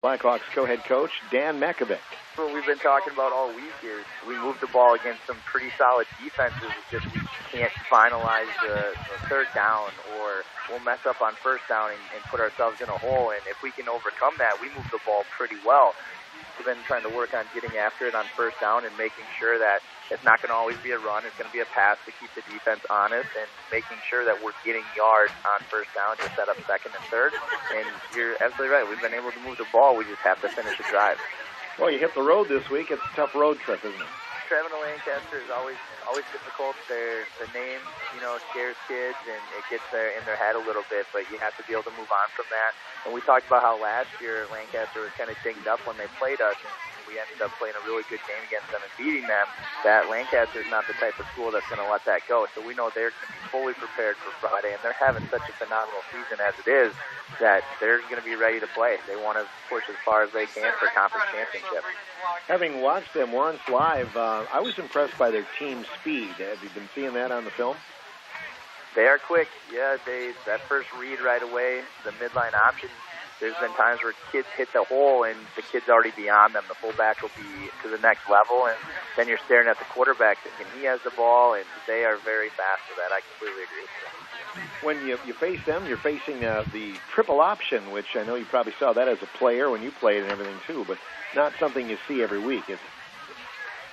Blackhawks co-head coach Dan Makovic. What we've been talking about all week is we move the ball against some pretty solid defenses. It's just we can't finalize the third down, or we'll mess up on first down and put ourselves in a hole. And if we can overcome that, we move the ball pretty well. We've been trying to work on getting after it on first down and making sure that it's not going to always be a run. It's going to be a pass to keep the defense honest and making sure that we're getting yards on first down to set up second and third. And you're absolutely right. We've been able to move the ball. We just have to finish the drive. Well, you hit the road this week. It's a tough road trip, isn't it? Traveling to Lancaster is always difficult. The name, scares kids, and it gets in their head a little bit, but you have to be able to move on from that. And we talked about how last year Lancaster was kind of dinged up when they played us, and we ended up playing a really good game against them and beating them. That Lancaster is not the type of school that's going to let that go. So we know they're going to be fully prepared for Friday, and they're having such a phenomenal season as it is that they're going to be ready to play. They want to push as far as they can for conference championship. Having watched them once live, I was impressed by their team speed. Have you been seeing that on the film? They are quick. Yeah, that first read right away, the midline option. There's been times where kids hit the hole and the kid's already beyond them. The fullback will be to the next level, and then you're staring at the quarterback thinking he has the ball, and they are very fast for that. I completely agree with you. When you face them, you're facing the triple option, which I know you probably saw that as a player when you played and everything too, but not something you see every week, is it?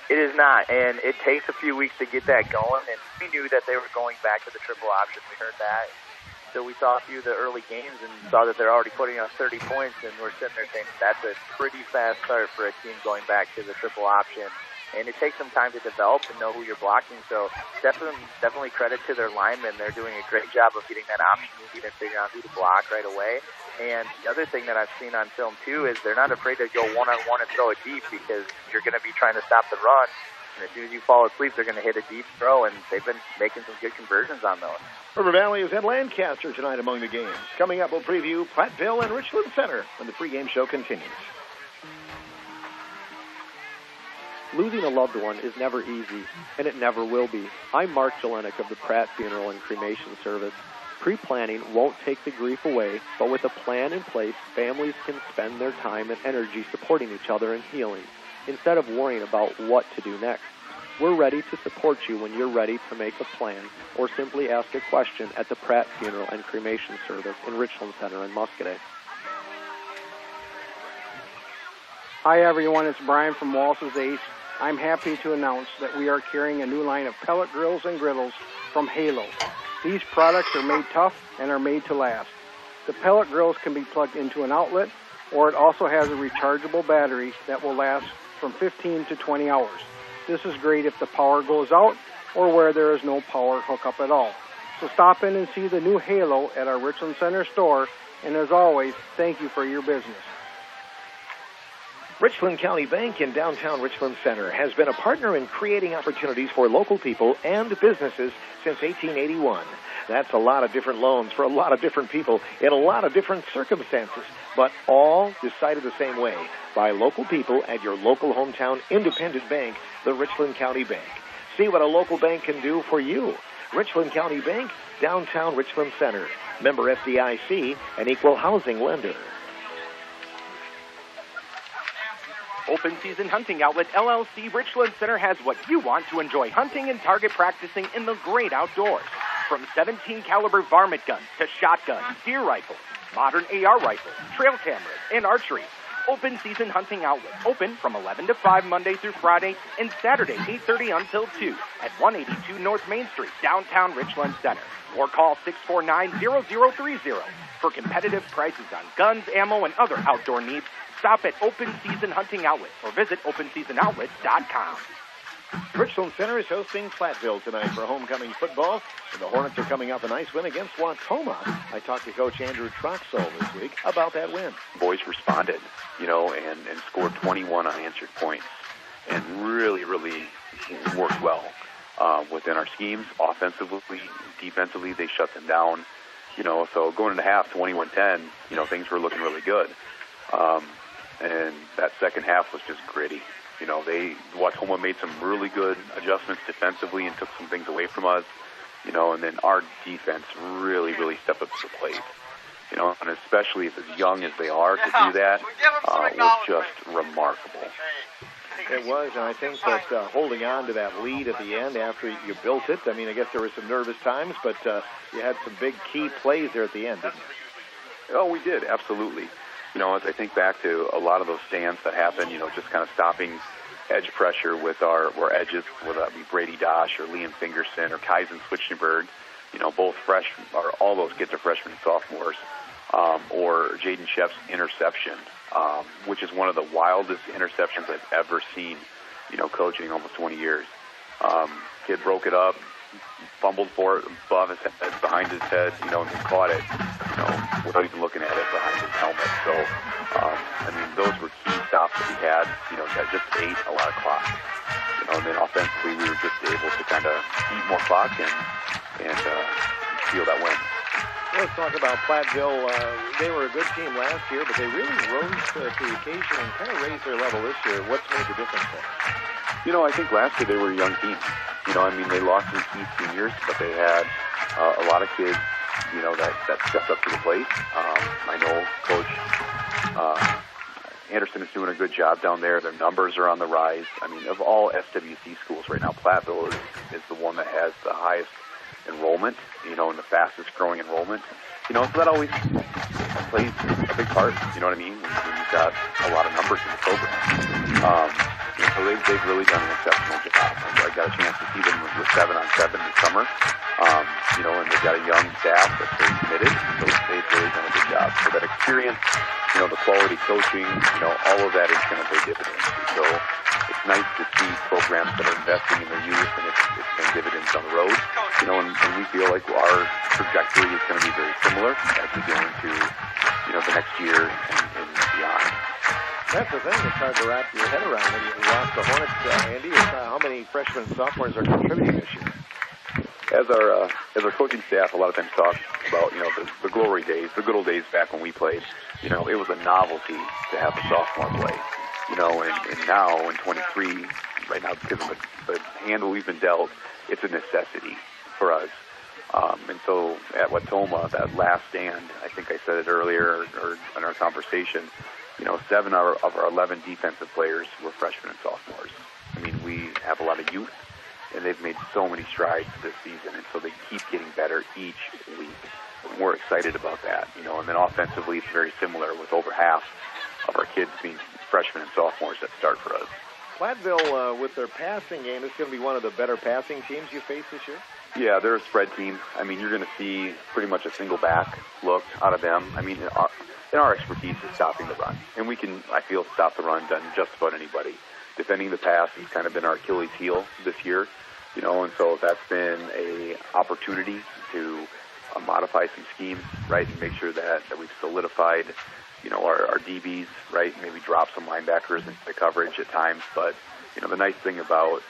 It is not, and it takes a few weeks to get that going, and we knew that they were going back to the triple option. We heard that. So we saw a few of the early games and saw that they're already putting up 30 points, and we're sitting there saying that's a pretty fast start for a team going back to the triple option. And it takes some time to develop and know who you're blocking. So definitely credit to their linemen. They're doing a great job of getting that option movie and figuring out who to block right away. And the other thing that I've seen on film, too, is they're not afraid to go one-on-one and throw it deep because you're going to be trying to stop the run. And as soon as you fall asleep, they're going to hit a deep throw, and they've been making some good conversions on those. River Valley is at Lancaster tonight among the games. Coming up, we'll preview Platteville and Richland Center when the pregame show continues. Losing a loved one is never easy, and it never will be. I'm Mark Jelinek of the Pratt Funeral and Cremation Service. Pre-planning won't take the grief away, but with a plan in place, families can spend their time and energy supporting each other and healing, instead of worrying about what to do next. We're ready to support you when you're ready to make a plan, or simply ask a question at the Pratt Funeral and Cremation Service in Richland Center in Muscadet. Hi everyone, it's Brian from Walsh's Ace. I'm happy to announce that we are carrying a new line of pellet grills and griddles from Halo. These products are made tough and are made to last. The pellet grills can be plugged into an outlet, or it also has a rechargeable battery that will last from 15 to 20 hours. This is great if the power goes out or where there is no power hookup at all. So stop in and see the new Halo at our Richland Center store, and as always, thank you for your business. Richland County Bank in downtown Richland Center has been a partner in creating opportunities for local people and businesses since 1881. That's a lot of different loans for a lot of different people in a lot of different circumstances, but all decided the same way by local people at your local hometown independent bank, the Richland County Bank. See what a local bank can do for you. Richland County Bank, downtown Richland Center. Member FDIC, an equal housing lender. Open Season Hunting Outlet LLC Richland Center has what you want to enjoy hunting and target practicing in the great outdoors. From 17 caliber varmint guns to shotguns, deer rifles, modern AR rifles, trail cameras, and archery. Open Season Hunting Outlet, open from 11 to 5 Monday through Friday and Saturday 8:30 until 2 at 182 North Main Street, downtown Richland Center. Or call 649-0030 for competitive prices on guns, ammo, and other outdoor needs. Stop at Open Season Hunting Outlet or visit OpenSeasonOutlet.com. Richland Center is hosting Platteville tonight for homecoming football, and the Hornets are coming off a nice win against Wautoma. I talked to Coach Andrew Troxell this week about that win. Boys responded, and scored 21 unanswered points, and really worked well within our schemes. Offensively, defensively, they shut them down. So going into half, 21-10, things were looking really good. And that second half was just gritty. Wautoma made some really good adjustments defensively and took some things away from us, and then our defense really stepped up to the plate. and especially if as young as they are to do that was just remarkable. It was, and I think that holding on to that lead at the end after you built it, I mean, I guess there were some nervous times, but you had some big key plays there at the end, didn't you? Oh, we did, absolutely. As I think back to a lot of those stands that happened, just kind of stopping edge pressure with our edges, whether that be Brady Dosh or Liam Fingerson or Kaizen Switchenberg, both freshmen, or all those kids are freshmen and sophomores, or Jaden Sheff's interception, which is one of the wildest interceptions I've ever seen, coaching almost 20 years. Kid broke it up, fumbled for it above his head, behind his head, and he caught it, without even looking at it behind his helmet. So, those were key stops that we had, that just ate a lot of clock. And then offensively, we were just able to kind of eat more clock and steal that win. Let's talk about Platteville. They were a good team last year, but they really rose to the occasion and kind of raised their level this year. What's made the difference there? I think last year they were a young team. They lost some key seniors, but they had a lot of kids, that stepped up to the plate. I know Coach Anderson is doing a good job down there. Their numbers are on the rise. Of all SWC schools right now, Platteville is the one that has the highest enrollment, and the fastest growing enrollment. So that always plays a big part, when you've got a lot of numbers in the program. So they've really done an exceptional job. I got a chance to see them with 7-on-7 this summer, and they've got a young staff that's very committed, so they've really done a good job. So that experience, the quality coaching, all of that is going to pay dividends. So it's nice to see programs that are investing in their youth, and it's paying dividends on the road. And we feel like our trajectory is going to be very similar as we go into, the next year and beyond. That's the thing that's hard to wrap your head around when you watch the Hornets, Andy, is how many freshmen and sophomores are contributing this year. As our coaching staff a lot of times talks about, the glory days, the good old days back when we played, it was a novelty to have the sophomore play. And now in 23, right now, because of the hand we've been dealt, it's a necessity for us. And so at Watoma, that last stand, I think I said it earlier or in our conversation, 7 of our 11 defensive players were freshmen and sophomores. We have a lot of youth, and they've made so many strides this season, and so they keep getting better each week. And we're excited about that, and then offensively it's very similar with over half of our kids being freshmen and sophomores that start for us. Platteville, with their passing game, is going to be one of the better passing teams you face this year? Yeah, they're a spread team. You're going to see pretty much a single back look out of them. Our expertise is stopping the run, and we can, I feel, stop the run on just about anybody. Defending the pass has kind of been our Achilles heel this year, and so that's been a opportunity to modify some schemes, right, and make sure that we've solidified, our DBs, right, maybe drop some linebackers into the coverage at times. But, the nice thing about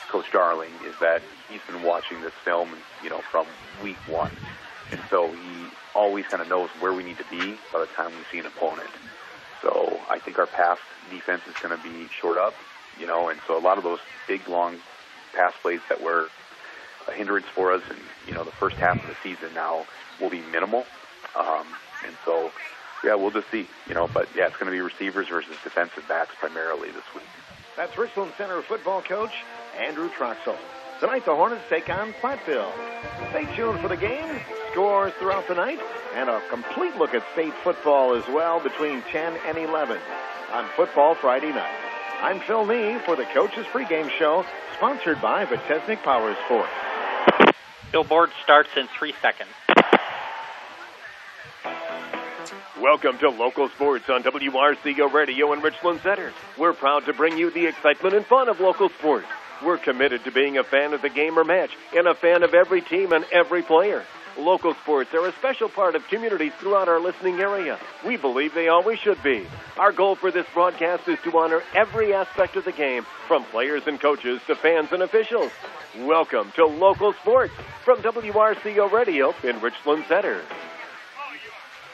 Coach Darling is that he's been watching this film, from week one, and so he always kind of knows where we need to be by the time we see an opponent. So I think our pass defense is going to be short up, and so a lot of those big, long pass plays that were a hindrance for us in, the first half of the season now will be minimal. And so, yeah, we'll just see, but yeah, it's going to be receivers versus defensive backs primarily this week. That's Richland Center football coach Andrew Troxel. Tonight, the Hornets take on Platteville. Stay tuned for the game, scores throughout the night, and a complete look at state football as well between 10 and 11 on Football Friday night. I'm Phil Nee for the Coach's Pregame Show, sponsored by Vitesnik Power Sports. Billboard starts in 3 seconds. Welcome to Local Sports on WRCO Radio in Richland Center. We're proud to bring you the excitement and fun of local sports. We're committed to being a fan of the game or match and a fan of every team and every player. Local sports are a special part of communities throughout our listening area. We believe they always should be. Our goal for this broadcast is to honor every aspect of the game, from players and coaches to fans and officials. Welcome to Local Sports from WRCO Radio in Richland Center.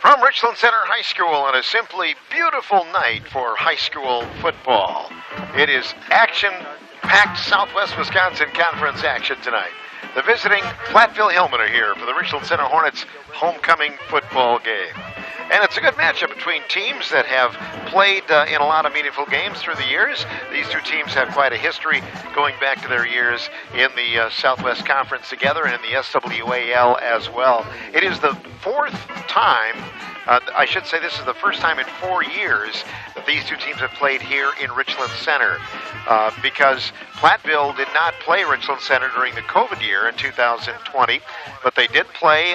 From Richland Center High School on a simply beautiful night for high school football. It is action-packed Southwest Wisconsin Conference action tonight. The visiting Platteville Hillmen are here for the Richland Center Hornets homecoming football game. And it's a good matchup between teams that have played in a lot of meaningful games through the years. These two teams have quite a history going back to their years in the Southwest Conference together and in the SWAL as well. It is the fourth time, I should say this is the first time in 4 years that these two teams have played here in Richland Center, because Platteville did not play Richland Center during the COVID year in 2020, but they did play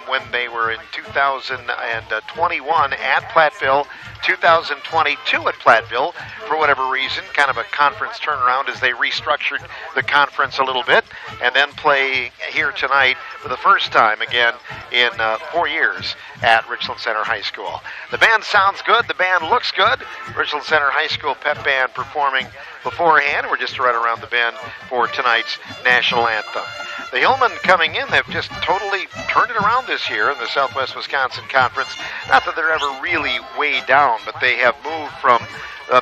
when they were in 2021 at Platteville, 2022 at Platteville, for whatever reason, kind of a conference turnaround as they restructured the conference a little bit, and then play here tonight for the first time again in 4 years at Richland Center High School. The band sounds good. The band looks good. Richland Center High School pep band performing beforehand. We're just right around the bend for tonight's national anthem. The Hillmen coming in, they've just totally turned it around this year in the Southwest Wisconsin Conference. Not that they're ever really way down, but they have moved from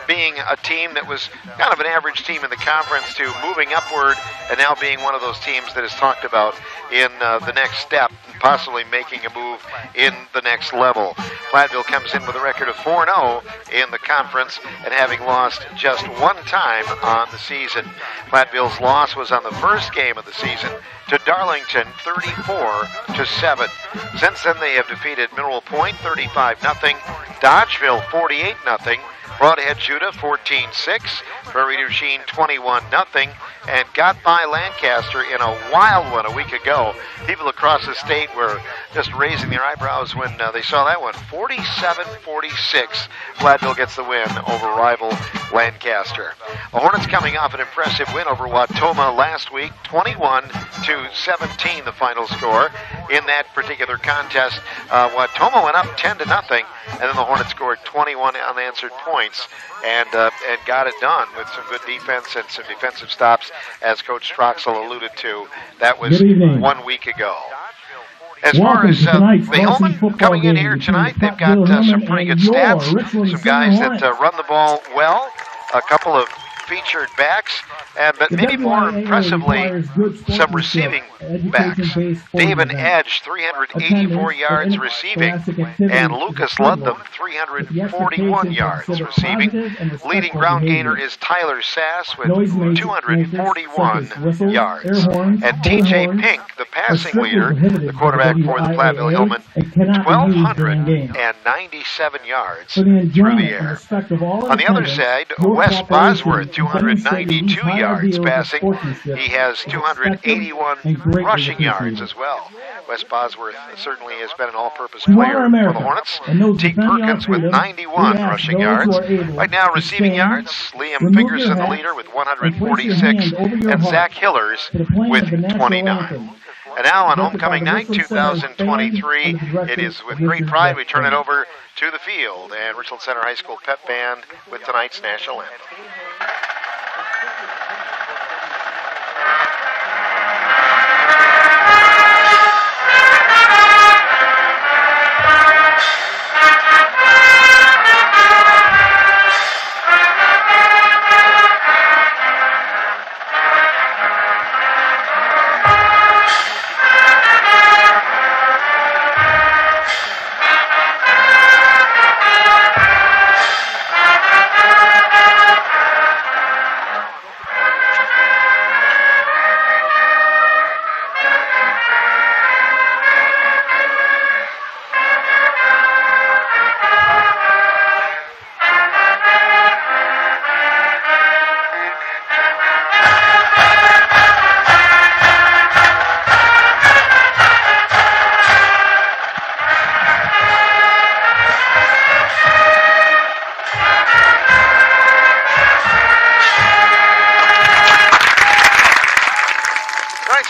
being a team that was kind of an average team in the conference to moving upward and now being one of those teams that is talked about in the next step, possibly making a move in the next level. Platteville comes in with a record of 4-0 in the conference and having lost just one time on the season. Platteville's loss was on the first game of the season to Darlington, 34-7. Since then, they have defeated Mineral Point, 35-0, Dodgeville, 48-0, Broadhead Judah, 14-6, Prairie du Chien, 21-0, and got by Lancaster in a wild one a week ago. People across the state were just raising their eyebrows when they saw that one. 47-46, Platteville gets the win over rival Lancaster. The Hornets coming off an impressive win over Wautoma last week, 21-17 the final score. In that particular contest, Wautoma went up 10-0, and then the Hornets scored 21 unanswered points and got it done with some good defense and some defensive stops, as Coach Troxel alluded to. That was 1 week ago. As far as the Hillmen coming in here tonight, they've got some pretty good stats, some guys that run the ball well, a couple of featured backs, but maybe more impressively, some receiving backs. David Edge, 384 yards receiving, and Lucas Ludlam, 341 yards receiving. Leading ground gainer is Tyler Sass with 241 yards. And TJ Pink, the passing leader, the quarterback for the Platteville Hillmen, 1,297 yards through the air. On the other side, Wes Bosworth, 292 yards passing. He has 281 rushing yards as well. Wes Bosworth certainly has been an all-purpose player for the Hornets. Teague Perkins with 91 rushing yards. Right now, receiving yards, Liam Fingerson, the leader, with 146, and Zach Hillers with 29. And now on homecoming night 2023, it is with great pride we turn it over to the field and Richland Center High School pep band with tonight's national anthem.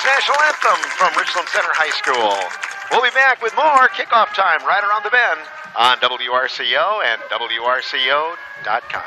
National anthem from Richland Center High School. We'll be back with more Kickoff time right around the bend on WRCO and WRCO.com.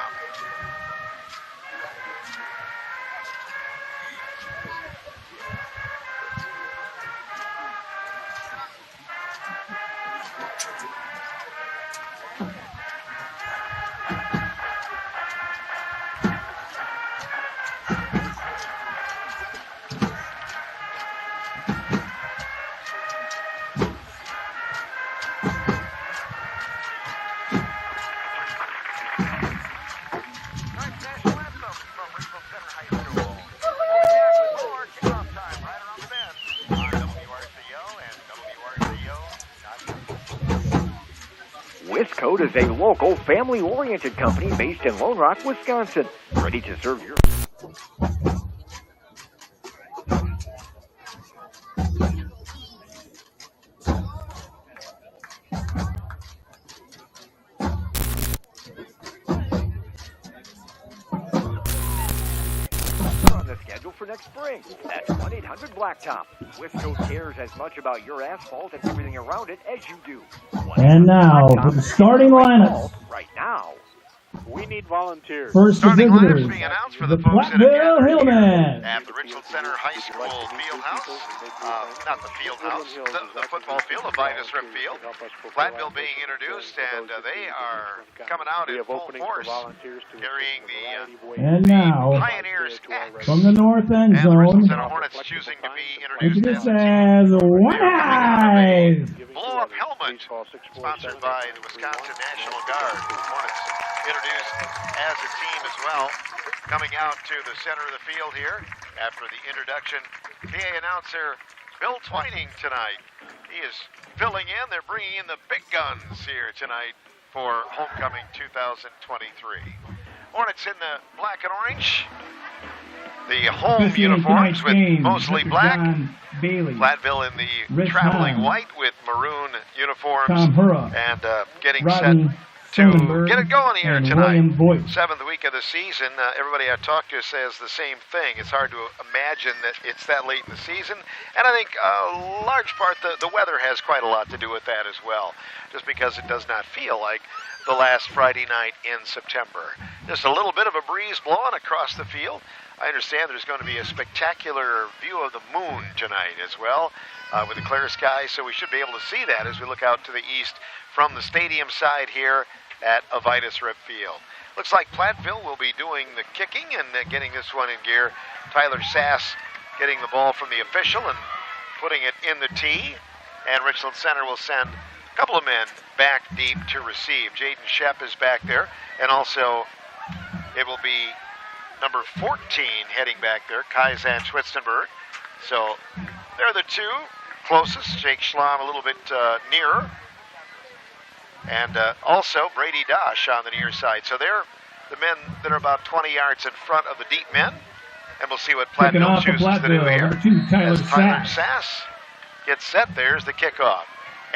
Road is a local, family-oriented company based in Lone Rock, Wisconsin, ready to serve your... on the schedule for next spring. That's 1-800-BLACKTOP. Wisco cares as much about your asphalt and everything around it as you do. And now, for the starting lineup. Right now. We need volunteers. First Starting visitors, lineups being announced for the the folks that Platteville are Hillmen. at the Richland Center High School field house. Not the field house, the football field, the Vitus Rip Field. Platteville being introduced, and they are coming out in full force, carrying the And now, Pioneers X. from the north end And the Richland zone, Center Hornets choosing to be introduced introduced as as One Eyes. blow-up helmet, sponsored by the Wisconsin National Guard. Hornets introduced as a team as well, coming out to the center of the field here after the introduction. PA announcer Bill Twining tonight. He is filling in. They're bringing in the big guns here tonight for Homecoming 2023. Hornets in the black and orange. The home uniforms with mostly black. Platteville in the traveling white with maroon uniforms. And getting set to get it going here tonight. 7th week of the season. Everybody I talk to says the same thing. It's hard to imagine that it's that late in the season. And I think a large part the weather has quite a lot to do with that as well. Just because it does not feel like the last Friday night in September. Just a little bit of a breeze blowing across the field. I understand there's going to be a spectacular view of the moon tonight as well, with a clear sky, so we should be able to see that as we look out to the east from the stadium side here at Vitus Rip Field. Looks like Platteville will be doing the kicking and getting this one in gear. Tyler Sass getting the ball from the official and putting it in the tee, and Richland Center will send a couple of men back deep to receive. Jaden Shep is back there, and also it will be number 14 heading back there, Kaizen Schwitzenberg. So they're the two closest. Jake Schlamm a little bit nearer. And also Brady Dosh on the near side. So they're the men that are about 20 yards in front of the deep men. And we'll see what Platteville chooses to do here. As Tyler Sass gets set, there's the kickoff.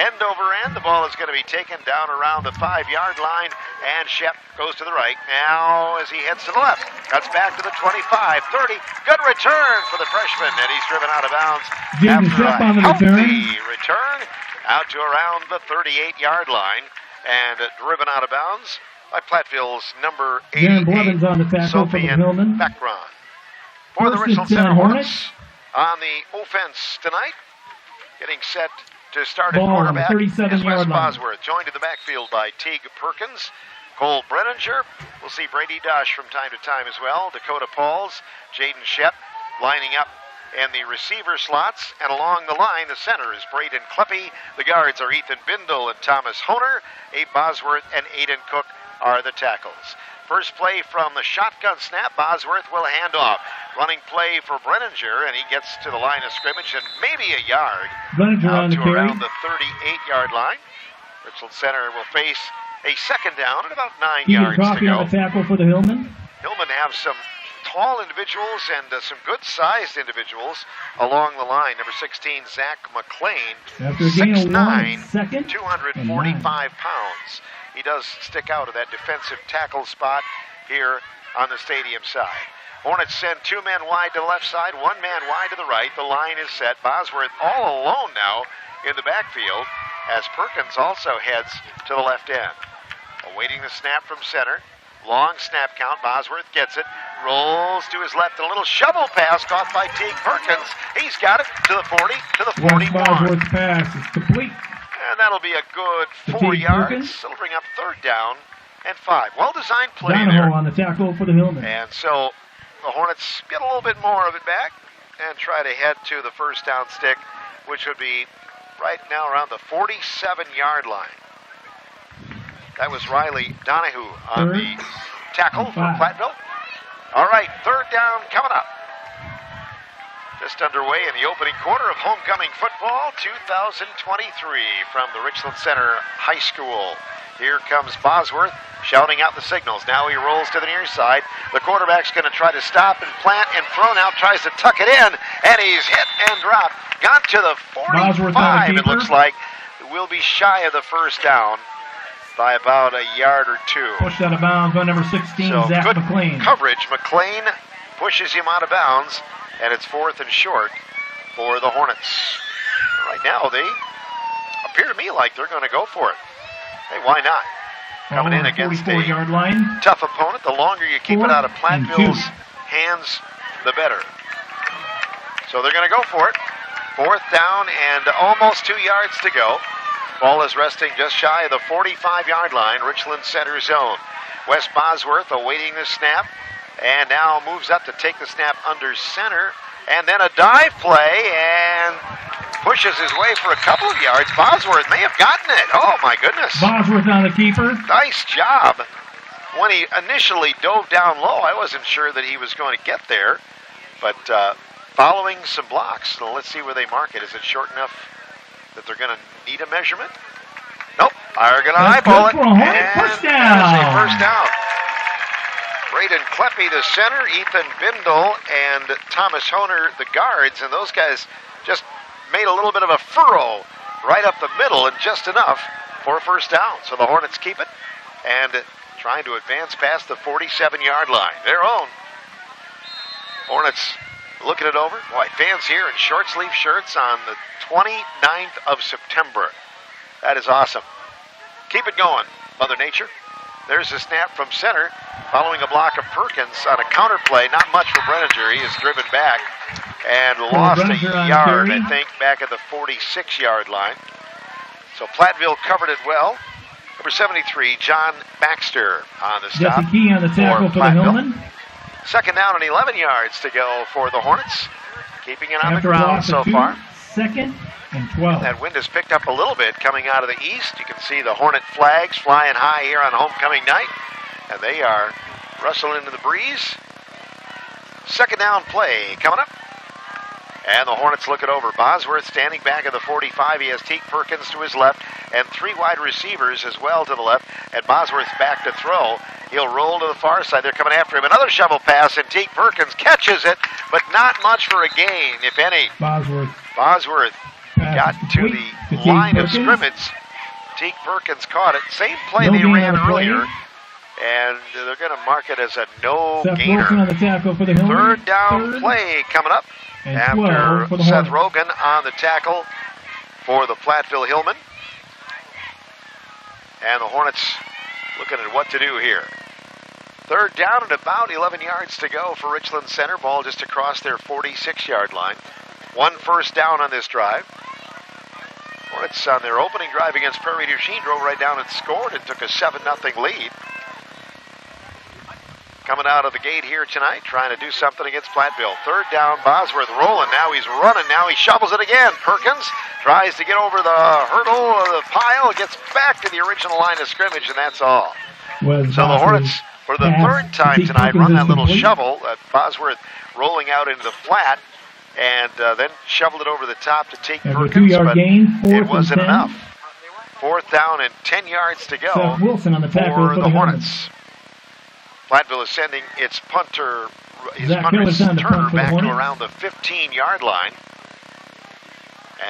End over end, the ball is going to be taken down around the 5-yard line, and Shep goes to the right. Now, as he heads to the left, cuts back to the 25, 30. Good return for the freshman, and he's driven out of bounds after a healthy return out to around the 38-yard line, and driven out of bounds by Platteville's number 88, Sofian Bakran. For the Richland Center Hornets, on the offense tonight, getting set to start at quarterback is Wes Bosworth, joined in the backfield by Teague Perkins, Cole Brenninger. We'll see Brady Dosh from time to time as well. Dakota Pauls, Jaden Shep lining up in the receiver slots. And along the line, the center is Braden Kleppe. The guards are Ethan Bindle and Thomas Honer. Abe Bosworth and Aiden Cook are the tackles. First play from the shotgun snap. Bosworth will hand off. Running play for Brenninger, and he gets to the line of scrimmage and maybe a yard out to around the 38-yard line. Richland Center will face a second down at about 9 yards to go. On the tackle for the Hillmen. Hillmen have some tall individuals and some good-sized individuals along the line. Number 16, Zach McLean, 6'9", 245 pounds. He does stick out of that defensive tackle spot here on the stadium side. Hornets send 2 men wide to the left side, 1 man wide to the right. The line is set. Bosworth all alone now in the backfield as Perkins also heads to the left end. Awaiting the snap from center. Long snap count. Bosworth gets it. Rolls to his left. A little shovel pass caught by Teague Perkins. He's got it to the 40, to the 41. Bosworth's pass is complete. And that'll be a good 4 yards. It'll bring up 3rd down and 5. Well-designed play there. On the tackle for the Hillmen. And so the Hornets get a little bit more of it back and try to head to the first down stick, which would be right now around the 47-yard line. That was Riley Donahue on the tackle for Platteville. All right, 3rd down coming up. Just underway in the opening quarter of homecoming football 2023 from the Richland Center High School. Here comes Bosworth shouting out the signals. Now he rolls to the near side. The quarterback's going to try to stop and plant and throw. Now tries to tuck it in, and he's hit and dropped. Got to the 45, it looks like. Will be shy of the first down by about a yard or two. Pushed out of bounds by number 16, so Zach good McLean. Coverage. McLean pushes him out of bounds, and it's 4th and short for the Hornets. Right now, they appear to me like they're going to go for it. Hey, why not? Coming in against a yard line. Tough opponent. The longer you keep it out of Platteville's hands, the better. So they're going to go for it. 4th down and almost 2 yards to go. Ball is resting just shy of the 45-yard line, Richland Center zone. Wes Bosworth awaiting the snap, and now moves up to take the snap under center, and then a dive play, and pushes his way for a couple of yards. Bosworth may have gotten it. Oh, my goodness. Bosworth on the keeper. Nice job. When he initially dove down low, I wasn't sure that he was going to get there, but following some blocks. So let's see where they mark it. Is it short enough that they're going to need a measurement? Nope. They're going to eyeball it. And first down. That is a first down. Braden Kleppe, the center, Ethan Bindle, and Thomas Honer, the guards, and those guys just made a little bit of a furrow right up the middle, and just enough for a first down. So the Hornets keep it and trying to advance past the 47-yard line. Their own. Hornets looking it over. Boy, fans here in short sleeve shirts on the 29th of September. That is awesome. Keep it going, Mother Nature. There's a snap from center following a block of Perkins on a counter play. Not much for Brenninger. He is driven back and lost a yard, I think, back at the 46-yard line. So Platteville covered it well. Number 73, John Baxter on the stop. Jesse Key on the tackle for the Hillman. 2nd down and 11 yards to go for the Hornets. Keeping it on the ground so far. 2nd and 12. That wind has picked up a little bit coming out of the east. You can see the Hornet flags flying high here on homecoming night. And they are rustling into the breeze. 2nd down play coming up. And the Hornets look it over. Bosworth standing back at the 45. He has Teague Perkins to his left and 3 wide receivers as well to the left. And Bosworth's back to throw. He'll roll to the far side. They're coming after him. Another shovel pass, and Teague Perkins catches it, but not much for a gain, if any. Bosworth got to the line of scrimmage. Teague Perkins caught it. Same play they ran earlier. And they're going to mark it as a no-gainer. 3rd down play coming up. After Seth Rogan on the tackle for the Platteville Hillman. And the Hornets looking at what to do here. 3rd down and about 11 yards to go for Richland Center. Ball just across their 46-yard line. 1 first down on this drive. Hornets on their opening drive against Prairie du Chien drove right down and scored and took a 7-0 lead. Coming out of the gate here tonight, trying to do something against Platteville. 3rd down, Bosworth rolling. Now he's running. Now he shovels it again. Perkins tries to get over the hurdle or the pile. Gets back to the original line of scrimmage, and that's all. So the Hornets, for the 3rd time tonight, run that little shovel. Bosworth rolling out into the flat, and then shoveled it over the top to take Perkins, but it wasn't enough. 4th down and 10 yards to go for the Hornets. Platteville is sending its punter, Turner, back to around the 15-yard line.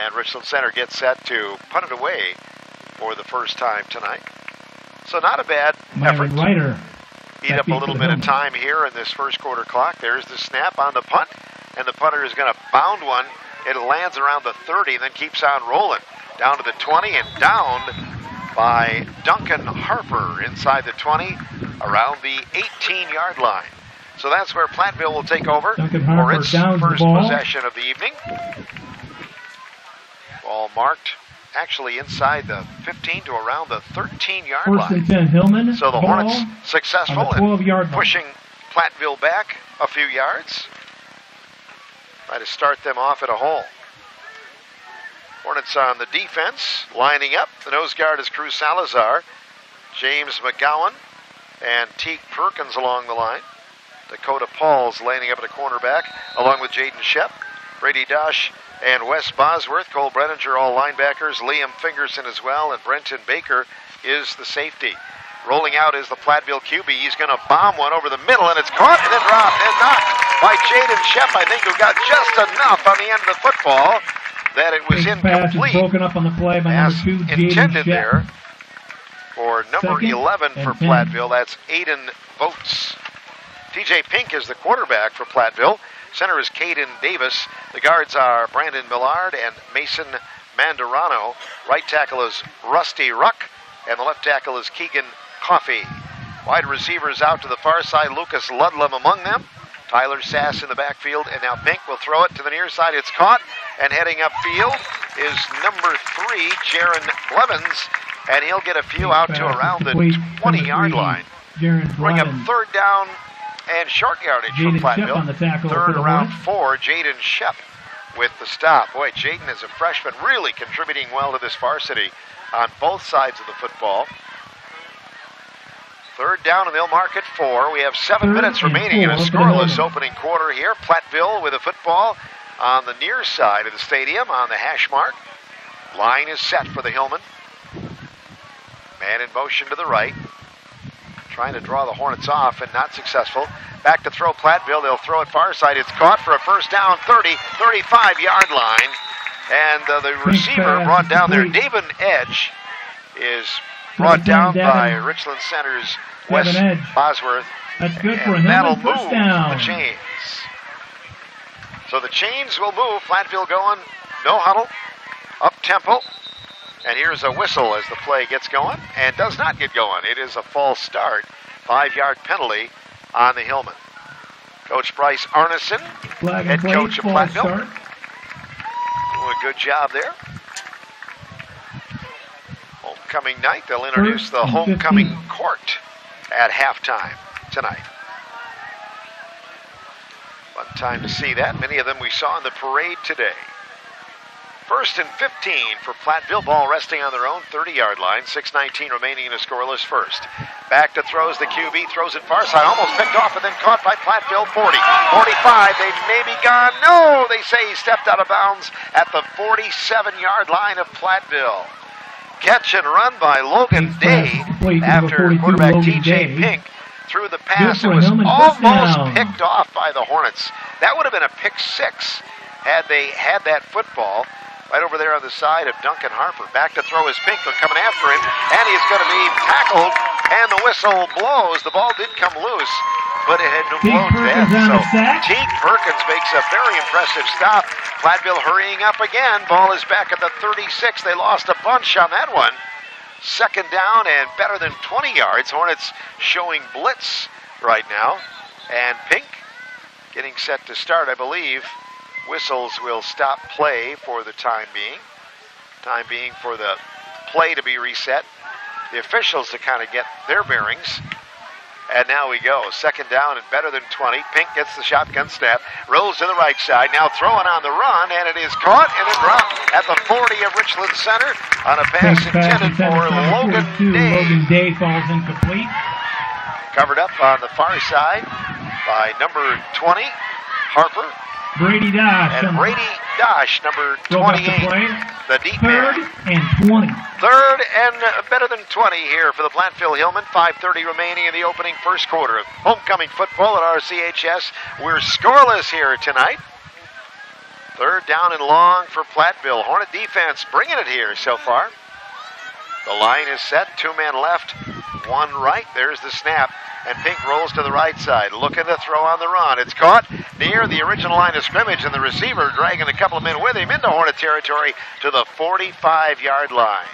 And Richland Center gets set to punt it away for the first time tonight. So not a bad effort. Eat up a little bit of time here in this first quarter clock. There's the snap on the punt, and the punter is going to bound one. It lands around the 30 and then keeps on rolling. Down to the 20 and down by Duncan Harper inside the 20, around the 18-yard line. So that's where Platteville will take over for its first possession of the evening. Ball marked actually inside the 15 to around the 13-yard line. 10, Hillman. So the Hornets successful in pushing Platteville back a few yards. Try to start them off at a hole. Hornets on the defense, lining up. The nose guard is Cruz Salazar, James McGowan, and Teague Perkins along the line. Dakota Pauls lining up at a cornerback, along with Jaden Shep. Brady Dush and Wes Bosworth. Cole Brenninger, all linebackers. Liam Fingerson as well, and Brenton Baker is the safety. Rolling out is the Platteville QB. He's going to bomb one over the middle, and it's caught and then dropped and knocked by Jaden Shep, I think, who got just enough on the end of the football that it was incomplete. Broken up on the play by as number 2, intended Jaden there for number Second 11 for Platteville. That's Aiden Votes. TJ Pink is the quarterback for Platteville. Center is Caden Davis. The guards are Brandon Millard and Mason Mandarano. Right tackle is Rusty Ruck, and the left tackle is Keegan Coffey. Wide receivers out to the far side, Lucas Ludlam among them. Tyler Sass in the backfield, and now Pink will throw it to the near side. It's caught, and heading upfield is number 3, Jaron Blevins, and he'll get a few out to around the 20-yard line. Bring up third down and short yardage from Platteville. Third around 4, Jaden Shep with the stop. Boy, Jaden is a freshman, really contributing well to this varsity on both sides of the football. Third down, and they'll mark it 4. We have 7 minutes remaining in a scoreless opening quarter here. Platteville with a football on the near side of the stadium on the hash mark. Line is set for the Hillman. Man in motion to the right. Trying to draw the Hornets off and not successful. Back to throw Platteville. They'll throw it far side. It's caught for a first down, 30, 35-yard line. And the receiver brought down there, David Edge, is brought down by Richland Center's Wes Bosworth. That's good for and him. that'll First move down. the chains. So the chains will move. Platteville going, no huddle, up tempo. And here's a whistle as the play gets going and does not get going. It is a false start. 5-yard penalty on the Hillman. Coach Bryce Arneson, head coach of Platteville, doing a good job there. Homecoming night. They'll introduce the homecoming court at halftime tonight. Fun time to see that. Many of them we saw in the parade today. First and 15 for Platteville. Ball resting on their own 30-yard line. 6:19 remaining in a scoreless first. Back to throws the QB. Throws it far side. Almost picked off and then caught by Platteville. 40. 45. They may be gone. No! They say he stepped out of bounds at the 47-yard line of Platteville. Catch and run by Logan Day after quarterback TJ Pink threw the pass. It was almost picked off by the Hornets. That would have been a pick 6 had they had that football. Right over there on the side of Duncan Harper. Back to throw is Pink. They're coming after him, and he's going to be tackled, and the whistle blows. The ball did come loose, but it had been blown dead. So Teague Perkins makes a very impressive stop. Platteville hurrying up again. Ball is back at the 36. They lost a bunch on that one. Second down and better than 20 yards. Hornets showing blitz right now. And Pink getting set to start, I believe. Whistles will stop play for the time being. Time being for the play to be reset. The officials to kind of get their bearings. And now we go. Second down and better than 20. Pink gets the shotgun snap. Rolls to the right side. Now throwing on the run. And it is caught and then dropped at the 40 of Richland Center on a pass intended for Logan Day. Logan Day falls incomplete. Covered up on the far side by number 20, Harper. Brady Dosh. And Brady Dosh, number 28, the deep man. Third and 20. Third and better than 20 here for the Platteville Hillman. 5:30 remaining in the opening first quarter of homecoming football at RCHS. We're scoreless here tonight. Third down and long for Platteville. Hornet defense bringing it here so far. The line is set. 2 men left, 1 right. There's the snap. And Pink rolls to the right side, looking to throw on the run. It's caught near the original line of scrimmage, and the receiver dragging a couple of men with him into Hornet territory to the 45-yard line.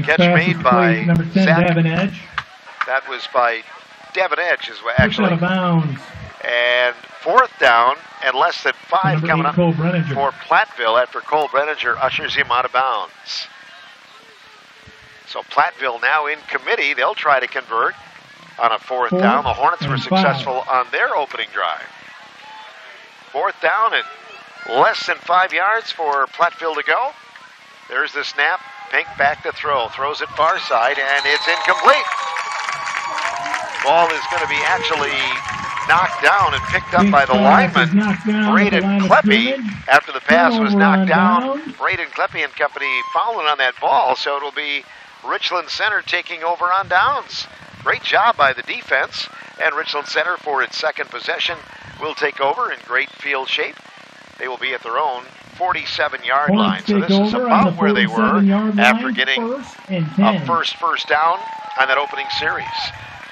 Catch made by number 10, Devin Edge. That was by Devin Edge, actually. Out of bounds. And fourth down and less than 5 coming up Cole Brenninger. For Platteville after Cole Brenninger ushers him out of bounds. So Platteville now in committee. They'll try to convert on a fourth down. The Hornets were successful on their opening drive. Fourth down and less than 5 yards for Platteville to go. There's the snap. Pink back to throw. Throws it far side, and it's incomplete. Ball is going to be actually knocked down and picked up by the lineman, Braden Kleppe. After the pass was knocked down, Braden Kleppe and company fouling on that ball, so it'll be Richland Center taking over on downs. Great job by the defense, and Richland Center for its second possession will take over in great field shape. They will be at their own 47-yard line. So this is about where they were after getting a first down on that opening series.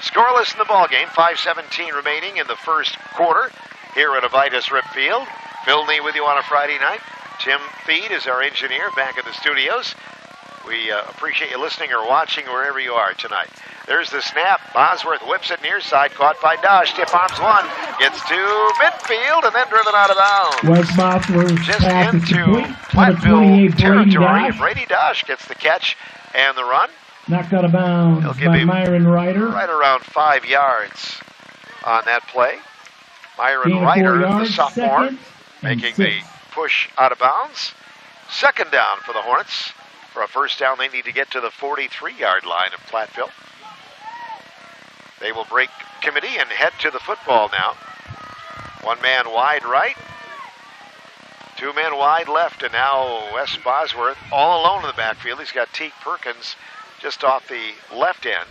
Scoreless in the ballgame, 5:17 remaining in the first quarter here at Avitus Rip Field. Phil Nee with you on a Friday night. Tim Feed is our engineer back at the studios. We appreciate you listening or watching wherever you are tonight. There's the snap. Bosworth whips it near side, caught by Dosh. Tip arms one, gets to midfield, and then driven out of bounds. Just into Platteville territory. Brady Dosh gets the catch and the run. Knocked out of bounds by Myron Ryder. Right around 5 yards on that play. Myron Ryder, the sophomore, making the push out of bounds. Second down for the Hornets. For a first down, they need to get to the 43-yard line of Platteville. They will break committee and head to the football now. One man wide right. Two men wide left, and now Wes Bosworth all alone in the backfield. He's got Teague Perkins just off the left end.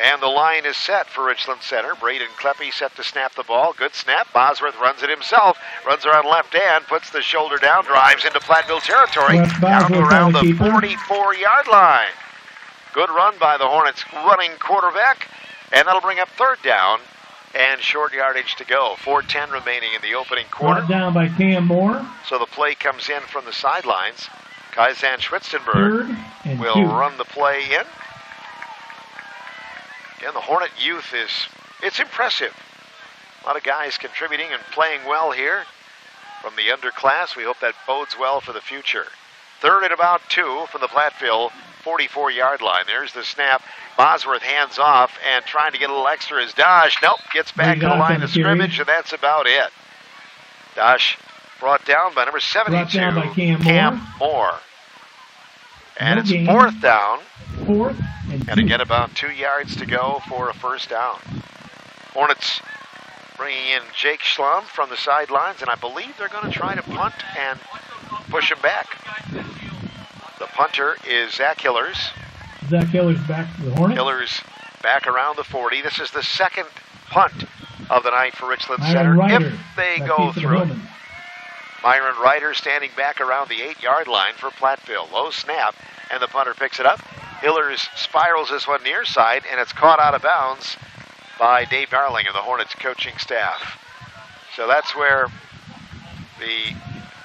And the line is set for Richland Center. Braden Kleppe set to snap the ball. Good snap. Bosworth runs it himself. Runs around left hand, puts the shoulder down, drives into Platteville territory. Down to around the 44-yard line. Good run by the Hornets running quarterback. And that'll bring up third down and short yardage to go. 4:10 remaining in the opening quarter. Brought down by Cam Moore. So the play comes in from the sidelines. Kaizen Schwitzenberg will run the play in. Again, the Hornet youth it's impressive. A lot of guys contributing and playing well here from the underclass. We hope that bodes well for the future. Third and about 2 from the Platteville 44-yard line. There's the snap. Bosworth hands off and trying to get a little extra is Dosh. Nope, gets back to the line of scrimmage, and that's about it. Dosh brought down by number 72, Cam Moore. And it's fourth down. And again, about 2 yards to go for a first down. Hornets bringing in Jake Schlum from the sidelines, and I believe they're going to try to punt and push him back. The punter is Zach Hillers. Zach Hillers back to the Hornets. Hillers back around the 40. This is the second punt of the night for Richland Center if they go through it. Myron Ryder standing back around the 8-yard line for Platteville. Low snap, and the punter picks it up. Hillers spirals this one near side, and it's caught out of bounds by Dave Darling of the Hornets coaching staff. So that's where the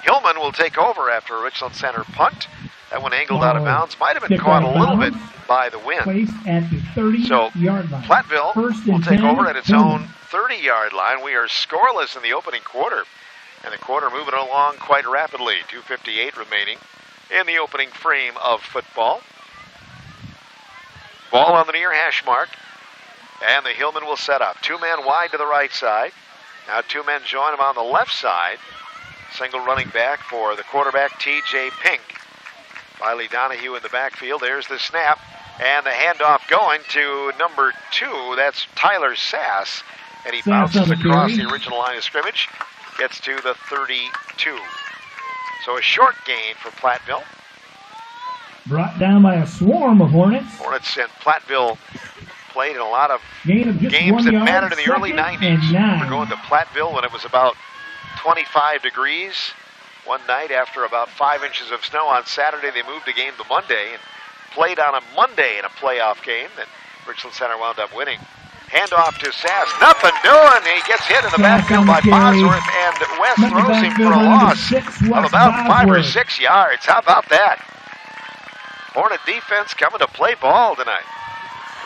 Hillman will take over after a Richland Center punt. That one angled out of bounds. Might have been caught a little bit by the wind. So Platteville will take over at its own 30-yard line. We are scoreless in the opening quarter. And the quarter moving along quite rapidly. 2:58 remaining in the opening frame of football. Ball on the near hash mark. And the Hillman will set up. Two men wide to the right side. Now two men join him on the left side. Single running back for the quarterback, T.J. Pink. Riley Donahue in the backfield. There's the snap. And the handoff going to number 2. That's Tyler Sass. And he bounces across the original line of scrimmage. Gets to the 32. So a short gain for Platteville. Brought down by a swarm of Hornets. Hornets and Platteville played in a lot of games that mattered in the early 90s. We're going to Platteville when it was about 25 degrees. One night after about 5 inches of snow on Saturday, they moved the game to Monday and played on a Monday in a playoff game that Richland Center wound up winning. Handoff to Sass. Nothing doing. He gets hit in the backfield by Bosworth, and West throws him for a loss of about 5 or 6 yards. How about that? Hornet defense coming to play ball tonight.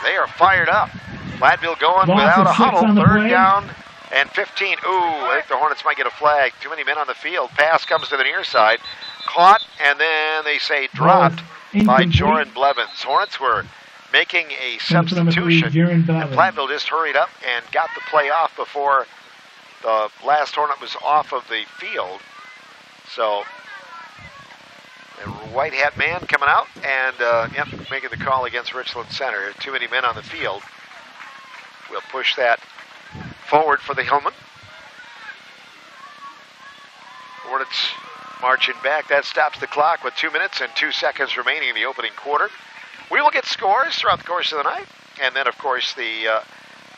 They are fired up. Platteville going without a huddle. Third down and 15. Ooh, I think the Hornets might get a flag. Too many men on the field. Pass comes to the near side. Caught, and then they say dropped by Joran Blevins. Hornets were making a substitution, and Platteville just hurried up and got the play off before the last Hornet was off of the field. So the white hat man coming out and making the call against Richland Center. Too many men on the field. We'll push that forward for the Hillman. Hornets marching back. That stops the clock with 2 minutes and 2 seconds remaining in the opening quarter. We will get scores throughout the course of the night. And then, of course, the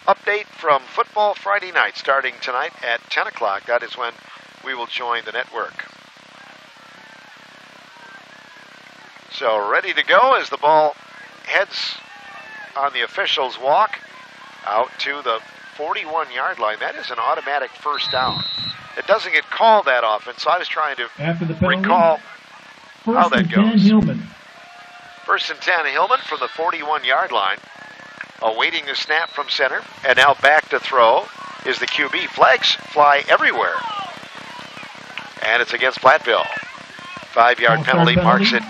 update from Football Friday night starting tonight at 10 o'clock. That is when we will join the network. So ready to go as the ball heads on the officials' walk out to the 41-yard line. That is an automatic first down. It doesn't get called that often, so I was trying to recall how that goes. First and 10, Hillman from the 41-yard line. Awaiting the snap from center, and now back to throw is the QB. Flags fly everywhere. And it's against Platteville. 5-yard penalty marks it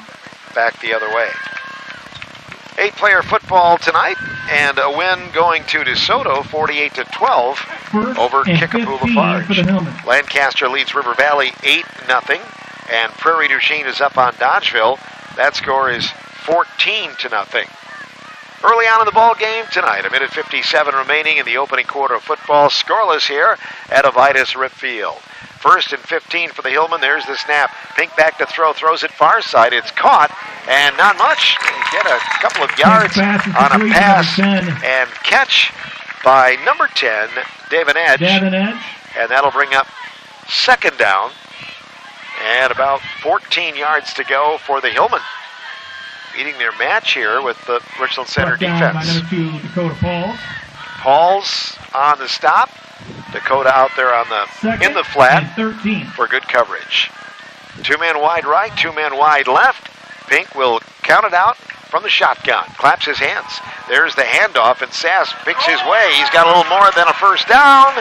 back the other way. 8-player football tonight, and a win going to DeSoto, 48-12 over Kickapoo Lafarge. Lancaster leads River Valley 8-0, and Prairie du Chien is up on Dodgeville. That score is 14-0. Early on in the ball game tonight, 1:57 remaining in the opening quarter of football. Scoreless here at Avitus Rip Field. First and 15 for the Hillman. There's the snap. Pink back to throw. Throws it far side. It's caught, and not much. Get a couple of yards on a pass and catch by number 10, David Edge. And that'll bring up second down. And about 14 yards to go for the Hillman. Beating their match here with the Richland Center defense. Paul's on the stop. Dakota out there on the in the flat for good coverage. 2 men wide right, 2 men wide left. Pink will count it out from the shotgun. Claps his hands. There's the handoff, and Sass picks his way. He's got a little more than a first down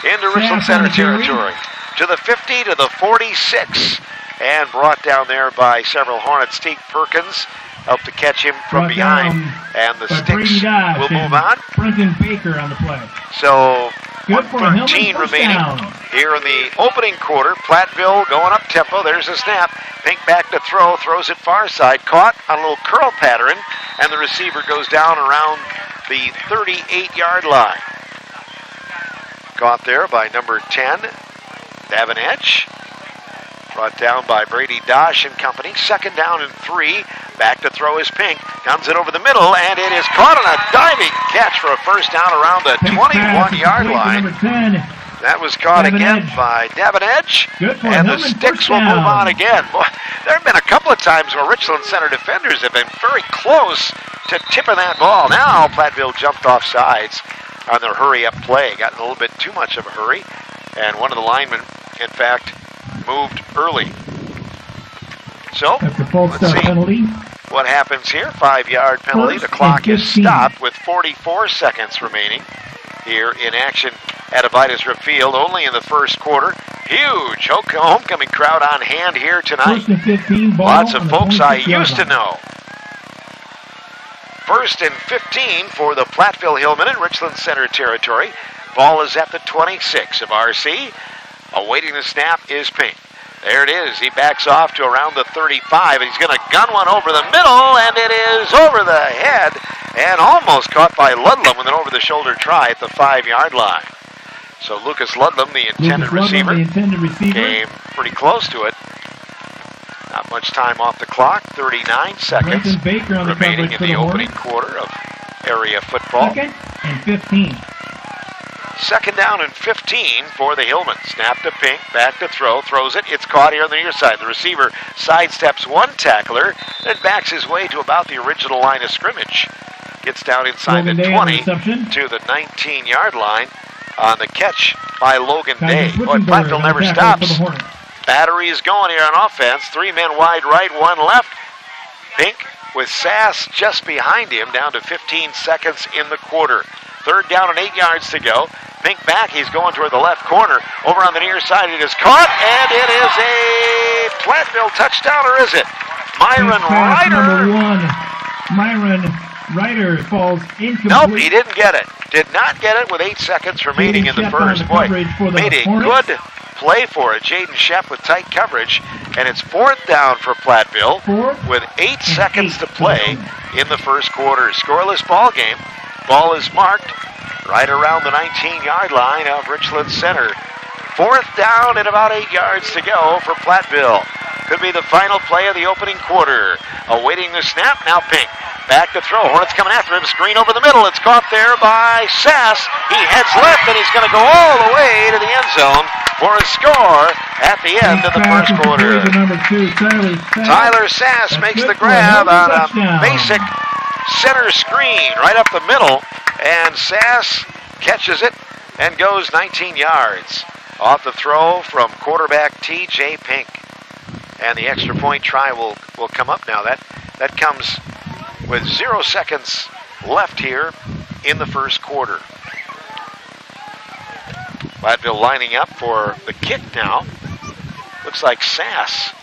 into Richland Center territory. To the 50, to the 46. And brought down there by several Hornets. Steve Perkins helped to catch him from behind. And the Sticks will move on. Brenton Baker on the play. So 1:13 remaining here in the opening quarter. Platteville going up tempo. There's a snap. Pink back to throw. Throws it far side. Caught on a little curl pattern. And the receiver goes down around the 38-yard line. Caught there by number 10, Davin Edge. Brought down by Brady Dosh and company. Second down and 3. Back to throw is Pink. Guns it over the middle, and it is caught on a diving catch for a first down around the 21-yard line. That was caught again by Davin Edge. And the Sticks will move on again. Boy, there have been a couple of times where Richland Center defenders have been very close to tipping that ball. Now Platteville jumped off sides on their hurry-up play. Got in a little bit too much of a hurry. And one of the linemen, in fact, moved early. So, let's see what happens here. 5-yard penalty. The clock is stopped with 44 seconds remaining here in action at Avitus Rip Field. Only in the first quarter. Huge homecoming crowd on hand here tonight. Lots of folks I used to know. First and 15 for the Platteville Hillmen in Richland Center territory. Ball is at the 26 of RC. Awaiting the snap is Pink. There it is. He backs off to around the 35, and he's going to gun one over the middle, and it is over the head and almost caught by Ludlam with an over-the-shoulder try at the 5-yard line. So Lucas Ludlam, the intended receiver, came pretty close to it. Not much time off the clock. 39 seconds remaining in the opening quarter of area football. Second and 15. Second down and 15 for the Hillmen. Snap to Pink, back to throw, throws it. It's caught here on the near side. The receiver sidesteps one tackler, then backs his way to about the original line of scrimmage. Gets down inside the 20 to the 19-yard line on the catch by Logan Day. Boy, Platteville never stops. Battery is going here on offense. 3 men wide right, 1 left. Pink with Sass just behind him, down to 15 seconds in the quarter. Third down and 8 yards to go. Pink back, he's going toward the left corner. Over on the near side, it is caught, and it is a Platteville touchdown, or is it? Myron Ryder. Myron Ryder falls incomplete. Nope, he didn't get it. Did not get it with 8 seconds remaining in the first. Boy, made a good play for it. Jaden Shep with tight coverage, and it's 4th down for Platteville with 8 seconds to play in the first quarter. Scoreless ball game. Ball is marked right around the 19-yard line of Richland Center. 4th down and about 8 yards to go for Platteville. Could be the final play of the opening quarter. Awaiting the snap, now Pink. Back to throw. Hornets coming after him. Screen over the middle. It's caught there by Sass. He heads left, and he's going to go all the way to the end zone for a score at the end of the first quarter. Tyler Sass makes the grab on a basic center screen right up the middle, and Sass catches it and goes 19 yards. Off the throw from quarterback T.J. Pink. And the extra point try will come up now. That comes with 0 seconds left here in the first quarter. Platteville lining up for the kick now. Looks like Sass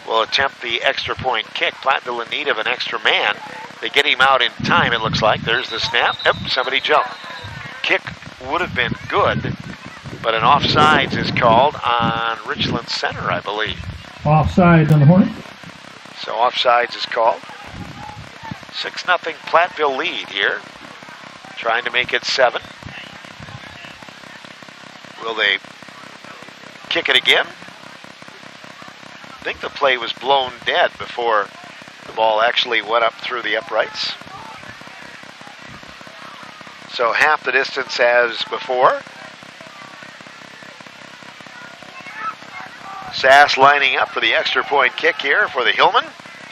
will attempt the extra point kick. Platteville in need of an extra man. They get him out in time, it looks like. There's the snap. Yep, somebody jumped. Kick would have been good, but an offsides is called on Richland Center, I believe. Offsides on the Hornets. So offsides is called. 6-0 Platteville lead here. Trying to make it 7. Will they kick it again? I think the play was blown dead before the ball actually went up through the uprights. So half the distance as before. Sass lining up for the extra point kick here for the Hillman.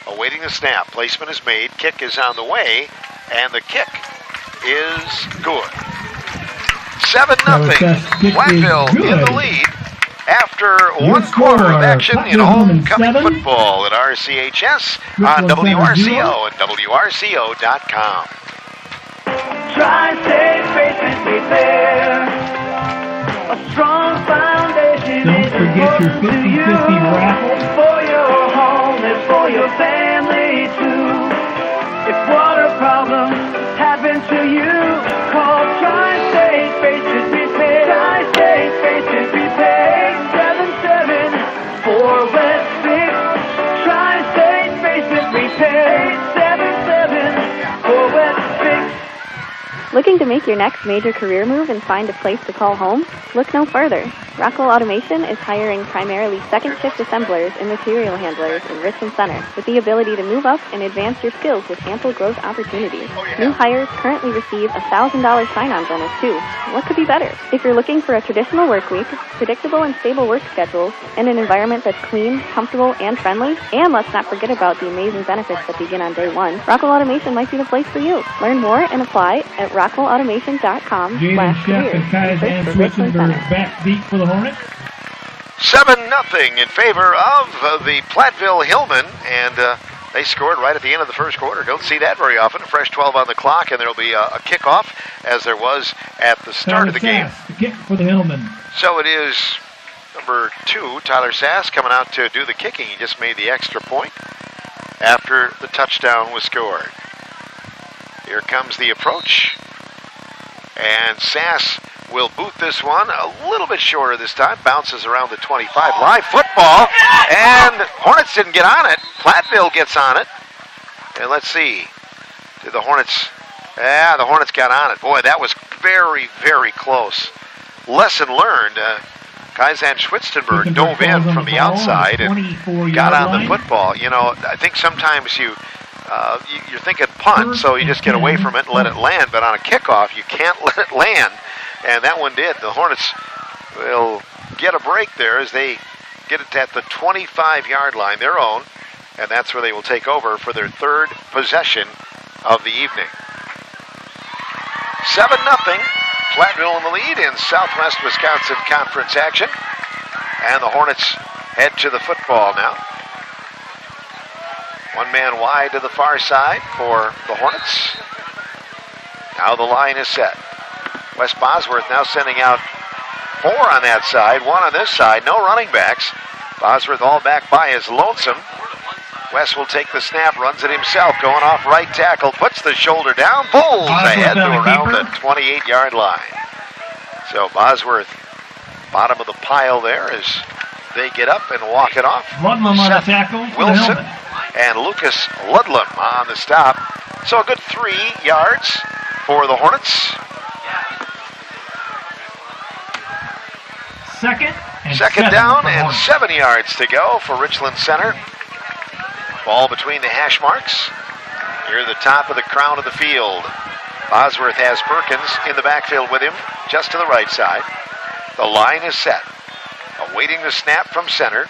Awaiting the snap. Placement is made. Kick is on the way. And the kick is good. 7-0. Platteville in the lead after one quarter of action in homecoming football at RCHS on WRCO and WRCO.com. Tri-State Basement Repair. A strong foundation. Don't forget your 50-50 raffle. It's for your home, it's for your family too. If water problems happen to you, call Tri-State Basement Repair. Tri-State Basement Repair. 877-4 West 6. Tri-State Basement Repair. 877-4 West 6. Looking to make your next major career move and find a place to call home? Look no further. Rockwell Automation is hiring primarily second-shift assemblers and material handlers in Richland Center with the ability to move up and advance your skills with ample growth opportunities. New hires currently receive a $1,000 sign-on bonus, too. What could be better? If you're looking for a traditional work week, predictable and stable work schedules, and an environment that's clean, comfortable, and friendly, and let's not forget about the amazing benefits that begin on day one, Rockwell Automation might be the place for you. Learn more and apply at rockwellautomation.com/careers. Jaden Sheff and Kaizen Switzenberg back deep for the Hornets. 7-0 in favor of the Platteville Hillmen, and they scored right at the end of the first quarter. Don't see that very often. A fresh 12 on the clock, and there will be a kickoff, as there was at the start of the game. The kick for the Hillmen. So it is number 2, Tyler Sass, coming out to do the kicking. He just made the extra point after the touchdown was scored. Here comes the approach, and Sass will boot this one a little bit shorter this time. Bounces around the 25. Live football, and Hornets didn't get on it. Platteville gets on it. And let's see. Did the Hornets... Yeah, the Hornets got on it. Boy, that was very, very close. Lesson learned. Kaizen Schwitzenberg dove in from the outside and got on the football. You know, I think sometimes you're thinking punt, so you just get away from it and let it land. But on a kickoff, you can't let it land. And that one did. The Hornets will get a break there as they get it at the 25-yard line, their own. And that's where they will take over for their third possession of the evening. 7-0. Platteville in the lead in Southwest Wisconsin Conference action. And the Hornets head to the football now. One man wide to the far side for the Hornets. Now the line is set. Wes Bosworth now sending out 4 on that side, 1 on this side, no running backs. Bosworth all back by his lonesome. Wes will take the snap, runs it himself, going off right tackle, puts the shoulder down, pulls ahead to around the 28-yard line. So Bosworth, bottom of the pile there as they get up and walk it off. Ludlam on the tackle. Wilson and Lucas Ludlam on the stop. So a good 3 yards for the Hornets. second and Second down and 7 yards to go for Richland Center. Ball between the hash marks. Near the top of the crown of the field. Bosworth has Perkins in the backfield with him, just to the right side. The line is set. Awaiting the snap from center.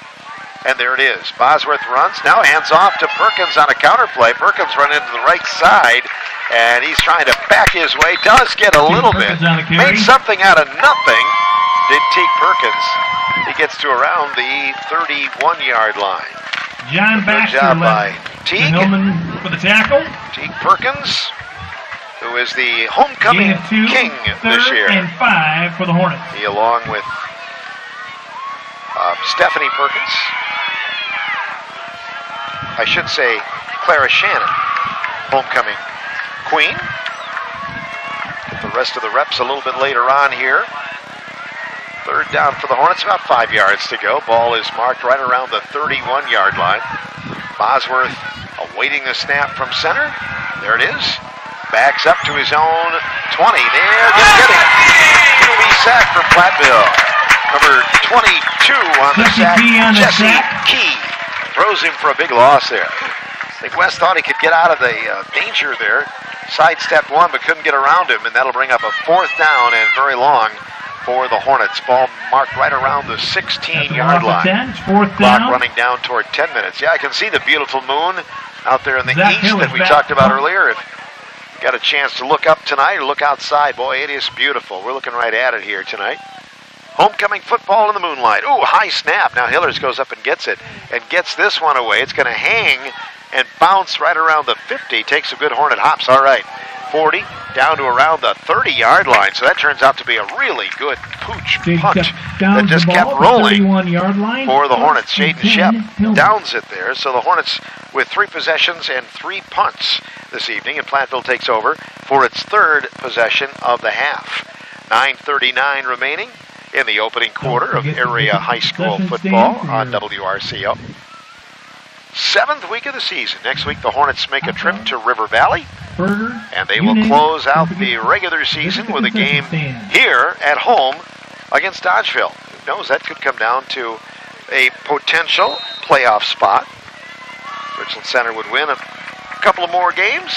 And there it is. Bosworth runs. Now hands off to Perkins on a counter play. Perkins run into the right side. And he's trying to back his way. Does get a little bit. Made something out of nothing. Did Teague Perkins. He gets to around the 31-yard line. John Baxter. Good job by Teague. Hillman for the tackle. Teague Perkins, who is the homecoming king this year. And 5 for the Hornets. He, along with Stephanie Perkins. I should say Clara Shannon, homecoming queen. Get the rest of the reps a little bit later on here. Third down for the Hornets, about 5 yards to go. Ball is marked right around the 31-yard line. Bosworth awaiting the snap from center. There it is. Backs up to his own 20. There, just getting it. QB sack for Platteville. Number 22 on the sack, Jesse Key. Throws him for a big loss there. I think West thought he could get out of the danger there. Sidestepped one, but couldn't get around him, and that'll bring up a 4th down and very long for the Hornets. Ball marked right around the 16-yard line. 4th Clock down. running down toward 10 minutes. Yeah, I can see the beautiful moon out there in the east that we talked about earlier. If you got a chance to look up tonight or look outside, boy, it is beautiful. We're looking right at it here tonight. Homecoming football in the moonlight. Ooh, high snap. Now Hillers goes up and gets it and gets this one away. It's going to hang and bounce right around the 50. Takes a good Hornet hops. All right. 40 down to around the 30-yard line. So that turns out to be a really good pooch punt that just kept rolling for the Hornets. Shaden Shep downs it there. So the Hornets with 3 possessions and 3 punts this evening, and Platteville takes over for its 3rd possession of the half. 9:39 remaining in the opening quarter of area high school football on WRCO. 7th week of the season. Next week the Hornets make a trip to River Valley, and they will close out the regular season with a game here at home against Dodgeville. Who knows, that could come down to a potential playoff spot. Richland Center would win a couple of more games,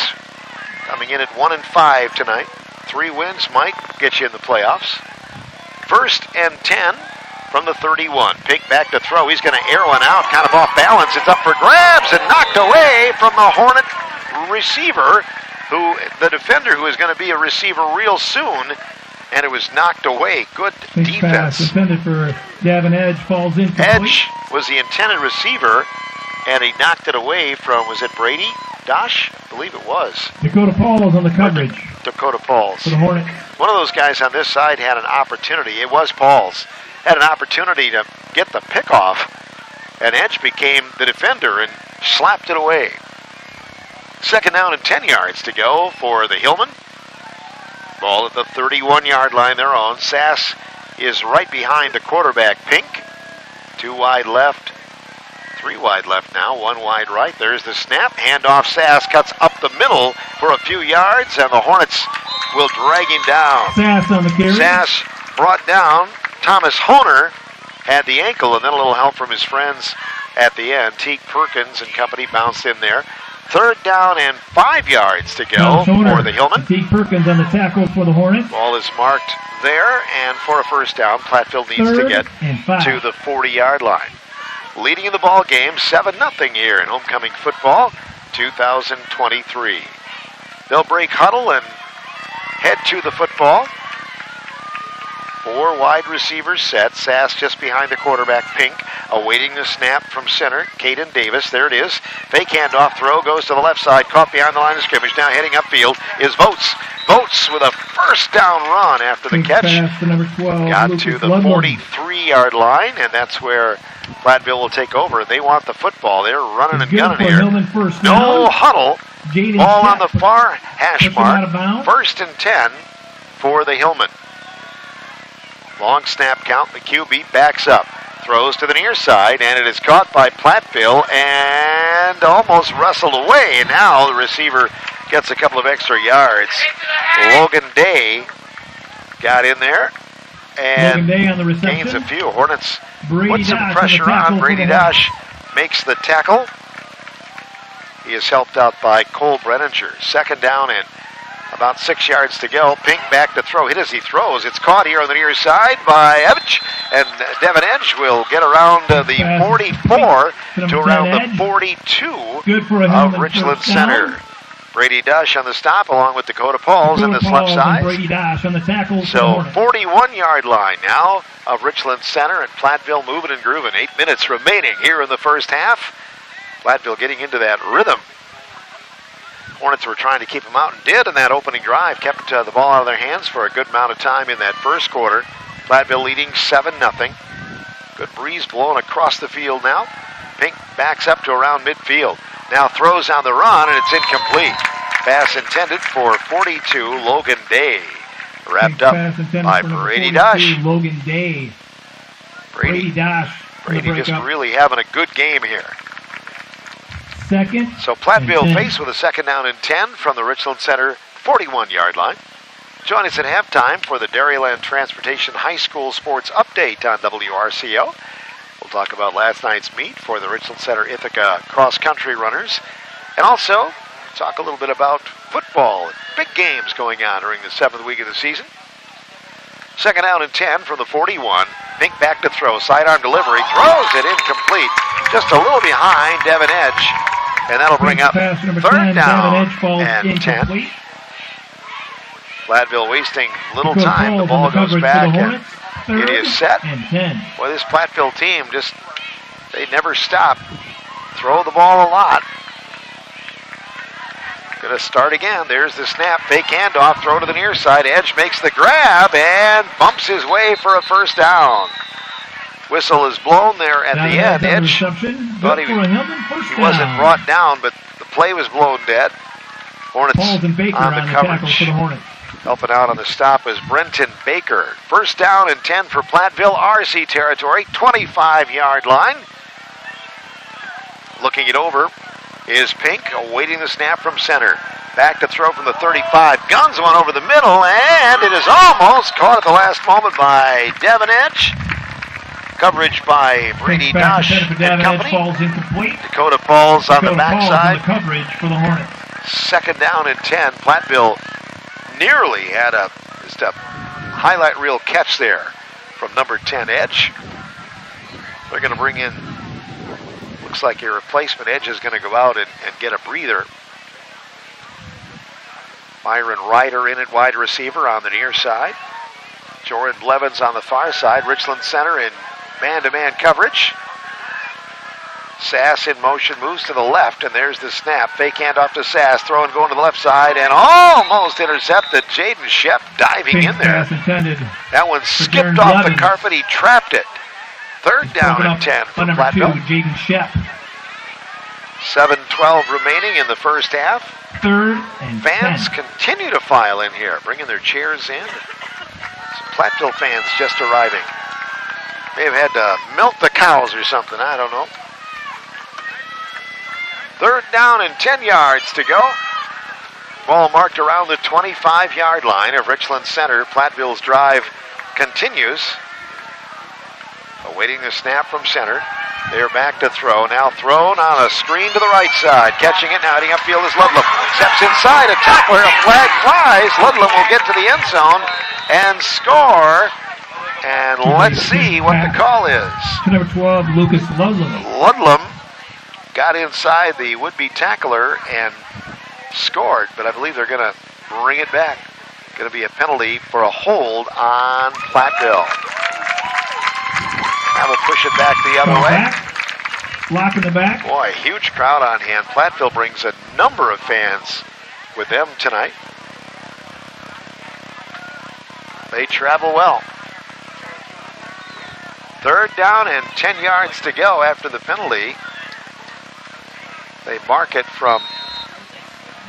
coming in at 1-5 tonight. 3 wins might get you in the playoffs. 1st and 10 from the 31. Pink back to throw. He's going to air one out, kind of off balance. It's up for grabs and knocked away from the Hornet receiver, the defender who is going to be a receiver real soon, and it was knocked away. Good defense. Defended for Gavin Edge, falls in. Edge was the intended receiver, and he knocked it away from, was it Brady Dosh? I believe it was. Dakota Pauls on the coverage. Dakota Pauls. For the Hornets. One of those guys on this side had an opportunity. It was Pauls. Had an opportunity to get the pick off, and Edge became the defender and slapped it away. 2nd down and 10 yards to go for the Hillman. Ball at the 31-yard line, their own. Sass is right behind the quarterback, Pink. 2 wide left, 3 wide left now, 1 wide right. There's the snap. Handoff. Sass cuts up the middle for a few yards, and the Hornets will drag him down. Sass on the carry. Sass brought down. Thomas Honer had the ankle, and then a little help from his friends at the end. Teague Perkins and company bounced in there. 3rd down and 5 yards to go for the Hillman. Teague Perkins on the tackle for the Hornets. Ball is marked there, and for a 1st down, Platteville needs to get to the 40-yard line. Leading in the ball game, 7-0 here in homecoming football 2023. They'll break huddle and head to the football. 4 wide receivers set. Sass just behind the quarterback, Pink, awaiting the snap from center. Caden Davis, there it is. Fake handoff throw goes to the left side, caught behind the line of scrimmage. Now heading upfield is Votes. Votes with a 1st down run after the catch. Got to the 43-yard line, and that's where Platteville will take over. They want the football. They're running and gunning here. No huddle. Ball on the far hash mark. 1st and 10 for the Hillman. Long snap count. The QB backs up. Throws to the near side, and it is caught by Platteville and almost wrestled away. And now the receiver gets a couple of extra yards. Logan Day got in there and Day on the reception. gains a few. Hornets Brady put some Dash pressure on. Brady Dash makes the tackle. He is helped out by Cole Brenninger. Second down and about 6 yards to go. Pink back to throw. Hit as he throws. It's caught here on the near side by Edge. And Devin Edge will get around the 44 to around the 42 of Richland Center. Brady Dash on the stop along with Dakota Pauls in this left side. Brady Dash on the tackle. So 41-yard line now of Richland Center, and Platteville moving and grooving. 8 minutes remaining here in the first half. Platteville getting into that rhythm. Hornets were trying to keep them out and did in that opening drive. Kept the ball out of their hands for a good amount of time in that first quarter. Platteville leading 7-0. Good breeze blowing across the field now. Pink backs up to around midfield. Now throws on the run, and it's incomplete. Pass intended for 42, Logan Day. Wrapped up by Brady Dash. Logan Day. Brady Dash. Brady just really having a good game here. Second. So Platteville faced with a second down and 10 from the Richland Center 41-yard line. Join us at halftime for the Dairyland Transportation High School Sports Update on WRCO. We'll talk about last night's meet for the Richland Center Ithaca cross-country runners. And also talk a little bit about football and big games going on during the 7th week of the season. Second down and 10 from the 41. Pink back to throw. Sidearm delivery. Throws it incomplete. Just a little behind Devin Edge. And that'll bring up third down and 10. Platteville wasting little time. The ball goes back and it is set. Boy, this Platteville team just, they never stop. Throw the ball a lot. Going to start again. There's the snap. Fake handoff. Throw to the near side. Edge makes the grab and bumps his way for a first down. Whistle is blown there at the end. Edge thought he wasn't brought down, but the play was blown dead. Hornets on the coverage. Helping out on the stop is Brenton Baker. First down and 10 for Platteville, RC territory, 25-yard line. Looking it over is Pink, awaiting the snap from center. Back to throw from the 35. Guns one over the middle, and it is almost caught at the last moment by Devin Edge. Coverage by Brady Dash and company. Dakota Pauls on the backside. Coverage for the Hornets. Second down and 10. Platteville nearly had just a highlight reel catch there from number 10 Edge. They're going to bring in, looks like a replacement. Edge is going to go out and get a breather. Myron Ryder in at wide receiver on the near side. Jordan Blevins on the far side. Richland Center in man-to-man coverage. Sass in motion, moves to the left, and there's the snap. Fake handoff to Sass, throwing going to the left side, and almost intercepted. Jaden Shep diving in there. That one skipped off the carpet. He trapped it. Third down and 10 for Platteville. Jaden Shep. 7:12 remaining in the first half. Third and Fans 10. continue to file in here, bringing their chairs in. Some Platteville fans just arriving. May have had to milk the cows or something, I don't know. Third down and 10 yards to go. Ball marked around the 25-yard line of Richland Center. Platteville's drive continues. Awaiting the snap from center. They're back to throw. Now thrown on a screen to the right side. Catching it now, heading upfield is Ludlam. Steps inside, a tackler, a flag flies. Ludlam will get to the end zone and score. And let's see what the call is. Number 12, Lucas Ludlam. Ludlam got inside the would-be tackler and scored, but I believe they're going to bring it back. Going to be a penalty for a hold on Platteville. Now we'll push it back the other way. Block in the back. Boy, a huge crowd on hand. Platteville brings a number of fans with them tonight. They travel well. Third down and 10 yards to go after the penalty. They mark it from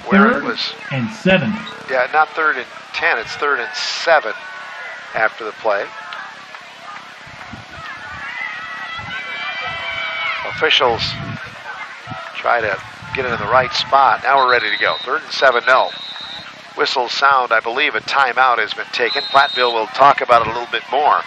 where third it was. And 7. Yeah, not third and 10. It's third and 7 after the play. Officials try to get it in the right spot. Now we're ready to go. Third and 7, no. whistle sound, I believe a timeout has been taken. Platteville will talk about it a little bit more.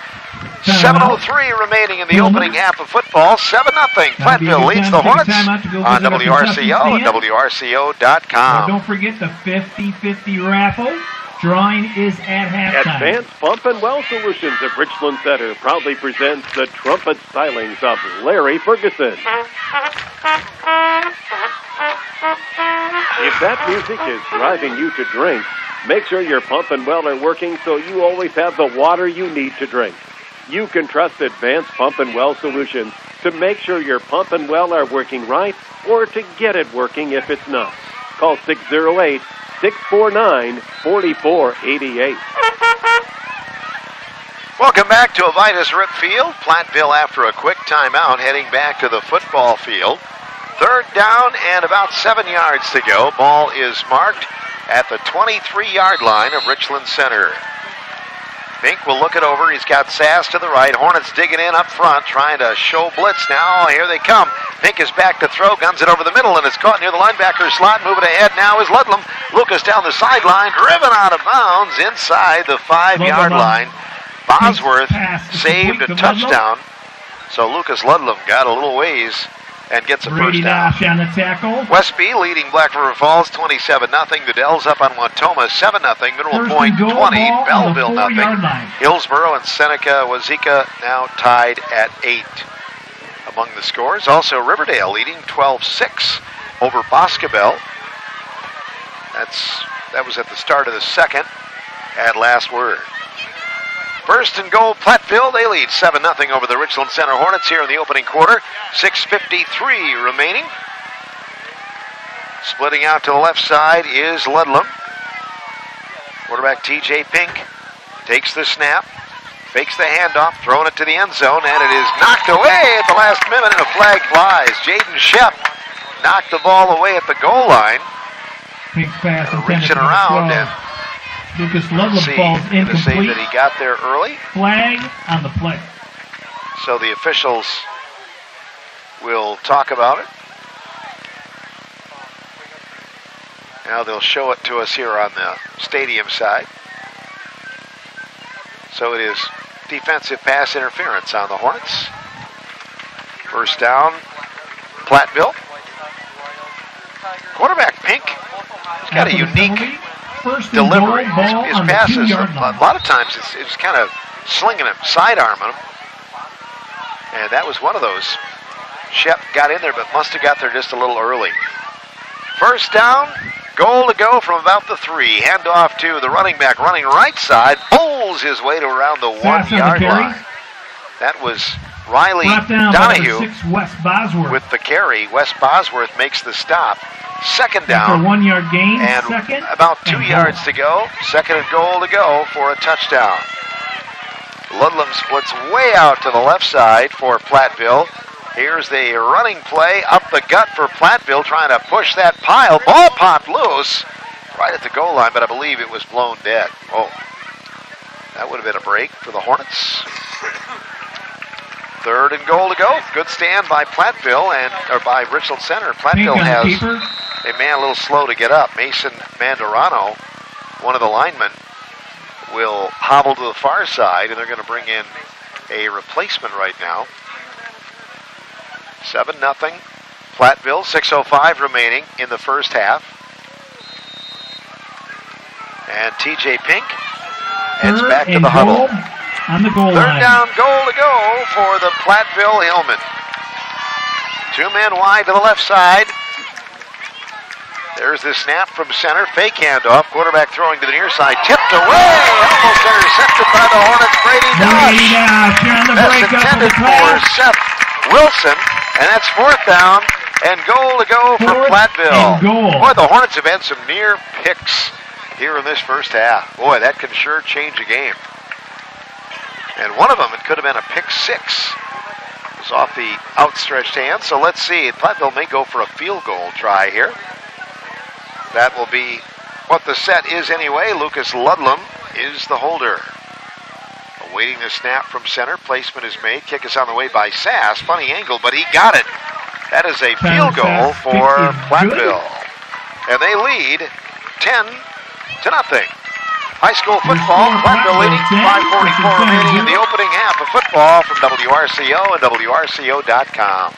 7:03 remaining in the opening half of football. 7-0. Platteville leads the Hornets on WRCO and WRCO.com. Don't forget the 50-50 raffle. Drawing is at halftime. Advanced Pump and Well Solutions of Richland Center proudly presents the trumpet stylings of Larry Ferguson. If that music is driving you to drink, make sure your pump and well are working so you always have the water you need to drink. You can trust Advanced Pump and Well Solutions to make sure your pump and well are working right or to get it working if it's not. Call 608-649-4488. Welcome back to Avitus Rip Field. Platteville, after a quick timeout, heading back to the football field. 3rd down and about 7 yards to go. Ball is marked at the 23-yard line of Richland Center. Pink will look it over. He's got Sass to the right. Hornets digging in up front, trying to show blitz now. Here they come. Pink is back to throw, guns it over the middle, and it's caught near the linebacker slot. Moving ahead now is Ludlam. Lucas down the sideline, driven out of bounds inside the 5-yard line. Bosworth saved a touchdown. So Lucas Ludlam got a little ways and gets a first down. On the tackle. Westby leading Black River Falls 27-0. The Dells up on Watoma 7-0. Mineral Point 20. Belleville 0. Hillsboro and Seneca Wazeeka now tied at 8. Among the scores, also Riverdale leading 12-6 over Boscobel. That was at the start of the second. At last word. First and goal, Platteville. They lead 7-0 over the Richland Center Hornets here in the opening quarter. 6:53 remaining. Splitting out to the left side is Ludlam. Quarterback TJ Pink takes the snap, fakes the handoff, throwing it to the end zone, and it is knocked away at the last minute, and a flag flies. Jaden Shep knocked the ball away at the goal line. Pink's pass reaching around and Lucas Ludlam falls incomplete. Say that he got there early. Flag on the play. So the officials will talk about it. Now they'll show it to us here on the stadium side. So it is defensive pass interference on the Hornets. First down, Platteville. Quarterback Pink has got a unique delivery. His passes, a lot of times it's kind of slinging him, sidearming him. And that was one of those. Shep got in there, but must have got there just a little early. First down, goal to go from about the 3. Handoff to the running back, running right side, bowls his way to around the 1-yard line. That was Riley Donahue with the carry. Wes Bosworth makes the stop. Second down. 1-yard gain. And about 2 yards to go. Second and goal to go for a touchdown. Ludlam splits way out to the left side for Platteville. Here's the running play up the gut for Platteville, trying to push that pile. Ball popped loose right at the goal line, but I believe it was blown dead. Oh, that would have been a break for the Hornets. Third and goal to go. Good stand by Platteville or by Richland Center. Platteville has a man a little slow to get up. Mason Mandarano, one of the linemen, will hobble to the far side, and they're going to bring in a replacement right now. 7-0. Platteville, 6:05 remaining in the first half. And TJ Pink heads back to the huddle. On the goal line. Third down, goal to go for the Platteville Hillmen. 2 men wide to the left side. There's the snap from center. Fake handoff. Quarterback throwing to the near side. Tipped away. Almost intercepted by the Hornets. Brady Dosh. That's intended for Seth Wilson. And that's 4th down and goal to go for Platteville. Boy, the Hornets have had some near picks here in this first half. Boy, that can sure change a game. And one of them, it could have been a pick 6. It was off the outstretched hand. So let's see. Platteville may go for a field goal try here. That will be what the set is anyway. Lucas Ludlam is the holder. Awaiting the snap from center. Placement is made. Kick is on the way by Sass. Funny angle, but he got it. That is a field goal for Platteville. And they lead 0. High school football, Platteville leading, 5:44 remaining in the opening half of football from WRCO and WRCO.com.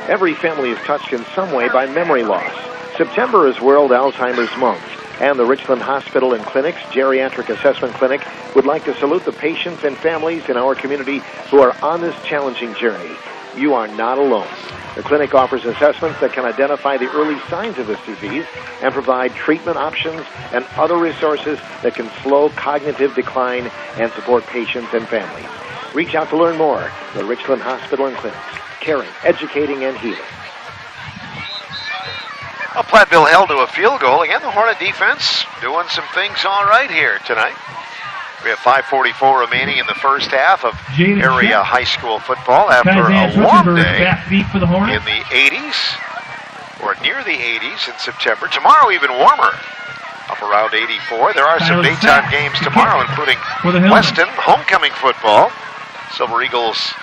Every family is touched in some way by memory loss. September is World Alzheimer's Month, and the Richland Hospital and Clinic's Geriatric Assessment Clinic would like to salute the patients and families in our community who are on this challenging journey. You are not alone. The clinic offers assessments that can identify the early signs of this disease and provide treatment options and other resources that can slow cognitive decline and support patients and families. Reach out to learn more. The Richland Hospital and Clinics, caring, educating, and healing. Well, Platteville held to a field goal. Again, the Hornet defense doing some things all right here tonight. We have 5:44 remaining in the first half of area high school football after a warm day in the 80s, or near the 80s in September. Tomorrow even warmer, up around 84. There are some daytime games tomorrow, including Weston homecoming football. Silver Eagles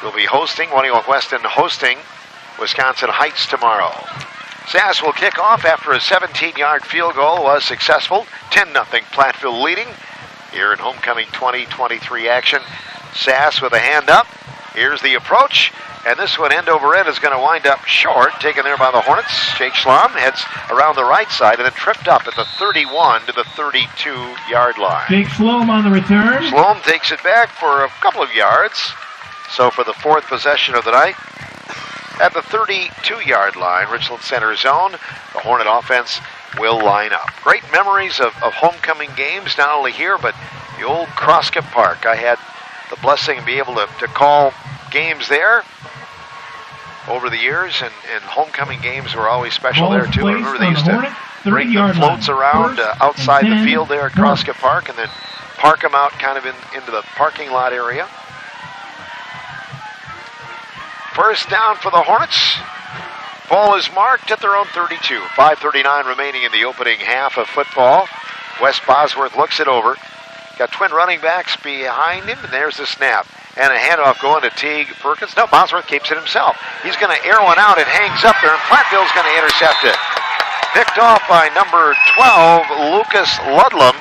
will be hosting, Waniok Weston hosting Wisconsin Heights tomorrow. Sass will kick off after a 17-yard field goal was successful. 10-0 Platteville leading. Here in homecoming 2023 action, Sass with a hand up. Here's the approach, and this one end over end is going to wind up short, taken there by the Hornets. Jake Schlom heads around the right side and then tripped up at the 31 to the 32-yard line. Jake Schlom on the return. Schlom takes it back for a couple of yards. So for the fourth possession of the night, at the 32-yard line, Richland Center zone, the Hornet offense will line up. Great memories of homecoming games, not only here, but the old Crosscup Park. I had the blessing to be able to call games there over the years, and homecoming games were always special there, too. I remember they used to bring the floats around outside the field there at Crosscup Park and then park them out kind of into the parking lot area. First down for the Hornets. Ball is marked at their own 32. 5:39 remaining in the opening half of football. Wes Bosworth looks it over. Got twin running backs behind him, and there's the snap. And a handoff going to Teague Perkins. No, Bosworth keeps it himself. He's going to air one out. It hangs up there, and Platteville's going to intercept it. Picked off by number 12, Lucas Ludlam,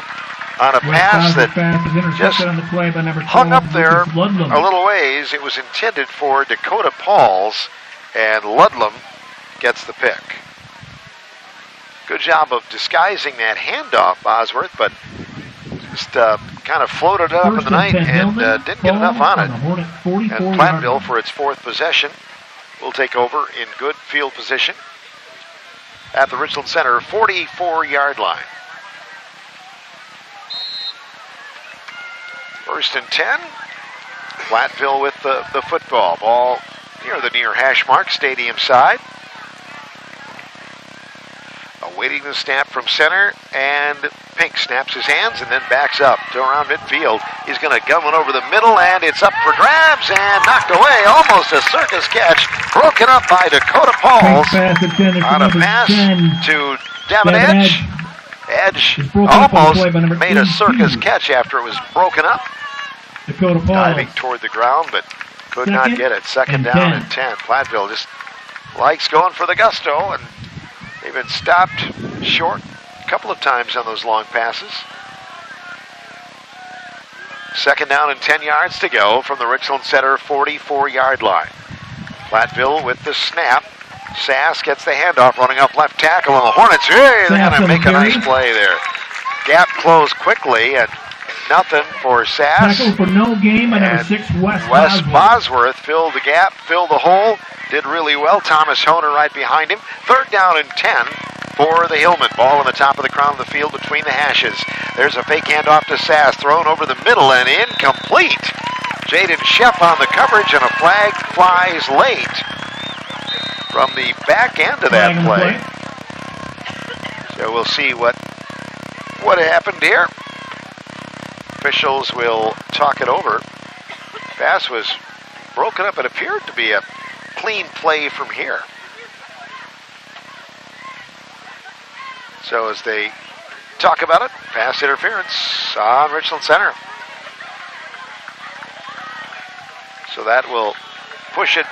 on a pass that just hung up there a little ways. It was intended for Dakota Pauls, and Ludlam gets the pick. Good job of disguising that handoff, Bosworth, but just kind of floated up in the night and didn't get enough on it. And Platteville, for its fourth possession, will take over in good field position at the Richland Center 44-yard line. 1st and 10. Platteville with the football. Ball near the near hash mark, stadium side. Awaiting the snap from center, and Pink snaps his hands and then backs up to around midfield. He's going to gun one over the middle, and it's up for grabs and knocked away. Almost a circus catch. Broken up by Dakota Pauls on a pass to Devin Edge. Edge almost made a circus catch after it was broken up. Diving toward the ground, but could not get it. Second down and 10. Platteville just likes going for the gusto, and they've been stopped short a couple of times on those long passes. Second down and 10 yards to go from the Richland Center 44-yard line. Platteville with the snap. Sass gets the handoff, running up left tackle, and the Hornets, hey, they're going to make a nice play there. Gap closed quickly, and nothing for Sass. Tackle for no game, and number 6, Wes Bosworth filled the gap, filled the hole, did really well. Thomas Honer right behind him. Third down and 10 for the Hillman. Ball on the top of the crown of the field between the hashes. There's a fake handoff to Sass, thrown over the middle and incomplete. Jaden Sheff on the coverage, and a flag flies late from the back end of that play. So we'll see what happened here. Officials will talk it over. Pass was broken up. It appeared to be a clean play from here. So as they talk about it, pass interference on Richland Center. So that will push it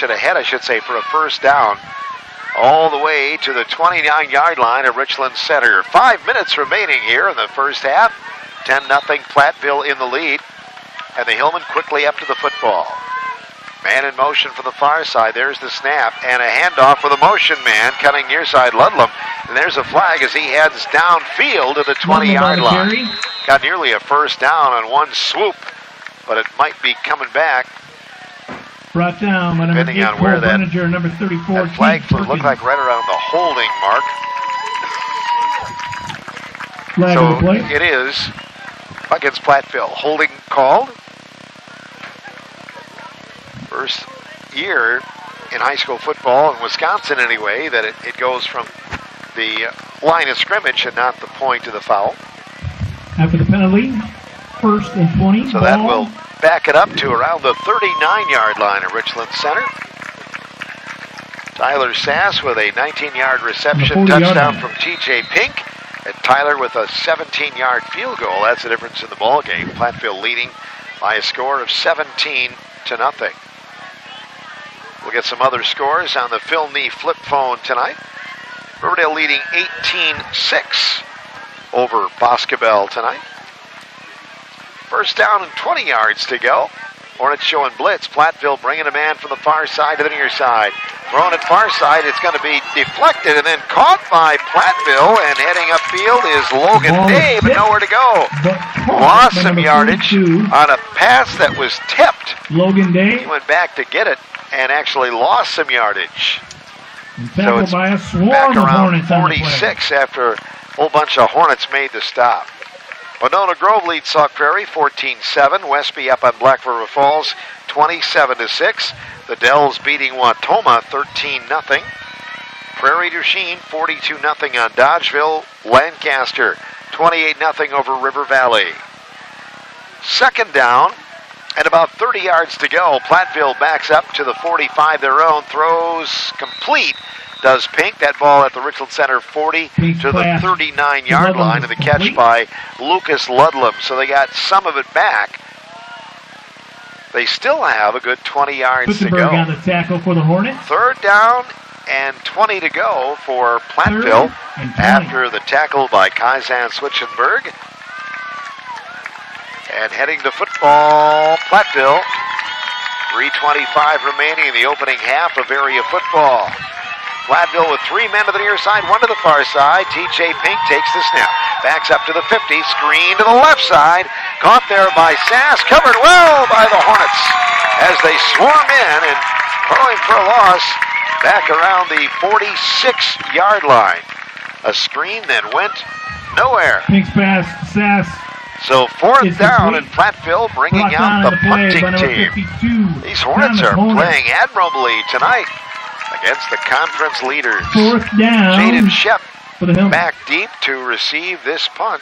ahead, I should say, for a first down all the way to the 29-yard line at Richland Center. 5 minutes remaining here in the first half. 10-0 Platteville in the lead. And the Hillmen quickly up to the football. Man in motion for the far side. There's the snap and a handoff for the motion man cutting near side Ludlam. And there's a flag as he heads downfield to the 20-yard line. Got nearly a first down on one swoop, but it might be coming back. Brought down by number depending on where that, number 34, that flag foot looked like right around the holding mark. So it is against Platteville. Holding called. First year in high school football, in Wisconsin anyway, that it goes from the line of scrimmage and not the point of the foul. After the penalty, 1st and 20. So that will back it up to around the 39-yard line at Richland Center. Tyler Sass with a 19-yard reception touchdown from T.J. Pink. And Tyler with a 17-yard field goal. That's the difference in the ball game. Platteville leading by a score of 17-0. We'll get some other scores on the Phil Nee flip phone tonight. Riverdale leading 18-6 over Boscobel tonight. First down and 20 yards to go. Hornets showing blitz. Platteville bringing a man from the far side to the near side. Thrown at far side. It's going to be deflected and then caught by Platteville. And heading upfield is Logan Day, but nowhere to go. Lost some yardage on a pass that was tipped. Logan Day. He went back to get it and actually lost some yardage. So it's by a swarm back around of 46 after a whole bunch of Hornets made the stop. Winona Grove leads Sauk Prairie 14-7. Westby up on Black River Falls 27-6. The Dells beating Watoma 13-0. Prairie du Chien 42-0 on Dodgeville. Lancaster 28-0 over River Valley. Second down and about 30 yards to go. Platteville backs up to the 45 their own. Throws complete. Does Pink. That ball at the Richland Center 40 to the 39-yard line, and the catch by Lucas Ludlam. So they got some of it back. They still have a good 20 yards to go. On the tackle for the Hornets. Third down and 20 to go for Platteville after the tackle by Kaizen Switchenberg. And heading to football, Platteville. 3:25 remaining in the opening half of area football. Platteville with 3 men to the near side, 1 to the far side. T.J. Pink takes the snap. Backs up to the 50, screen to the left side. Caught there by Sass, covered well by the Hornets as they swarm in and throwing for a loss back around the 46-yard line. A screen that went nowhere. Pink's pass, Sass. So fourth down and Platteville bringing out the punting team. These Hornets are playing admirably tonight against the conference leaders. Fourth down. Jaden Shep back deep to receive this punt.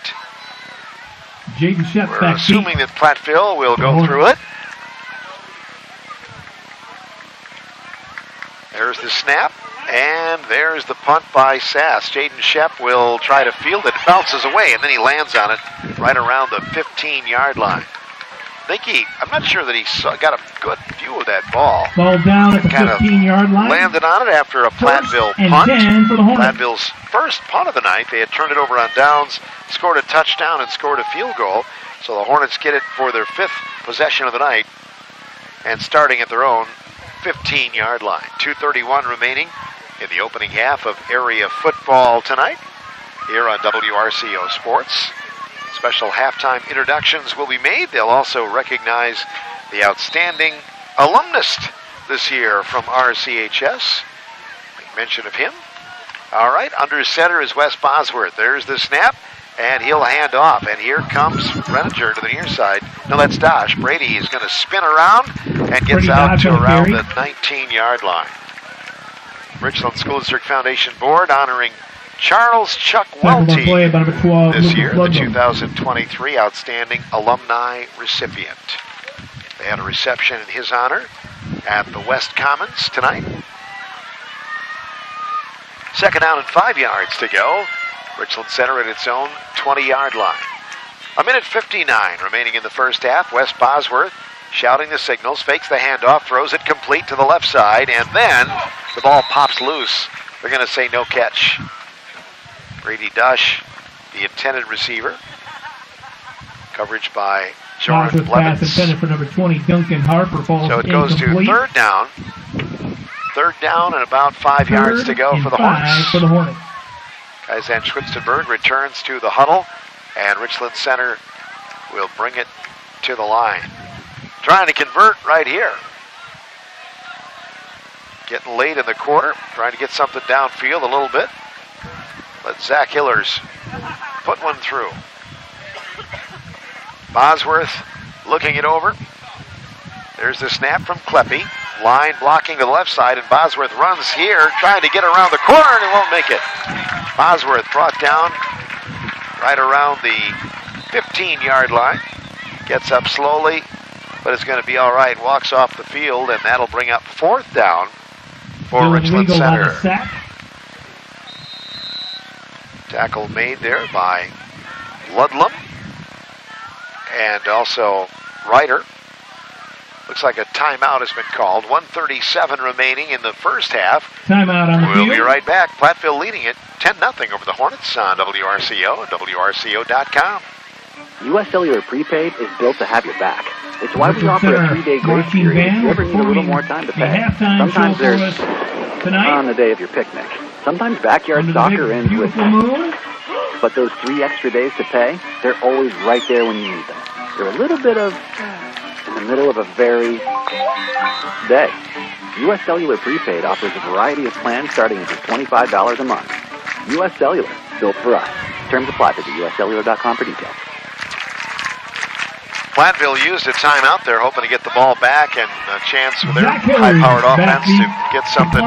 Jaden Shep We're back assuming deep. that Platteville will go through it. There's the snap, and there's the punt by Sass. Jaden Shep will try to field it. It bounces away, and then he lands on it right around the 15-yard line. I'm not sure that he got a good view of that ball. Ball down at the 15-yard line. Landed on it after a Platteville punt. Platteville's first punt of the night. They had turned it over on downs, scored a touchdown, and scored a field goal. So the Hornets get it for their 5th possession of the night and starting at their own 15-yard line. 2:31 remaining in the opening half of area football tonight here on WRCO Sports. Special halftime introductions will be made. They'll also recognize the outstanding alumnus this year from RCHS. Make mention of him. All right, under center is Wes Bosworth. There's the snap, and he'll hand off. And here comes Reniger to the near side. No, that's Dosh. Brady is going to spin around and gets out to around the 19-yard line. Richland School District Foundation Board honoring Charles Chuck Welty this year, the 2023 Outstanding Alumni Recipient. They had a reception in his honor at the West Commons tonight. Second down and 5 yards to go. Richland Center at its own 20-yard line. 1:59 remaining in the first half. Wes Bosworth shouting the signals, fakes the handoff, throws it complete to the left side, and then the ball pops loose. They're going to say no catch. Brady Dush, the intended receiver. Coverage by Jordan pass Blevins. intended for number 20, Duncan Harper, falls So it goes incomplete. to third down. Third down and about 5 yards to go for the Hornets. For the Hornets. Kaizen Schwitzenberg returns to the huddle, and Richland Center will bring it to the line. Trying to convert right here. Getting late in the quarter, trying to get something downfield a little bit. Let Zach Hillers put one through. Bosworth looking it over. There's the snap from Kleppe. Line blocking to the left side, and Bosworth runs here, trying to get around the corner, and he won't make it. Bosworth brought down right around the 15-yard line. Gets up slowly, but it's going to be all right. Walks off the field, and that'll bring up fourth down for Richland Center. Tackle made there by Ludlam and also Ryder. Looks like a timeout has been called. 1:37 remaining in the first half. Timeout on the field. We'll be right back. Platteville leading it 10-0 over the Hornets on WRCO and WRCO.com. U.S. Cellular Prepaid is built to have your back. It's why we offer a 3-day grace period if you ever need a little more time to pay. Sometimes there's on the day of your picnic. Sometimes backyard soccer ends with but those 3 extra days to pay, they're always right there when you need them. They're a little bit of in the middle of a very day. U.S. Cellular Prepaid offers a variety of plans starting at just $25 a month. U.S. Cellular, built for us. Terms apply. Visit uscellular.com for details. Platteville used a timeout. They're hoping to get the ball back and a chance for their high-powered offense to get something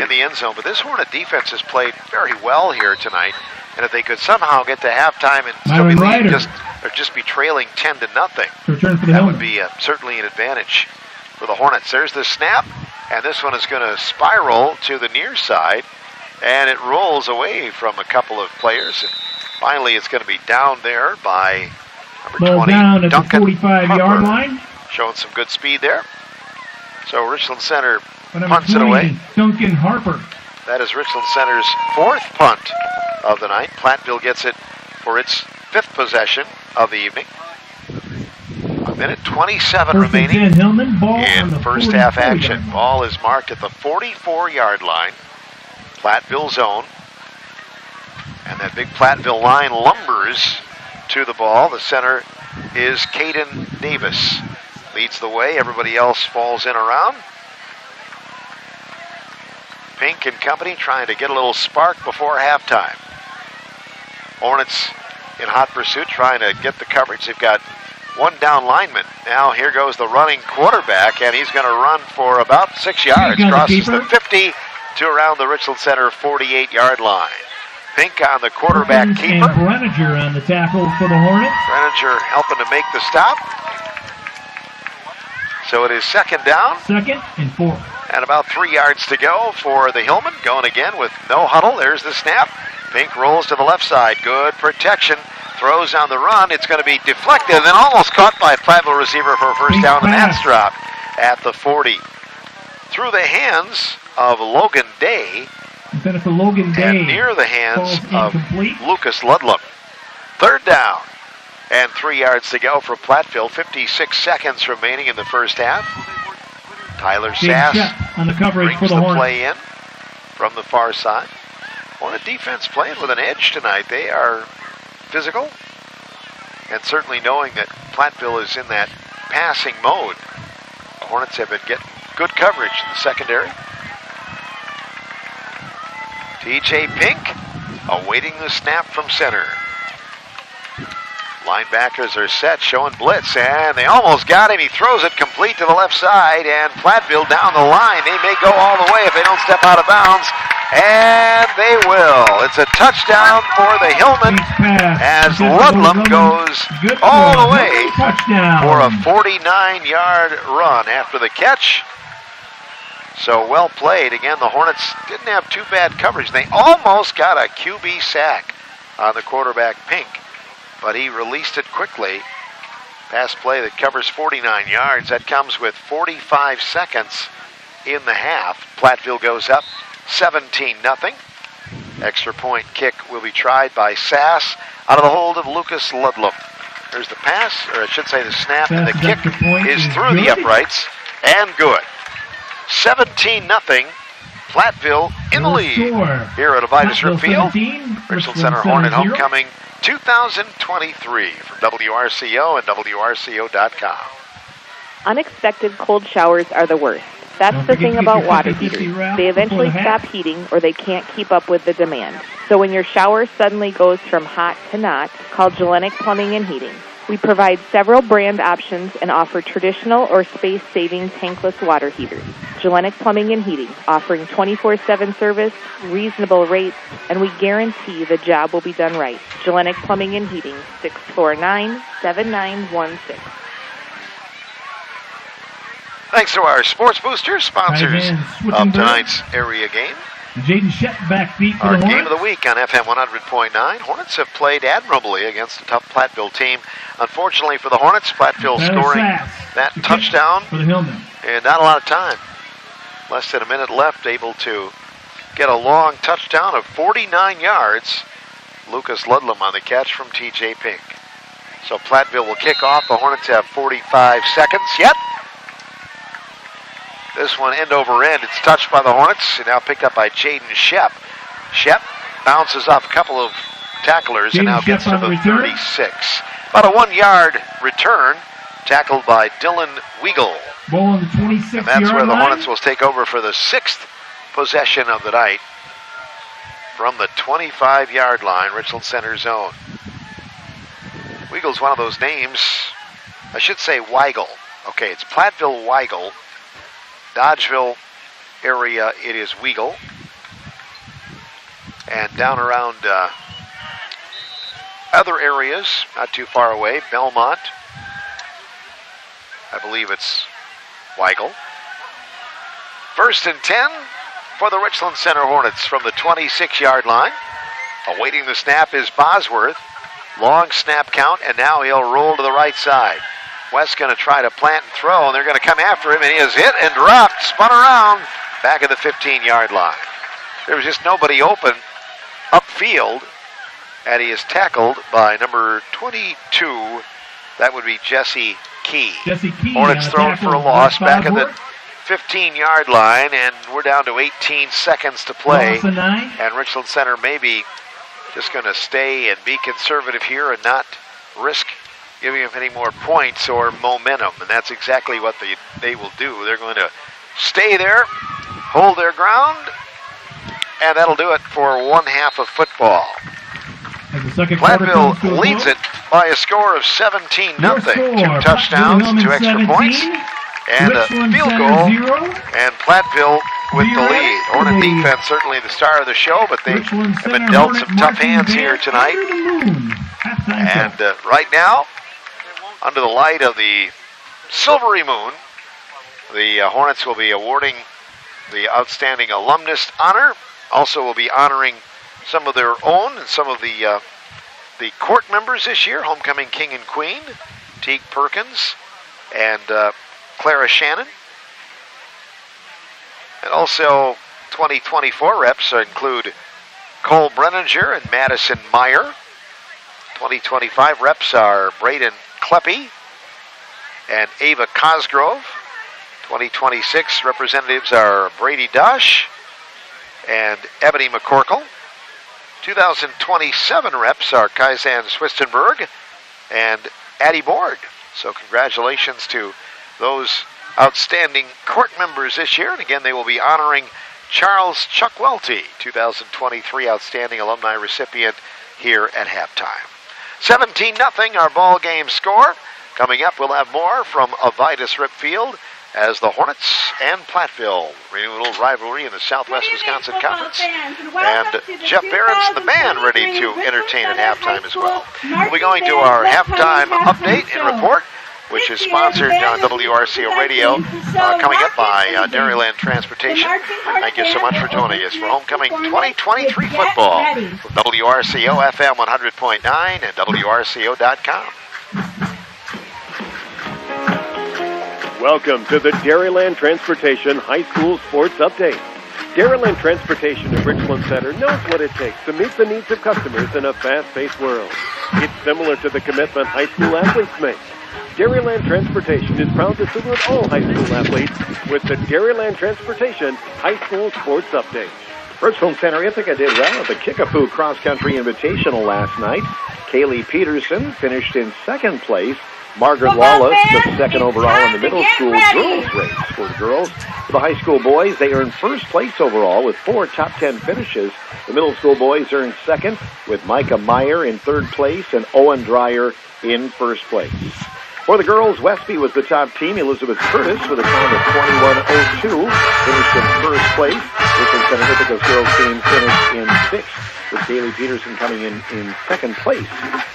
in the end zone. But this Hornet defense has played very well here tonight. And if they could somehow get to halftime and still be leading, just be trailing 10-0, that would be certainly an advantage for the Hornets. There's the snap, and this one is going to spiral to the near side, and it rolls away from a couple of players. And finally, it's going to be down there by number 20, down at Duncan the 45-yard line. Showing some good speed there. So Richland Center number punts 20, it away. Duncan Harper. That is Richland Center's 4th punt of the night. Platteville gets it for its 5th possession of the evening. 1:27 remaining in first half action. Ball is marked at the 44-yard line. Platteville zone. And that big Platteville line lumbers to the ball. The center is Caden Davis. Leads the way. Everybody else falls in around. Pink and company trying to get a little spark before halftime. Hornets in hot pursuit trying to get the coverage. They've got one down lineman. Now here goes the running quarterback, and he's going to run for about 6 yards. Crosses the 50 to around the Richland Center 48-yard line. Pink on the quarterback keeper. And Brenninger on the tackle for the Hornets. Brenninger helping to make the stop. So it is 2nd down. 2nd and 4. And about 3 yards to go for the Hillman. Going again with no huddle. There's the snap. Pink rolls to the left side. Good protection. Throws on the run. It's going to be deflected and then almost caught by a Platteville receiver for a first down, and that's dropped at the 40. Through the hands of Logan Day. And near the hands of Lucas Ludlam. 3rd down. And 3 yards to go for Platteville. 56 seconds remaining in the first half. Tyler Sass on the coverage brings for the Hornets. play in from the far side. Hornet defense playing with an edge tonight. They are physical, and certainly knowing that Platteville is in that passing mode. The Hornets have been getting good coverage in the secondary. TJ Pink awaiting the snap from center. Linebackers are set, showing blitz, and they almost got him. He throws it complete to the left side, and Platteville down the line. They may go all the way if they don't step out of bounds, and they will. It's a touchdown for the Hillman as Ludlam goes all the way for a 49-yard run after the catch. So well played. Again, the Hornets didn't have too bad coverage. They almost got a QB sack on the quarterback, Pink, but he released it quickly. Pass play that covers 49 yards. That comes with 45 seconds in the half. Platteville goes up 17-0. Extra point kick will be tried by Sass out of the hold of Lucas Ludlam. There's the pass, or I should say the snap, and the kick is through the uprights and good. 17-0. Platteville in the lead here at Avitus Rip Field. Richland Center Hornet Homecoming 2023 from WRCO and WRCO.com. Unexpected cold showers are the worst. That's the thing about water heaters. They eventually stop heating or they can't keep up with the demand. So when your shower suddenly goes from hot to not, call Gellenic Plumbing and Heating. We provide several brand options and offer traditional or space-saving tankless water heaters. Gellenic Plumbing and Heating, offering 24/7 service, reasonable rates, and we guarantee the job will be done right. Gellenic Plumbing and Heating, 649-7916. Thanks to our sports boosters, sponsors of tonight's area game. Jaden Shep back feet for our the game of the week on FM 100.9. Hornets have played admirably against a tough Platteville team. Unfortunately for the Hornets, Platteville scoring that touchdown and not a lot of time. Less than a minute left, able to get a long touchdown of 49 yards. Lucas Ludlam on the catch from TJ Pink. So Platteville will kick off. The Hornets have 45 seconds yet. This one end over end. It's touched by the Hornets and now picked up by Jaden Shep. Shep bounces off a couple of tacklers and now gets to the 36. About a 1-yard return, tackled by Dylan Weigel. Ball on the 26-yard line. And that's where the Hornets will take over for the 6th possession of the night from the 25-yard line, Richland Center zone. Weigel's one of those names. I should say Weigel. Okay, it's Platteville Weigel. Dodgeville area, it is Weigel. And down around other areas, not too far away, Belmont, I believe it's Weigel. 1st and 10 for the Richland Center Hornets from the 26-yard line. Awaiting the snap is Bosworth. Long snap count, and now he'll roll to the right side. West's going to try to plant and throw, and they're going to come after him, and he is hit and dropped, spun around, back at the 15-yard line. There was just nobody open upfield, and he is tackled by number 22. That would be Jesse Key. Hornets thrown for a loss back at the 15-yard line, and we're down to 18 seconds to play. And Richland Center maybe just going to stay and be conservative here and not risk giving them any more points or momentum, and that's exactly what they will do. They're going to stay there, hold their ground, and that'll do it for one half of football. Platteville leads it by a score of 17-0. 2 touchdowns, 2 extra points, and a field goal, and Platteville with the lead. Hornet defense certainly the star of the show, but they have been dealt some tough hands here tonight. And right now, under the light of the silvery moon, the Hornets will be awarding the Outstanding Alumnus honor. Also will be honoring some of their own and some of the court members this year, Homecoming King and Queen, Teague Perkins and Clara Shannon. And also 2024 reps include Cole Brenninger and Madison Meyer. 2025 reps are Braden Kleppe and Ava Cosgrove. 2026 representatives are Brady Dosh and Ebony McCorkle. 2027 reps are Kaizan Swistenberg and Addie Board. So congratulations to those outstanding court members this year. And again, they will be honoring Charles Chuck Welty, 2023 Outstanding Alumni recipient here at halftime. 17-0 our ball game score. Coming up, we'll have more from Avitus Rip Field as the Hornets and Platteville renew a little rivalry in the Southwest Wisconsin Conference. And Jeff Barron's the band ready to entertain at halftime as well. We'll be going to our halftime update and report, which is sponsored on WRCO Radio, coming up by Dairyland Transportation. Thank you so much for joining us for Homecoming 2023 football from WRCO FM 100.9 and WRCO.com. Welcome to the Dairyland Transportation High School Sports Update. Dairyland Transportation of Richland Center knows what it takes to meet the needs of customers in a fast-paced world. It's similar to the commitment high school athletes make. Dairyland Transportation is proud to salute all high school athletes with the Dairyland Transportation High School Sports Update. Richland Center Ithaca did well at the Kickoff Cross Country Invitational last night. Kaylee Peterson finished in second place. Margaret Wallace took second overall in the middle school girls race. For the girls, for the high school boys, they earned first place overall with 4 top 10 finishes. The middle school boys earned second with Micah Meyer in third place and Owen Dreyer in first place. For the girls, Westby was the top team. Elizabeth Curtis with a time of 21:02 finished in first place. Richland Center Ithaca's girls team finished in sixth, with Kaylee Peterson coming in second place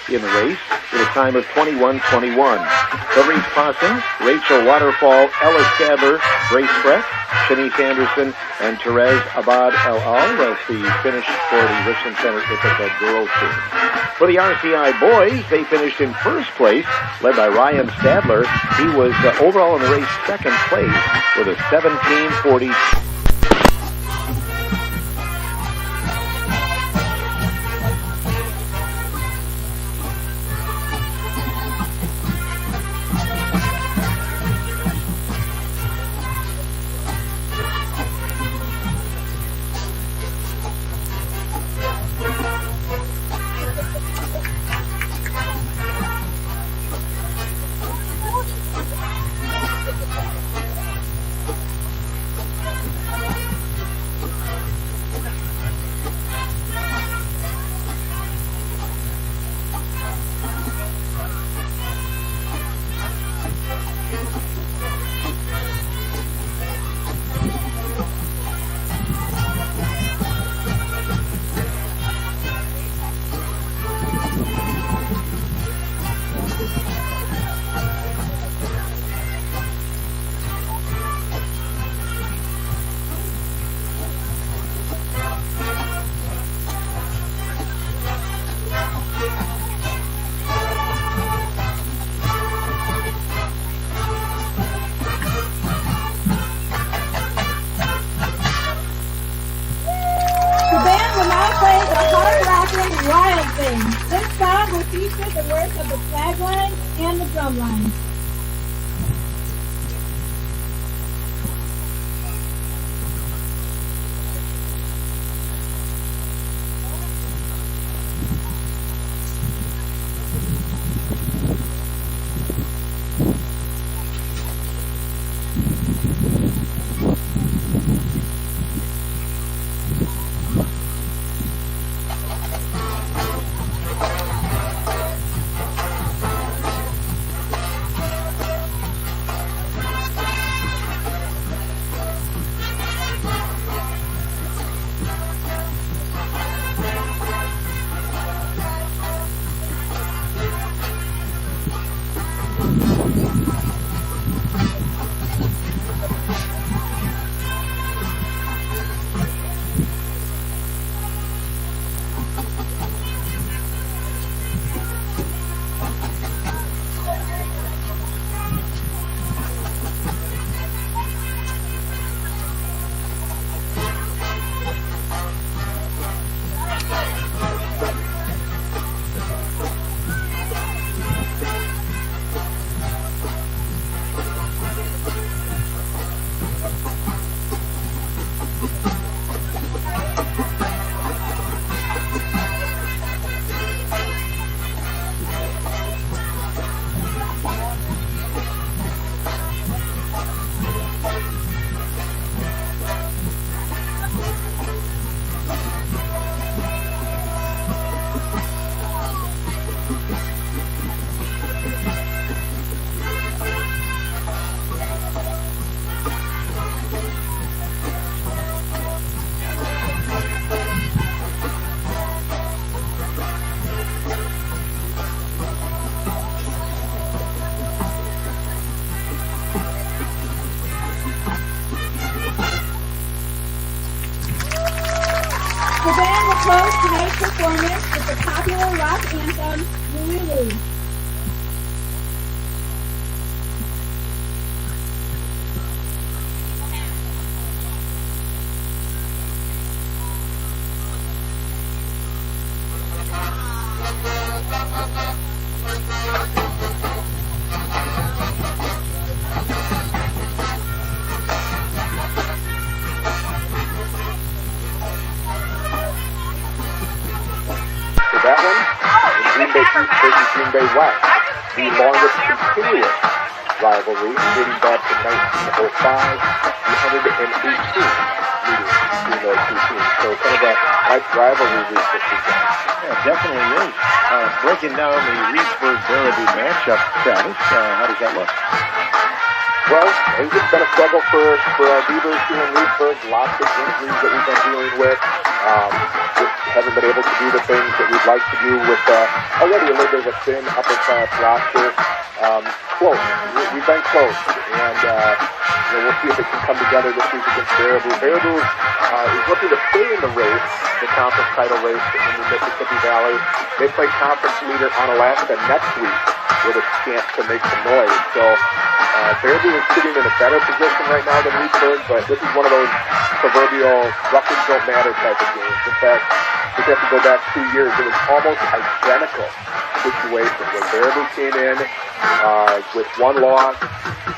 in the race with a time of 21:21. Clarice Possum, Rachel Waterfall, Ella Stadler, Grace Freck, Shanice Anderson, and Therese Abad El-Al was the finish for the Richland Center Ithaca girls team. For the RCI boys, they finished in first place, led by Ryan Stadler. He was overall in the race second place with a 17:40. Wild Thing. This song will feature the words of the flag line and the drum line. Close tonight's performance with the popular rock anthem, Louie Louie. continuous rivalry dating back to 1905, the 118th meeting between those two teams. So kind of a nice rivalry week this weekend. Yeah, it definitely is. Breaking down the Reedsburg-Baraboo matchup, Travis, how does that look? Well, it's been a struggle for our Beavers here in Reedsburg. Lots of injuries that we've been dealing with. Just haven't been able to do the things that we'd like to do with already a little bit of a thin upper-class roster. Close. We've been close. And we'll see if it can come together this week against Baraboo. Baraboo is looking to stay in the race, the conference title race in the Mississippi Valley. They play conference leader Onalaska next week with a chance to make some noise. So Baraboo is sitting in a better position right now than Reedsburg, but this is one of those proverbial records don't matter type of games. In fact, we have to go back 2 years. It was almost identical situation where Baraboo came in with one loss.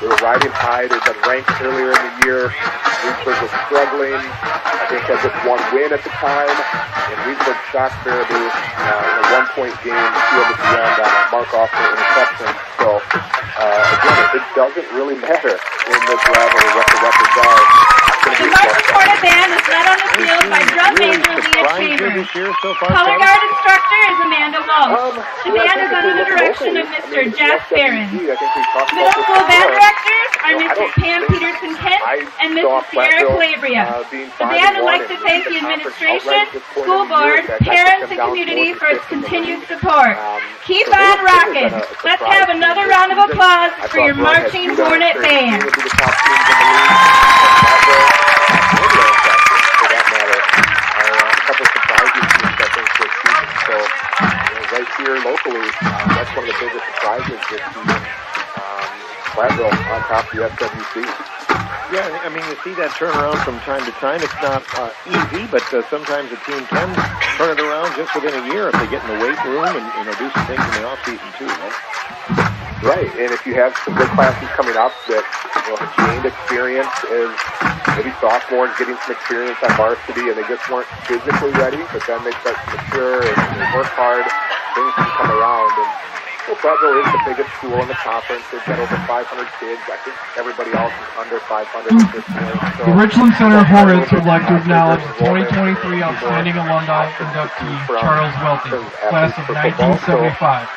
They were riding high. They'd been ranked earlier in the year. Reedsburg was struggling. I think had just one win at the time, and Reedsburg shocked Baraboo in a one-point game, sealed at the end on a mark-off for interception. So, again, it doesn't really matter in this rivalry what the records are. The marching quarter band is led on the field by drum major Leah Chambers. Color guard instructor is Amanda Walsh. The band is under the direction of Mr. Jeff Barron. Middle school band directors are Mr. Pam Peterson-Kent and Mrs. Sierra Calabria. The band would like to thank the administration, school board, parents, and community for its continued support. Keep on rocking. Let's have another round of applause for your marching Hornet band. For that matter, are a couple of surprises I think this season. So, right here locally, that's one of the biggest surprises this season. Platville on top of the SWC. Yeah, I mean, you see that turnaround from time to time. It's not easy, but sometimes a team can turn it around just within a year if they get in the weight room and do some things in the off-season too, right? Right, and if you have some good classes coming up that have gained experience as maybe sophomores getting some experience on varsity and they just weren't physically ready, but then they start to mature and they work hard, things can come around. And Platteville is the biggest school in the conference. They've got over 500 kids. I think everybody else is under 500 at this point. So, the Richland Center Hornets would like to acknowledge the 2023 Outstanding Alumni inductee, Charles Welty, class of 1975.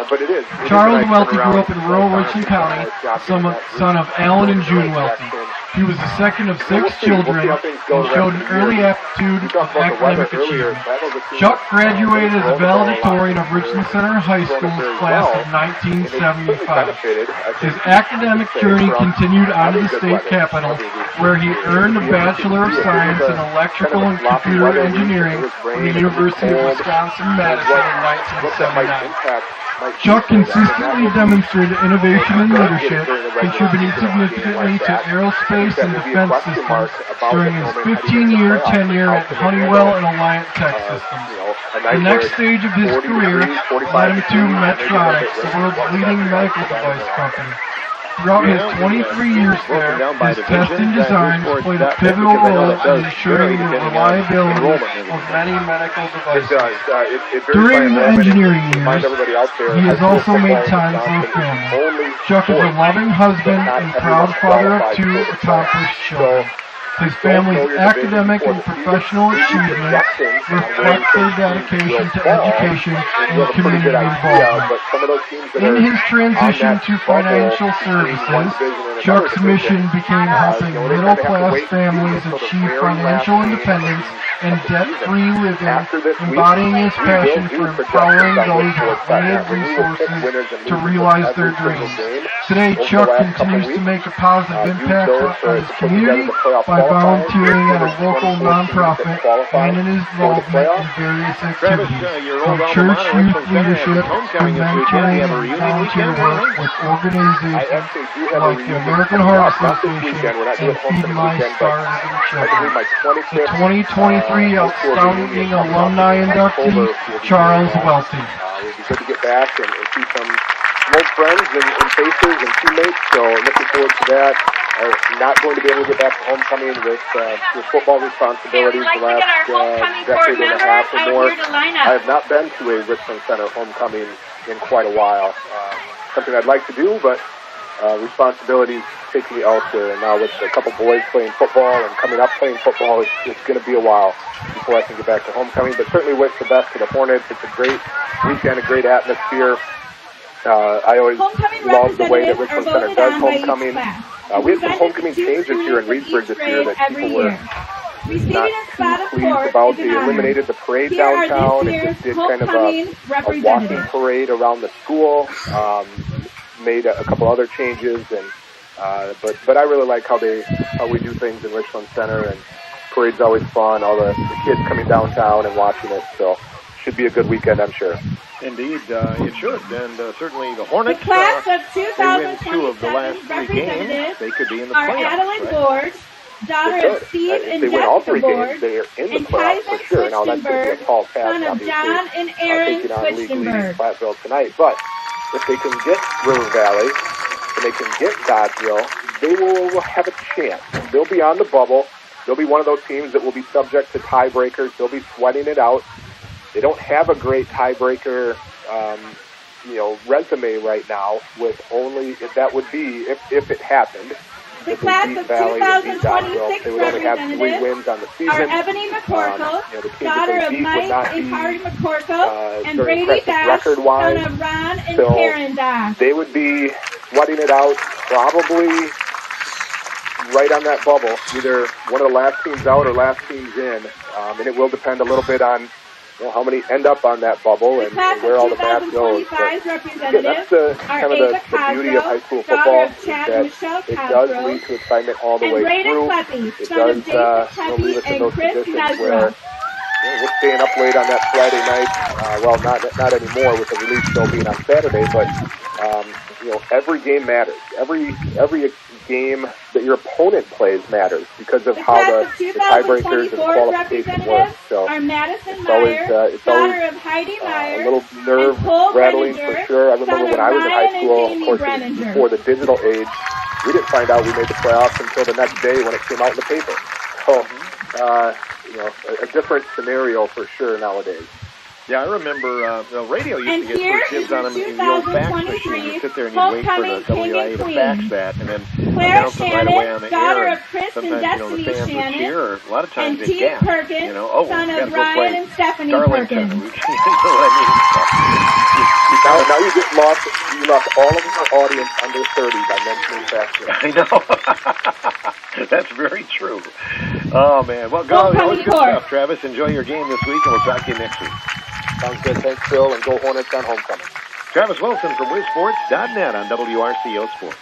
But it is. Charles Welty grew up in rural Richland County, son of Alan and June Welty. He was the second of 6 children and showed an early aptitude of academic achievement. Chuck graduated as a valedictorian of Richland Center High School's class of 1975. His academic journey continued on to the state capitol, where he earned a Bachelor of Science in Electrical and Computer Engineering from the University of Wisconsin-Madison in 1979. Chuck consistently demonstrated innovation and leadership, contributing significantly to aerospace and defense systems during his 15-year tenure at Honeywell and Alliant Tech Systems. The next stage of his career led him to Medtronic, the world's leading medical device company. Throughout his 23 years there, his testing designs played a pivotal role in ensuring the reliability of many medical devices. During the engineering years, he has also made time for a family. Chuck is a loving husband and proud father of 2 accomplished children. His family's academic and professional achievements reflect their dedication to education and community involvement. In his transition to financial services, Chuck's mission became helping middle-class families achieve financial independence and debt-free living, embodying his passion for empowering those with limited resources to realize their dreams. Today, Chuck continues to make a positive impact on his community by volunteering at a local nonprofit and in his involvement in various activities, from church youth leadership to mentoring and volunteer work with organizations like the American Heart Association and Feed My Starving Children. The 2023 Outstanding Alumni inductee, Charles Welty. It would be good to get back and see some old friends and faces and teammates, so looking forward to that. Not going to be able to get back to homecoming with football responsibilities the last decade and a half or more. I have not been to a Richland Center homecoming in quite a while. something I'd like to do, but responsibilities take me elsewhere. And now with a couple boys playing football and coming up playing football, it's going to be a while before I can get back to homecoming. But certainly wish the best to the Hornets. It's a great weekend, a great atmosphere. I always love the way that Richland Center does homecoming. We had some homecoming changes here in Reedsburg this year that people were not too pleased about. They eliminated the parade downtown and just did kind of a walking parade around the school. Made a couple other changes, and but I really like how we do things in Richland Center, and parade's always fun. All the kids coming downtown and watching it, so should be a good weekend, I'm sure. Indeed, it should, and certainly the Hornets. The class of they win 2 of the last 3 games. They could be in the playoffs. Adelaide Board, daughter of Steve and they win all 3 Board, games, they are in the playoffs for sure. Now that's going to be a tall task, son of John and Aaron taking on league leading Twitchenberg. Platteville tonight. But if they can get River Valley and they can get Dodgeville, they will have a chance. They'll be on the bubble. They'll be one of those teams that will be subject to tiebreakers. They'll be sweating it out. They don't have a great tiebreaker, resume right now. With only that would be if it happened. The class of 2026 they would only have 3 wins on the season. Are Ebony McCorkle, daughter of Mike and Hardy McCorkle, and Brady Dash, son of Ron and Karen Dash. They would be sweating it out, probably right on that bubble, either one of the last teams out or last teams in, and it will depend a little bit on how many end up on that bubble and where all the math goes. But, yeah, that's the kind of the beauty of high school football, is that it does lead to excitement all the way through. It does lead us in those positions where we're staying up late on that Friday night. Well, not anymore with the relief show being on Saturday, but every game matters. Every game that your opponent plays matters because of how the tiebreakers and the qualifications work. So it's always a little nerve rattling for sure. I remember when I was in high school, of course, before the digital age, we didn't find out we made the playoffs until the next day when it came out in the paper. So, a different scenario for sure nowadays. Yeah, I remember the radio used to get first dibs on them in the old fax machine. You'd sit there and you'd wait for the WIA to fax that, and then announce it right away on the air. And sometimes, the fans would cheer, or a lot of times they'd gasp. Son of Ryan and Stephanie Perkins. You know what I mean? Now you just lost all of our audience under 30 by mentioning fax. I know. That's very true. Oh, man. Well, always good stuff, Travis. Enjoy your game this week, and we'll talk to you next week. Sounds good. Thanks, Phil, and go Hornets on homecoming. Travis Wilson from WizSports.net on WRCO Sports.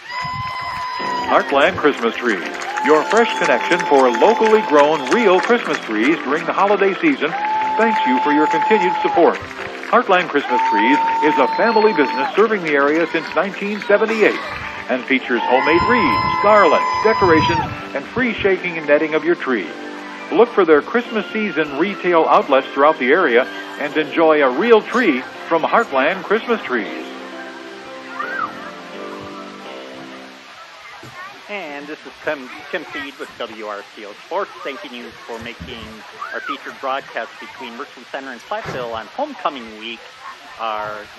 Heartland Christmas Trees, your fresh connection for locally grown real Christmas trees during the holiday season. Thanks you for your continued support. Heartland Christmas Trees is a family business serving the area since 1978 and features homemade wreaths, garlands, decorations, and free shaking and netting of your tree. Look for their Christmas season retail outlets throughout the area and enjoy a real tree from Heartland Christmas Trees. And this is Tim Feed with WRCO Sports, thanking you for making our featured broadcast between Richland Center and Platville on homecoming week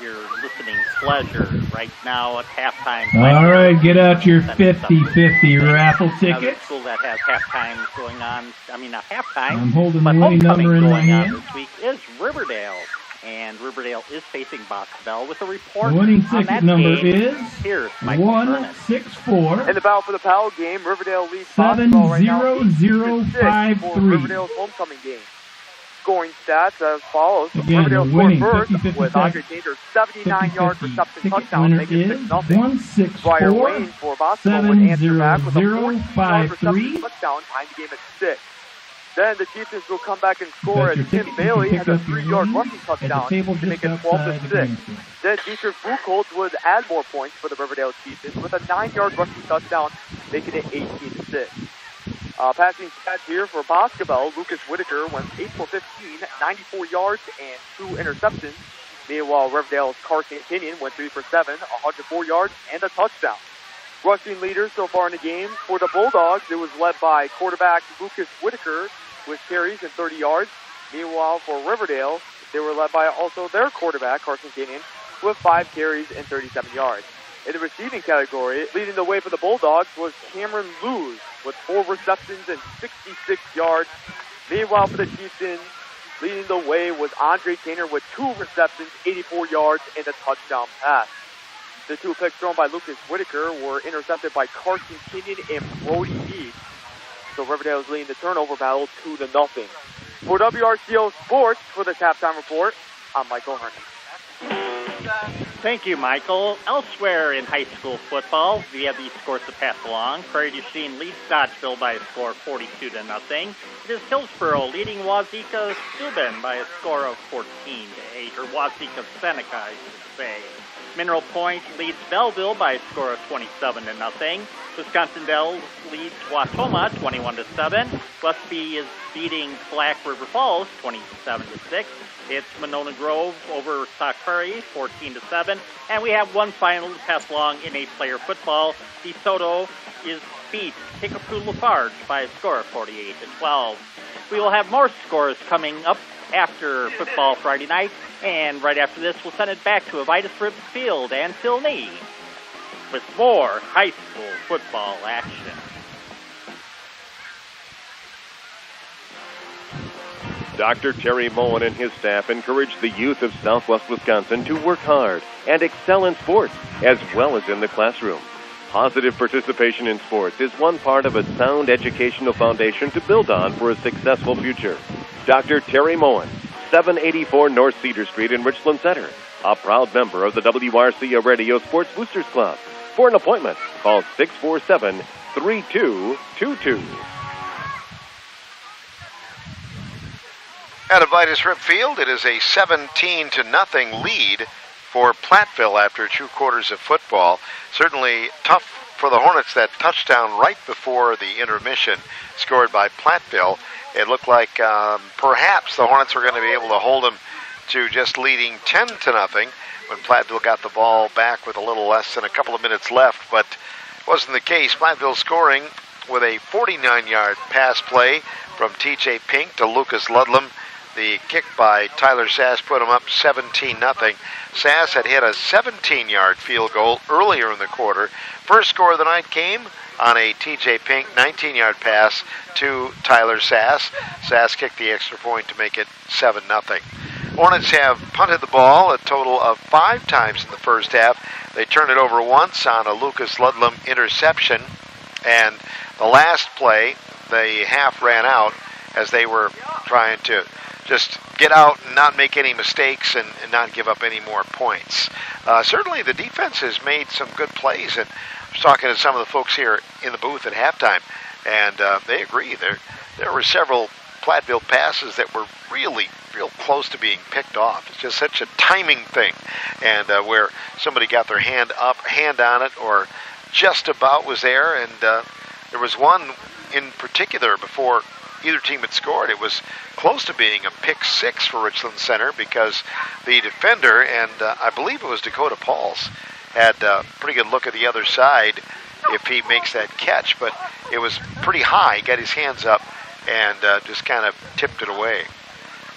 your listening pleasure. Right now at halftime. All right, get out your 50-50 raffle tickets. Another school that has halftime going on. I mean, not halftime. I'm holding the but winning number in my hand. This week is Riverdale. And Riverdale is facing Boscoville with a report. The winning on ticket that number game. is Here's 164. In the battle for the Powell game, Riverdale leads Boscoville right now 8-6 for Riverdale's homecoming game. Scoring stats as follows. Again, Riverdale winning scored first 50-50 with Andre Danger's 79-yard reception touchdown, making it 6-0. 164 Briar Wayne for Boscoville would answer back with a 40-yard reception touchdown, tying the game at 6. Then the Chieftains will come back and score as Tim Bailey has a 3-yard rushing touchdown to make it 12-6. Then Dietrich Buchholz would add more points for the Riverdale Chieftains with a 9-yard rushing touchdown, making it 18-6. Passing stats here for Boscoville, Lucas Whitaker went 8 for 15, 94 yards and 2 interceptions. Meanwhile, Riverdale's Carson Kenyon went 3 for 7, 104 yards and a touchdown. Rushing leaders so far in the game for the Bulldogs, it was led by quarterback Lucas Whitaker with carries and 30 yards. Meanwhile, for Riverdale, they were led by also their quarterback, Carson Kenyon, with 5 carries and 37 yards. In the receiving category, leading the way for the Bulldogs was Cameron Lewis with 4 receptions and 66 yards. Meanwhile, for the Chieftains, leading the way was Andre Gaynor with 2 receptions, 84 yards, and a touchdown pass. The 2 picks thrown by Lucas Whitaker were intercepted by Carson Kenyon and Brody East. So Riverdale is leading the turnover battle 2-0. For WRCO Sports, for this halftime report, I'm Michael Hernan. Thank you, Michael. Elsewhere in high school football, we have these scores to pass along. Prairie du Chien leads Dodgeville by a score of 42-0. It is Hillsboro leading Wazeeka Steuben by a score of 14-8, or Wazeeka Seneca, I should say. Mineral Point leads Belleville by a score of 27-0. Wisconsin Dells leads Watoma 21-7. Westby is beating Black River Falls 27-6. It's Monona Grove over Sauk Prairie 14-7. And we have one final to pass along in 8-player football. DeSoto is beat Kickapoo Lafarge by a score of 48-12. We will have more scores coming up after football Friday night, and right after this we'll send it back to Avitus Ribs Field and Tilney with more high school football action. Dr. Terry Moen and his staff encourage the youth of Southwest Wisconsin to work hard and excel in sports as well as in the classroom. Positive participation in sports is one part of a sound educational foundation to build on for a successful future. Dr. Terry Moen, 784 North Cedar Street in Richland Center, a proud member of the WRCO Radio Sports Boosters Club. For an appointment, call 647-3222. At Avitus Rib Field, it is a 17-0 lead for Platteville after 2 quarters of football. Certainly tough for the Hornets, that touchdown right before the intermission scored by Platteville. It looked like perhaps the Hornets were going to be able to hold them to just leading 10-0 when Platteville got the ball back with a little less than a couple of minutes left, but it wasn't the case. Platteville scoring with a 49-yard pass play from T.J. Pink to Lucas Ludlam. The kick by Tyler Sass put him up 17-0. Sass had hit a 17-yard field goal earlier in the quarter. First score of the night came on a T.J. Pink 19-yard pass to Tyler Sass. Sass kicked the extra point to make it 7-0. Hornets have punted the ball a total of 5 times in the first half. They turned it over once on a Lucas Ludlam interception, and the last play, the half ran out as they were trying to just get out and not make any mistakes and not give up any more points. Certainly the defense has made some good plays, and I was talking to some of the folks here in the booth at halftime, and they agree. There were several Platteville passes that were real close to being picked off. It's just such a timing thing, and where somebody got their hand on it, or just about was there, and there was one in particular before either team had scored. It was close to being a pick 6 for Richland Center because the defender, and I believe it was Dakota Pauls, had a pretty good look at the other side if he makes that catch, but it was pretty high. He got his hands up and just kind of tipped it away.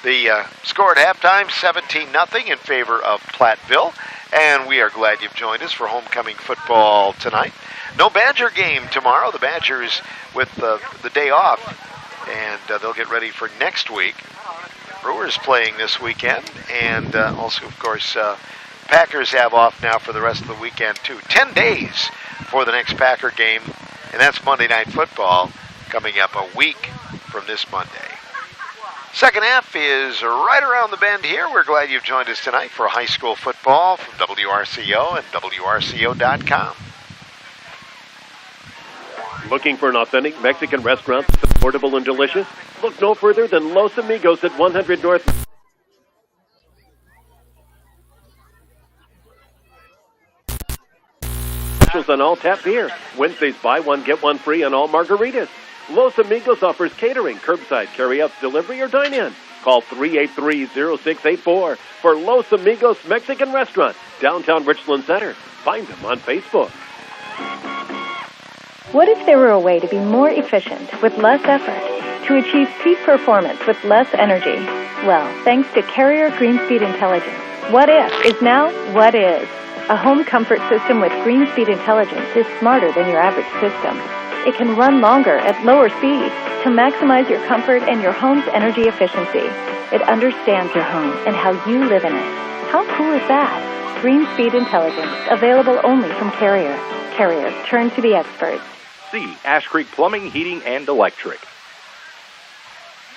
The score at halftime, 17-0 in favor of Platteville, and we are glad you've joined us for homecoming football tonight. No Badger game tomorrow. The Badgers with the day off, and they'll get ready for next week. Brewers playing this weekend, and also, of course, Packers have off now for the rest of the weekend, too. 10 days for the next Packer game, and that's Monday Night Football coming up a week from this Monday. Second half is right around the bend here. We're glad you've joined us tonight for high school football from WRCO and WRCO.com. Looking for an authentic Mexican restaurant that's affordable and delicious? Look no further than Los Amigos at 100 North. Specials on all tap beer. Wednesdays, buy one, get one free on all margaritas. Los Amigos offers catering, curbside, carry-out, delivery, or dine-in. Call 383-0684 for Los Amigos Mexican Restaurant, downtown Richland Center. Find them on Facebook. What if there were a way to be more efficient with less effort, to achieve peak performance with less energy? Well, thanks to Carrier Green Speed Intelligence, what if is now what is. A home comfort system with Green Speed Intelligence is smarter than your average system. It can run longer at lower speeds to maximize your comfort and your home's energy efficiency. It understands your home and how you live in it. How cool is that? Green Speed Intelligence, available only from Carrier. Carrier, turn to the experts. C. Ash Creek Plumbing, Heating, and Electric.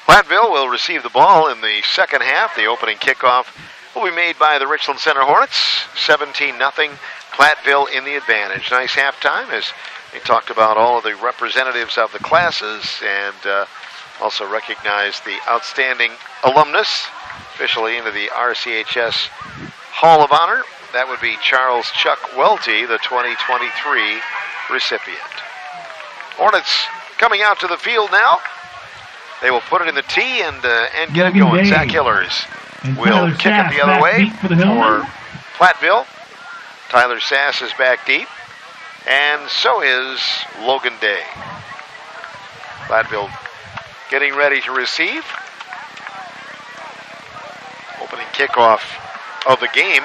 Platteville will receive the ball in the second half. The opening kickoff will be made by the Richland Center Hornets. 17-0. Platteville in the advantage. Nice halftime as they talked about all of the representatives of the classes and also recognized the outstanding alumnus officially into the RCHS Hall of Honor. That would be Charles Chuck Welty, the 2023 recipient. Hornets coming out to the field now. They will put it in the tee and get it going. Zach Hillers will kick it the other way for Platteville. Tyler Sass is back deep, and so is Logan Day. Platteville getting ready to receive. Opening kickoff of the game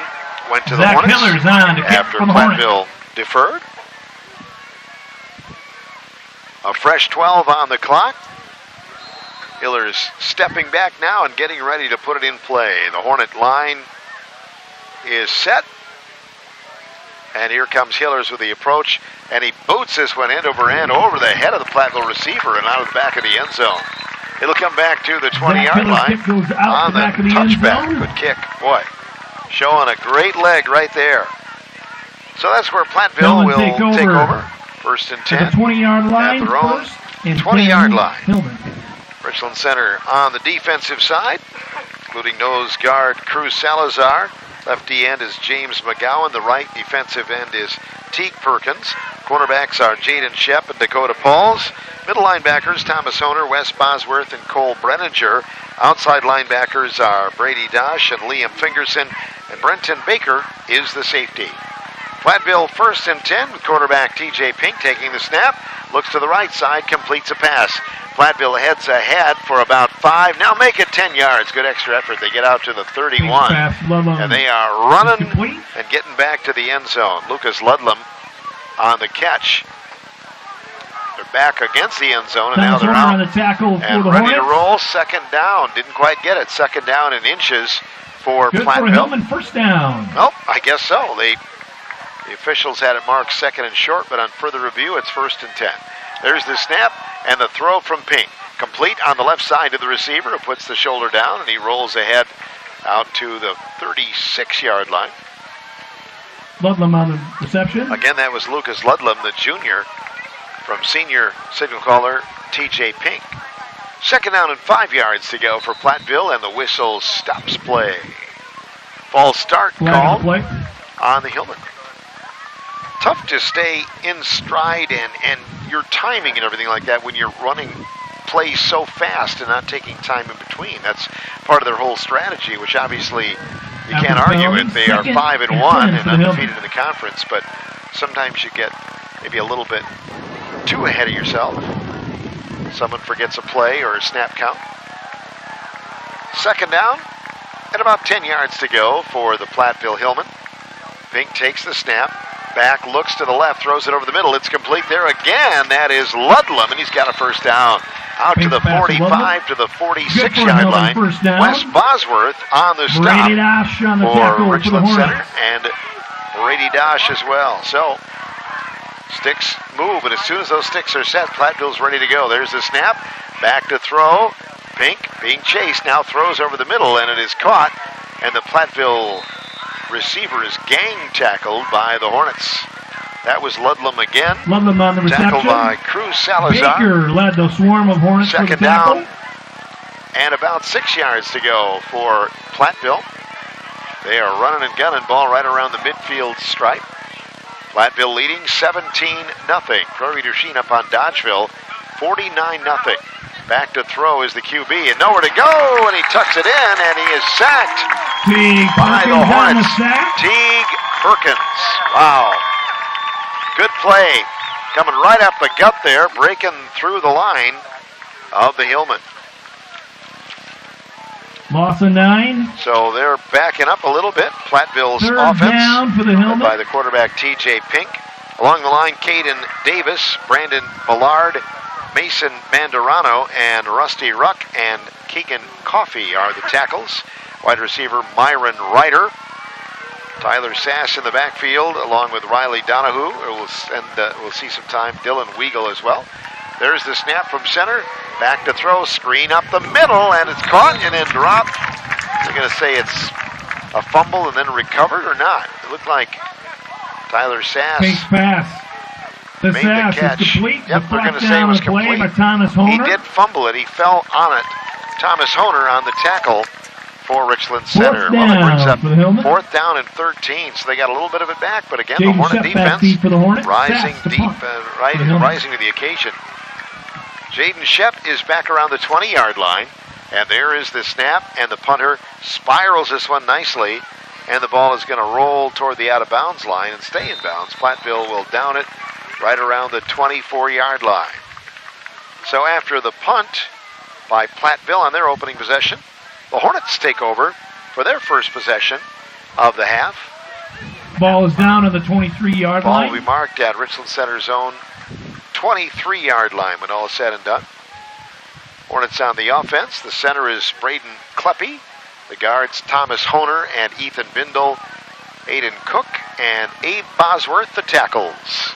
went to the Hornets after Platteville deferred. A fresh 12 on the clock. Hillers stepping back now and getting ready to put it in play. The Hornet line is set. And here comes Hillers with the approach. And he boots this one end over end over the head of the Platteville receiver and out of the back of the end zone. It'll come back to the 20-yard line on the touchback. Good kick. Boy, showing a great leg right there. So that's where Platteville will take over. First and 10 at the 20-yard line. At their own 20-yard line. Richland Center on the defensive side, including nose guard Cruz Salazar. Left D end is James McGowan. The right defensive end is Teague Perkins. Cornerbacks are Jaden Shep and Dakota Pauls. Middle linebackers Thomas Honer, Wes Bosworth, and Cole Brenninger. Outside linebackers are Brady Dosh and Liam Fingerson. And Brenton Baker is the safety. Platteville first and 10 with quarterback TJ Pink taking the snap. Looks to the right side, completes a pass. Platteville heads ahead for about 5. Now make it 10 yards. Good extra effort. They get out to the 31. And they are running and getting back to the end zone. Lucas Ludlam on the catch. They're back against the end zone, and now they're out and ready to roll. Second down. Didn't quite get it. Second down in inches for Platteville. For first down. Nope, I guess so. The officials had it marked second and short, but on further review, it's first and 10. There's the snap and the throw from Pink. Complete on the left side to the receiver, who puts the shoulder down, and he rolls ahead out to the 36-yard line. Ludlam on the reception. Again, that was Lucas Ludlam, the junior, from senior signal caller TJ Pink. Second down and 5 yards to go for Platteville, and the whistle stops play. False start call on the Hillman. Tough to stay in stride and your timing and everything like that when you're running plays so fast and not taking time in between. That's part of their whole strategy, which obviously you can't argue with. They are 5-1 and undefeated in the conference, but sometimes you get maybe a little bit too ahead of yourself. Someone forgets a play or a snap count. Second down and about 10 yards to go for the Platteville Hillman. Pink takes the snap. Back, looks to the left, throws it over the middle. It's complete there again. That is Ludlam, and he's got a first down. Out to the 45 to the 46-yard line. Wes Bosworth on the stop for Richland Center, and Brady Dosh as well. So, sticks move, and as soon as those sticks are set, Platteville's ready to go. There's the snap. Back to throw. Pink being chased, now throws over the middle, and it is caught, and the Platteville receiver is gang tackled by the Hornets. That was Ludlam again. Ludlam on the reception. Tackled by Cruz Salazar. Baker led the swarm of Hornets. Second down and about 6 yards to go for Platteville. They are running and gunning, ball right around the midfield stripe. Platteville leading 17-0. Prairie du Chien up on Dodgeville, 49-0. Back to throw is the QB, and nowhere to go, and he tucks it in, and he is sacked by the Hornets. Teague Perkins. Wow. Good play. Coming right up the gut there, breaking through the line of the Hillman. Loss of 9. So they're backing up a little bit. Platteville's Third offense down for the Hillmen. led by the quarterback T.J. Pink. Along the line, Caden Davis, Brandon Ballard, Mason Mandarano, and Rusty Ruck and Keegan Coffey are the tackles. Wide receiver Myron Ryder. Tyler Sass in the backfield, along with Riley Donahue. We'll see some time. Dylan Weigel as well. There's the snap from center. Back to throw. Screen up the middle, and it's caught and then dropped. They're going to say it's a fumble and then recovered or not. It looked like Tyler Sass Fake pass. The made Sass the catch. is complete. Yep, we're going to Brought say it down was the play complete. by Thomas He Honer. did fumble it. He fell on it. Thomas Honer on the tackle for Richland Center. Fourth Well, it brings down up for the Hillmen. 4th down and 13, so they got a little bit of it back. But again, the Jaden Hornet Shep back defense deep for the Hornets. rising Sass to deep punt and for the Hillmen. rising to the occasion. Jaden Shep is back around the 20-yard line, and there is the snap, and the punter spirals this one nicely, and the ball is going to roll toward the out-of-bounds line and stay in bounds. Platteville will down it right around the 24-yard line. So after the punt by Platteville on their opening possession, the Hornets take over for their first possession of the half. Ball is down on the 23-yard Ball line. will be marked at Richland Center's own 23-yard line when all is said and done. Hornets on the offense. The center is Braden Kleppe. The guards Thomas Honer and Ethan Bindle, Aiden Cook, and Abe Bosworth, the tackles.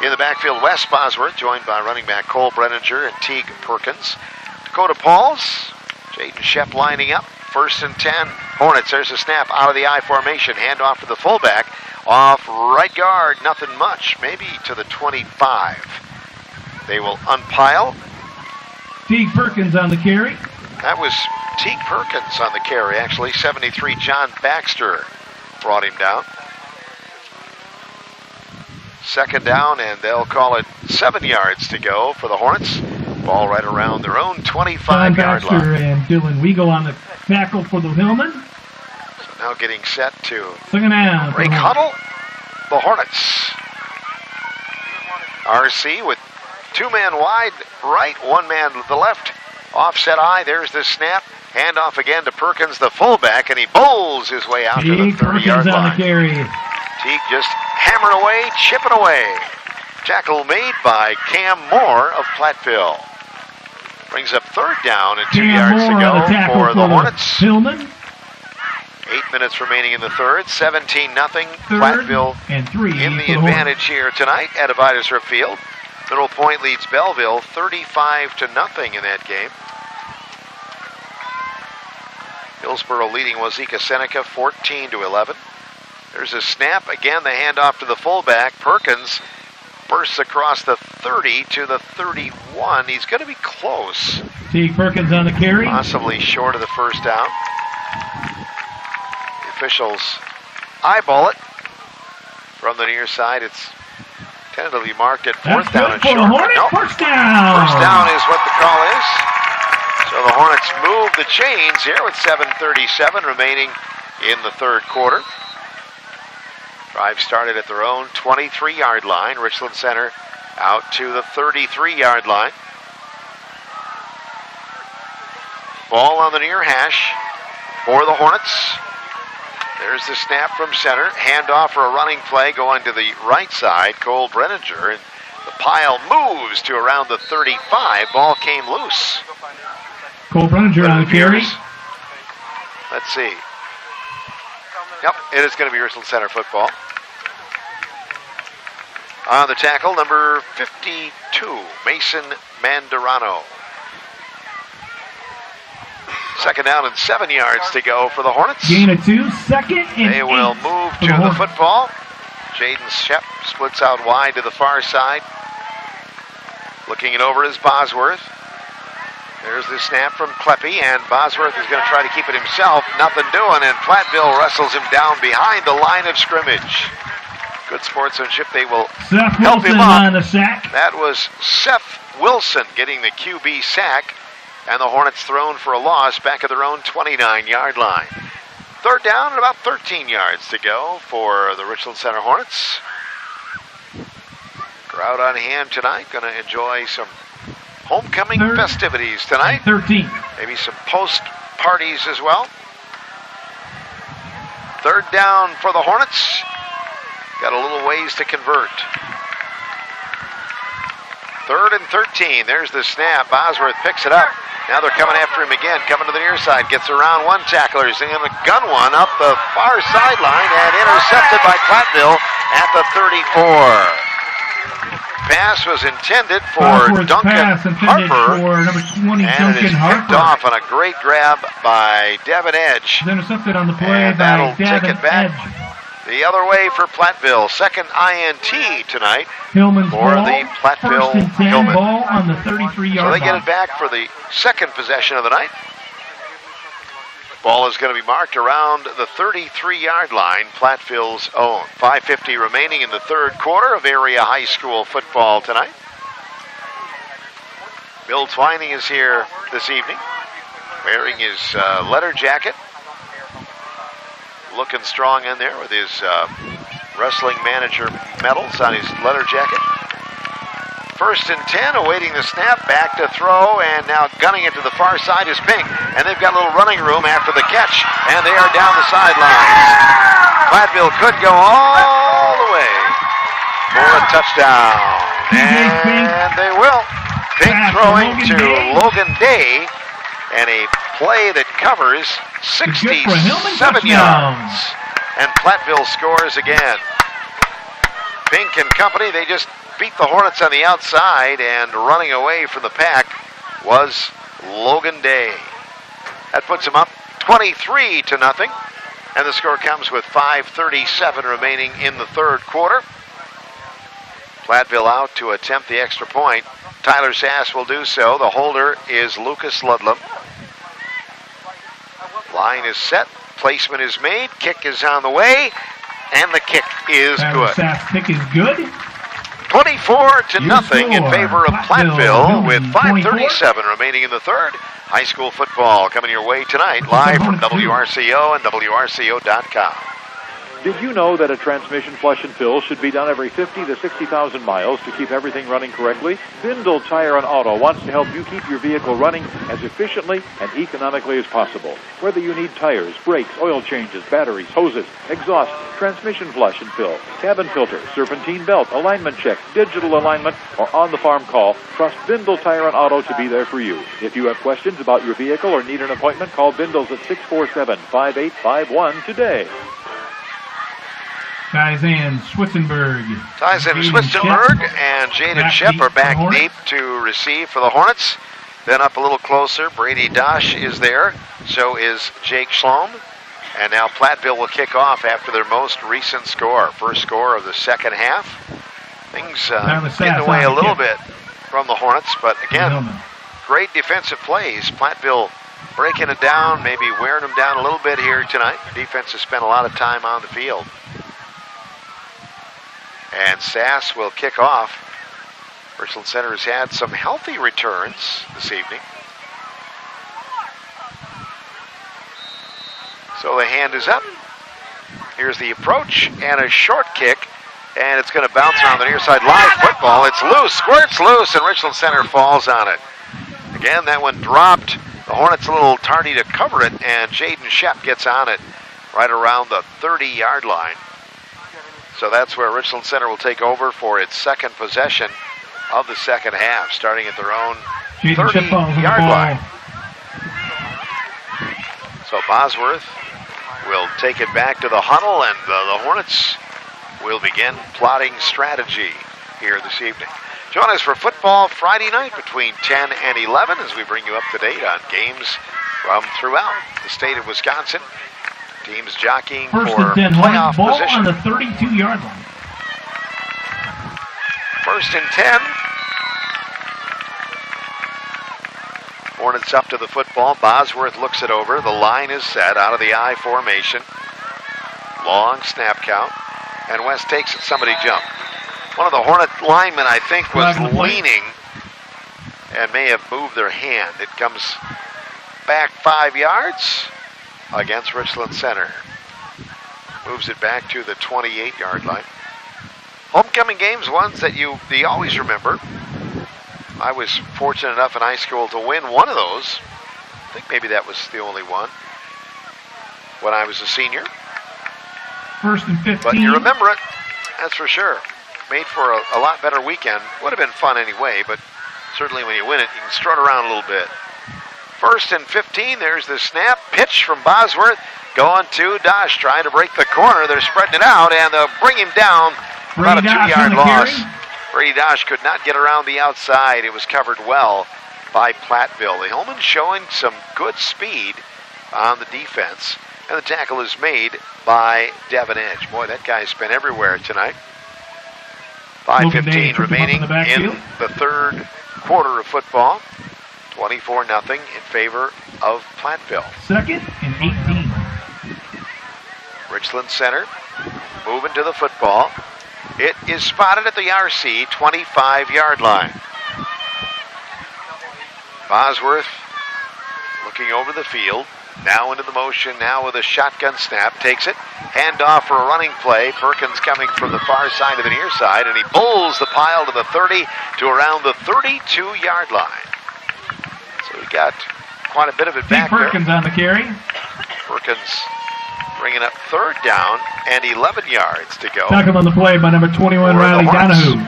In the backfield, Wes Bosworth, joined by running back Cole Brenninger and Teague Perkins. Dakota Pauls, Jaden Shep lining up. 1st and 10. Hornets, there's a snap out of the I formation. Handoff to the fullback. Off right guard, nothing much. Maybe to the 25. They will unpile. Teague Perkins on the carry. That was Teague Perkins on the carry, actually. 73, John Baxter brought him down. 2nd down, and they'll call it 7 yards to go for the Hornets. Ball right around their own 25-yard line. Baxter and Dylan Weigel on the tackle for the Hillmen. So now getting set to 2nd down. break huddle. The Hornets. RC with 2 men wide right, 1 man to the left. Offset I, there's the snap. Handoff again to Perkins, the fullback, and he bowls his way out to the 30-yard line. On the carry. Teague just hammering away, chipping away. Tackle made by Cam Moore of Platteville. Brings up 3rd down and 2 yards to go for the Hornets. Hillmen. 8 minutes remaining in the 3rd. 17-0. Platteville and 3 in the advantage here tonight at Advertisement Field. Middle Point leads Belleville 35-0 in that game. Hillsboro leading Wazeeka Seneca 14-11. There's a snap. Again, the handoff to the fullback. Perkins bursts across the 30 to the 31. He's going to be close. Teague Perkins on the carry. Possibly short of the 1st down. The officials eyeball it. From the near side, it's tentatively marked at 4th down and short. Nope. 1st down. 1st down is what the call is. So the Hornets move the chains here with 7:37 remaining in the 3rd quarter. Drive started at their own 23-yard line. Richland Center out to the 33-yard line. Ball on the near hash for the Hornets. There's the snap from center. Handoff for a running play going to the right side. Cole Brenninger. And the pile moves to around the 35. Ball came loose. Cole Brenninger on the carry. Let's see. Yep, it is going to be Richland Center football. On the tackle, number 52, Mason Mandarano. 2nd down and 7 yards to go for the Hornets. Gain of 2, 2nd and They will move to the football. Jaden Shep splits out wide to the far side. Looking it over is Bosworth. There's the snap from Kleppe, and Bosworth is going to try to keep it himself. Nothing doing, and Platteville wrestles him down behind the line of scrimmage. Good sportsmanship. They will help him up. On the sack. That was Seth Wilson getting the QB sack, and the Hornets thrown for a loss back at their own 29-yard line. 3rd down and about 13 yards to go for the Richland Center Hornets. Crowd on hand tonight, going to enjoy some homecoming festivities tonight. 13. Maybe some parties as well. Third down for the Hornets. Got a little ways to convert. 3rd and 13. There's the snap. Bosworth picks it up. Now they're coming after him again. Coming to the near side. Gets around one tackler. He's going to gun one up the far sideline and intercepted by Platteville at the 34. Pass was intended for Duncan Harper. For number 20, and it is picked off on a great grab by Devin Edge. It's intercepted on the play and by that'll take it back the other way for Platteville. Second INT tonight Hillman's for ball. the Platteville 1st and 10 Hillman. ball on the 33-yard So they get line. it back for the second possession of the night. Ball is going to be marked around the 33-yard line, Platteville's own. 5:50 remaining in the third quarter of area high school football tonight. Bill Twining is here this evening, wearing his letter jacket. Looking strong in there with his wrestling manager medals on his letter jacket. 1st and 10, awaiting the snap, back to throw, and now gunning it to the far side is Pink. And they've got a little running room after the catch, and they are down the sidelines. Platteville could go all the way for a touchdown. And they will. Pink throwing to Logan Day, and a play that covers 67 yards. And Platteville scores again. Pink and company, they just beat the Hornets on the outside, and running away from the pack was Logan Day. That puts them up 23-0, and the score comes with 5:37 remaining in the third quarter. Platteville out to attempt the extra point. Tyler Sass will do so. The holder is Lucas Ludlam. Line is set. Placement is made. Kick is on the way. And the kick is good. Sass kick is good. 24-0 in favor of Platteville with 5:37 remaining in the third. High school football coming your way tonight, live from WRCO and WRCO.com. Did you know that a transmission flush and fill should be done every 50 to 60,000 miles to keep everything running correctly? Bindle Tire and Auto wants to help you keep your vehicle running as efficiently and economically as possible. Whether you need tires, brakes, oil changes, batteries, hoses, exhaust, transmission flush and fill, cabin filter, serpentine belt, alignment check, digital alignment, or on-the-farm call, trust Bindle Tire and Auto to be there for you. If you have questions about your vehicle or need an appointment, call Bindles at 647-5851 today. Tyson Switzenberg. Tyson Switzenberg and Jaden Shep are back deep to receive for the Hornets. Then up a little closer, Brady Dosh is there. So is Jake Schlom. And now Platteville will kick off after their most recent score. First score of the second half. Things getting away a little bit from the Hornets. But again, great defensive plays. Platteville breaking it down, maybe wearing them down a little bit here tonight. The defense has spent a lot of time on the field. And Sass will kick off. Richland Center has had some healthy returns this evening. So the hand is up. Here's the approach and a short kick. And it's going to bounce around the near side. Live football. It's loose. Squirts loose, and Richland Center falls on it. Again, that one dropped. The Hornets a little tardy to cover it, and Jaden Shep gets on it right around the 30-yard line. So that's where Richland Center will take over for its second possession of the second half, starting at their own 30-yard line. So Bosworth will take it back to the huddle, and the Hornets will begin plotting strategy here this evening. Join us for football Friday night between 10 and 11 as we bring you up to date on games from throughout the state of Wisconsin. Teams jockeying for playoff ball position. On the 32-yard line. 1st and 10. Hornets up to the football. Bosworth looks it over. The line is set out of the I formation. Long snap count. And West takes it. Somebody jumped. One of the Hornet linemen, I think, was leaning and may have moved their hand. It comes back 5 yards against Richland Center. Moves it back to the 28-yard line. Homecoming games, ones that you always remember. I was fortunate enough in high school to win one of those think maybe that was the only one when I was a senior. 1st and 15. But you remember it, that's for sure. Made for a lot better weekend. Would have been fun anyway, but certainly when you win it, you can strut around a little bit. 1st and 15, there's the snap. Pitch from Bosworth. Going to Dosh, trying to break the corner. They're spreading it out, and they'll bring him down. About a 2-yard loss. Brady Dosh could not get around the outside. It was covered well by Platteville. The Hillmen showing some good speed on the defense. And the tackle is made by Devin Edge. Boy, that guy's been everywhere tonight. 5:15 remaining in the third quarter of football. 24-0 in favor of Platteville. 2nd and 18. Richland Center moving to the football. It is spotted at the RC 25-yard line. Bosworth looking over the field. Now into the motion, now with a shotgun snap. Takes it. Handoff for a running play. Perkins coming from the far side to the near side, and he pulls the pile to the 30 to around the 32-yard line. So we got quite a bit of it back there. Perkins on the carry. Perkins bringing up 3rd down and 11 yards to go. Tackle on the play by number 21, Riley Donahue.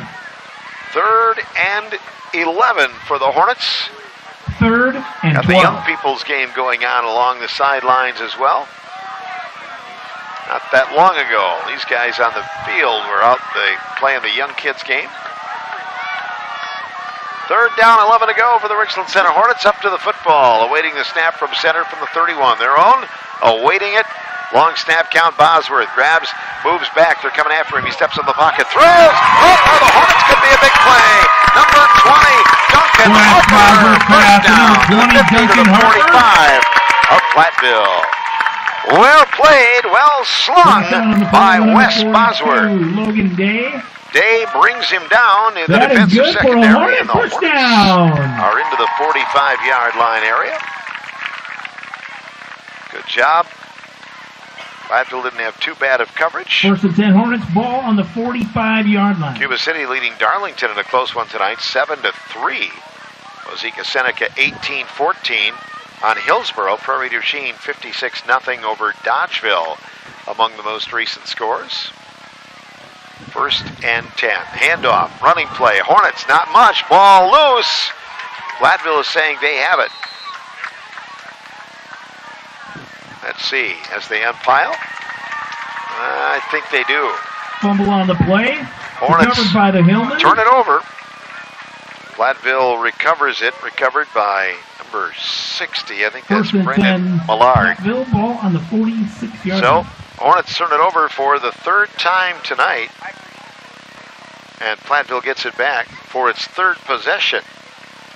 3rd and 11 for the Hornets. 3rd and 12. Got the young people's game going on along the sidelines as well. Not that long ago, these guys on the field were out playing the young kids game. 3rd down, 11 to go for the Richland Center Hornets. Up to the football, awaiting the snap from center from the 31. Their own, awaiting it. Long snap count, Bosworth grabs, moves back. They're coming after him. He steps in the pocket, throws. Oh, the Hornets could be a big play. Number 20, Duncan Harper. First down, 50 to the 45 of Platteville. Well played, well slung by Wes Bosworth. Logan Day. Day brings him down in the That is defensive good for a secondary, and the Hornet Hornets touchdown. are into the 45-yard line area. Good job. Platteville didn't have too bad of coverage. 1st and 10 Hornets, ball on the 45-yard line. Cuba City leading Darlington in a close one tonight, 7-3. Wazeeka Seneca 18-14 on Hillsborough. Prairie du Chien 56-0 over Dodgeville among the most recent scores. 1st and 10. Handoff, running play. Hornets, not much. Ball loose. Platteville is saying they have it. Let's see, as they unpile. I think they do. Fumble on the play. Hornets recovered by the Hillmen. Turn it over. Platteville recovers it. Recovered by number 60. I think that's 1st and Brendan 10. Millard. Platteville, ball on the 46-yard So, line. Hornets turn it over for the 3rd time tonight. And Platteville gets it back for its 3rd possession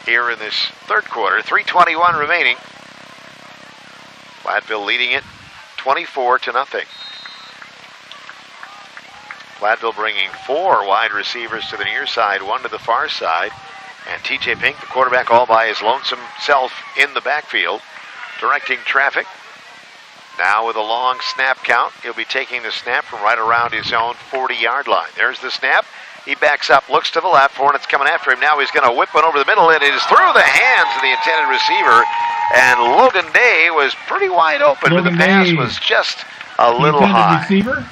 here in this 3rd quarter. 3:21 remaining. Platteville leading it 24-0. Platteville bringing 4 wide receivers to the near side, 1 to the far side. And TJ Pink, the quarterback, all by his lonesome self in the backfield, directing traffic. Now with a long snap count, he'll be taking the snap from right around his own 40-yard line. There's the snap. He backs up, looks to the left. Hornets coming after him. Now he's going to whip one over the middle, and it is through the hands of the intended receiver. And Logan Day was pretty wide open, but the pass was just a little high. Receiver.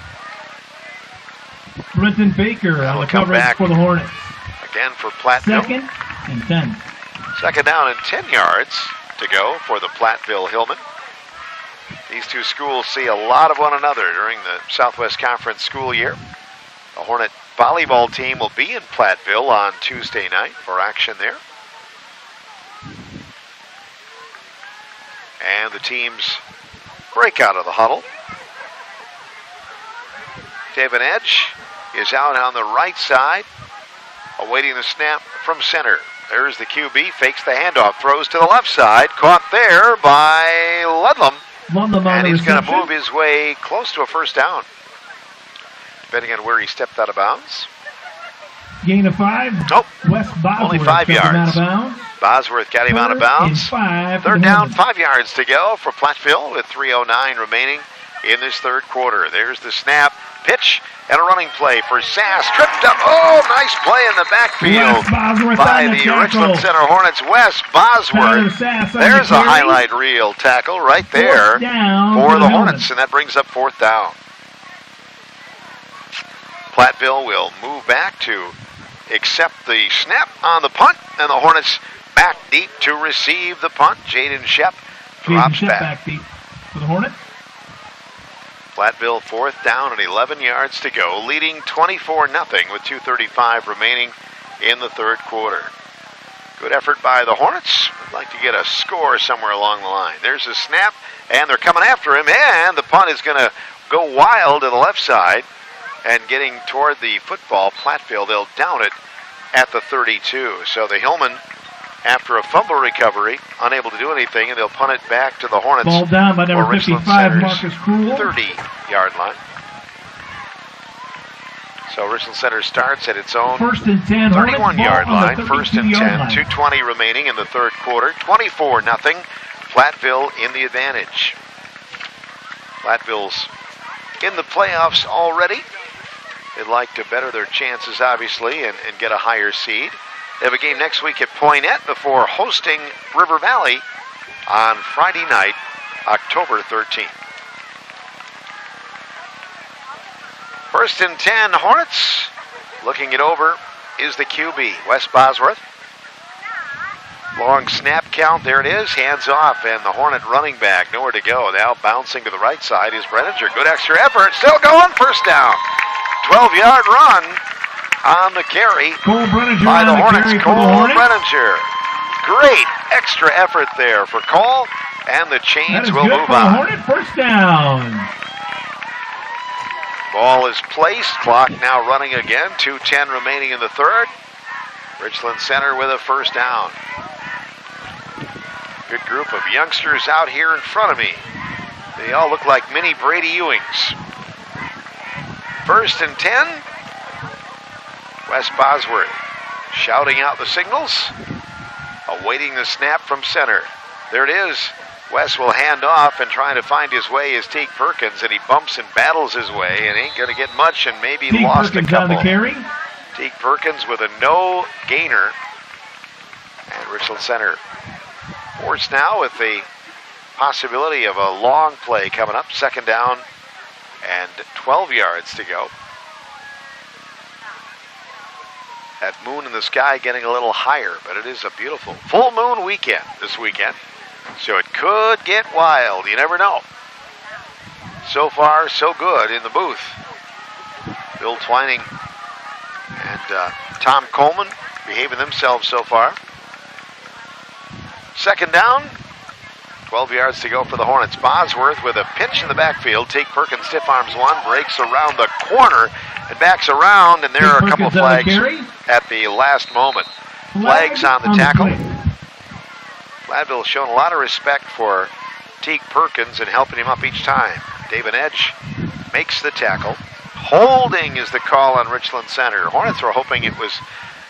Brenton Baker on the coverage for the Hornets. Again for Platteville. 2nd and 10. 2nd down and 10 yards to go for the Platteville Hillmen. These two schools see a lot of one another during the Southwest Conference school year. The Hornet volleyball team will be in Platteville on Tuesday night for action there. And the teams break out of the huddle. David Edge is out on the right side, awaiting the snap from center. There's the QB, fakes the handoff, throws to the left side, caught there by Ludlam. And he's going to move his way close to a 1st down, depending on where he stepped out of bounds. Gain of 5. Nope. West Bosworth only 5 yards. Out of bounds. Bosworth got him out of bounds. 5 3rd down, 5 yards to go for Platteville with 3:09 remaining in this third quarter. There's the snap, pitch, and a running play for Sass. Tripped up. Oh, nice play in the backfield by the Richland Center Hornets. Wes Bosworth. There's a highlight reel tackle right there for the Hornets, and that brings up fourth down. Platteville will move back to accept the snap on the punt, and the Hornets back deep to receive the punt. Jaden Shep drops back deep for the Hornets. Platteville fourth down and 11 yards to go, leading 24-0 with 2:35 remaining in the third quarter. Good effort by the Hornets. I'd like to get a score somewhere along the line. There's a snap, and they're coming after him, and the punt is going to go wild to the left side. And getting toward the football, Platteville, they'll down it at the 32. So the Hillman, after a fumble recovery, unable to do anything, and they'll punt it back to the Hornets. Ball down by number 55, Marcus Krul. 30-yard line. So Richland Center starts at its own 31-yard line. First and 10, 2:20 remaining in the third quarter. 24-0. Platteville in the advantage. Platteville's in the playoffs already. They'd like to better their chances, obviously, and get a higher seed. They have a game next week at Poynette before hosting River Valley on Friday night, October 13th. First and 10, Hornets. Looking it over is the QB, Wes Bosworth. Long snap count, there it is, hands off, and the Hornet running back, nowhere to go. Now bouncing to the right side is Brenninger. Good extra effort, still going, first down. 12-yard run on the carry by the Hornets. Cole Brenninger. Great extra effort there for Cole, and the chains will move on. Hornet first down. Ball is placed, clock now running again, 2:10 remaining in the third. Richland Center with a first down. Good group of youngsters out here in front of me. They all look like mini Brady Ewings. First and 10. Wes Bosworth shouting out the signals. Awaiting the snap from center. There it is. Wes will hand off and trying to find his way is Teague Perkins, and he bumps and battles his way and ain't going to get much and maybe Teague lost Perkins a couple. On the carry. Teague Perkins with a no gainer. And Richland Center forced now with the possibility of a long play coming up. Second down and 12 yards to go. That moon in the sky getting a little higher, but it is a beautiful full moon weekend this weekend. So it could get wild. You never know. So far, so good in the booth. Bill Twining and Tom Coleman behaving themselves so far. Second down, 12 yards to go for the Hornets. Bosworth with a pinch in the backfield. Teague Perkins stiff arms one, breaks around the corner and backs around, and there are a couple of flags at the last moment. Flags on the tackle. Platteville showing a lot of respect for Teague Perkins and helping him up each time. David Edge makes the tackle. Holding is the call on Richland Center. Hornets were hoping it was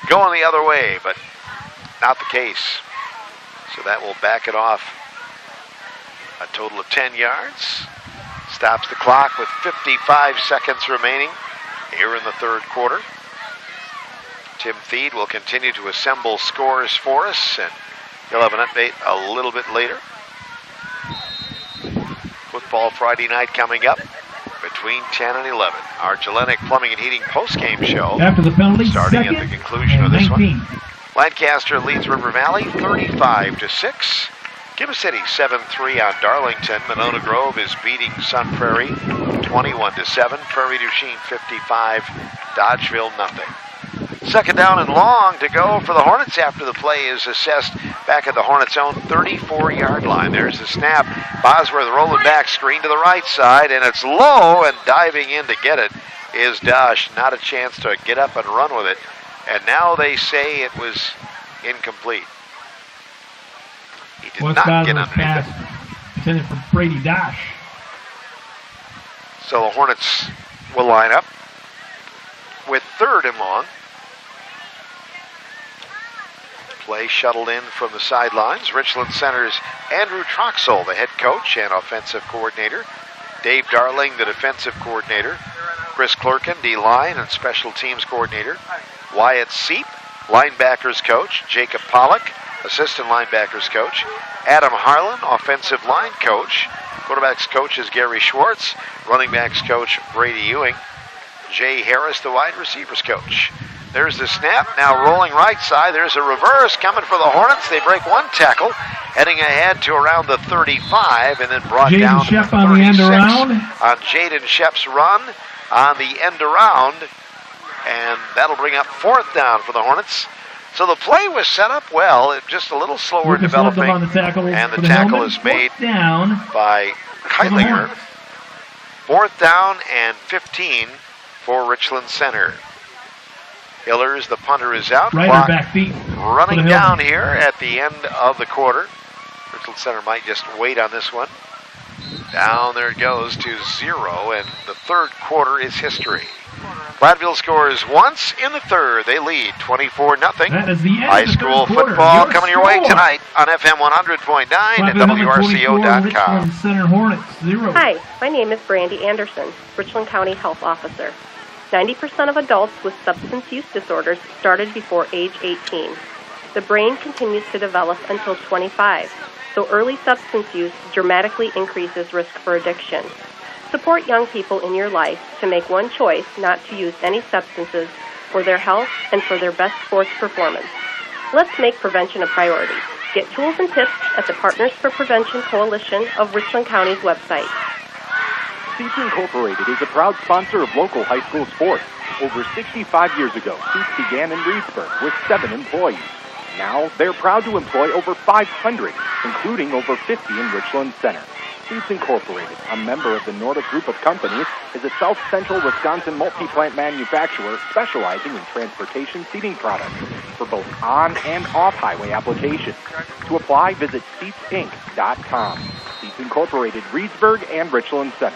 going the other way, but not the case. So that will back it off a total of 10 yards. Stops the clock with 55 seconds remaining here in the third quarter. Tim Feed will continue to assemble scores for us, and he'll have an update a little bit later. Football Friday night coming up between 10 and 11. Our Gillenic Plumbing and Heating postgame show after the penalty, starting at the conclusion of this one. Lancaster leads River Valley 35-6. Gibbs City 7-3 on Darlington. Monona Grove is beating Sun Prairie 21-7. Prairie du Chien 55, Dodgeville nothing. Second down and long to go for the Hornets after the play is assessed back at the Hornets' own 34-yard line. There's the snap. Bosworth rolling back, screen to the right side, and it's low, and diving in to get it is Dosh. Not a chance to get up and run with it. And now they say it was incomplete. He did not get underneath it. Intended for Brady Dosh. So the Hornets will line up with third and long. Play shuttled in from the sidelines. Richland Center's Andrew Troxell, the head coach and offensive coordinator, Dave Darling, the defensive coordinator. Chris Clerkin, D-line and special teams coordinator. Wyatt Seep, linebackers coach. Jacob Pollock, assistant linebackers coach. Adam Harlan, offensive line coach. Quarterbacks coach is Gary Schwartz. Running backs coach Brady Ewing. Jay Harris, the wide receivers coach. There's the snap, now rolling right side. There's a reverse coming for the Hornets. They break one tackle, heading ahead to around the 35, and then brought Jaden down Shep to the 36 on the end around. on Jaden Shep's run on the end around, and that'll bring up 4th down for the Hornets. So the play was set up well, just a little slower in developing, on the tackle and the for tackle helmet. is made down by Keitlinger. 4th down and 15 for Richland Center. Hillers, the punter, is out. Right Clock back feet running down here at the end of the quarter. Richland Center might just wait on this one. Down there it goes to 0, and the 3rd quarter is history. Platteville scores once in the 3rd. They lead 24-0. That is the end High of the school 3rd quarter. football Your coming your way score. tonight on FM 100.9 and WRCO.com. Richland Center Hornets 0. Hi, my name is Brandy Anderson, Richland County Health Officer. 90% of adults with substance use disorders started before age 18. The brain continues to develop until 25, so early substance use dramatically increases risk for addiction. Support young people in your life to make one choice not to use any substances for their health and for their best sports performance. Let's make prevention a priority. Get tools and tips at the Partners for Prevention Coalition of Richland County's website. Seats Incorporated is a proud sponsor of local high school sports. Over 65 years ago, Seats began in Reedsburg with 7 employees. Now, they're proud to employ over 500, including over 50 in Richland Center. Seats Incorporated, a member of the Nordic Group of Companies, is a South Central Wisconsin multi-plant manufacturer specializing in transportation seating products for both on- and off-highway applications. To apply, visit SeatsInc.com. Seats Incorporated, Reedsburg and Richland Center.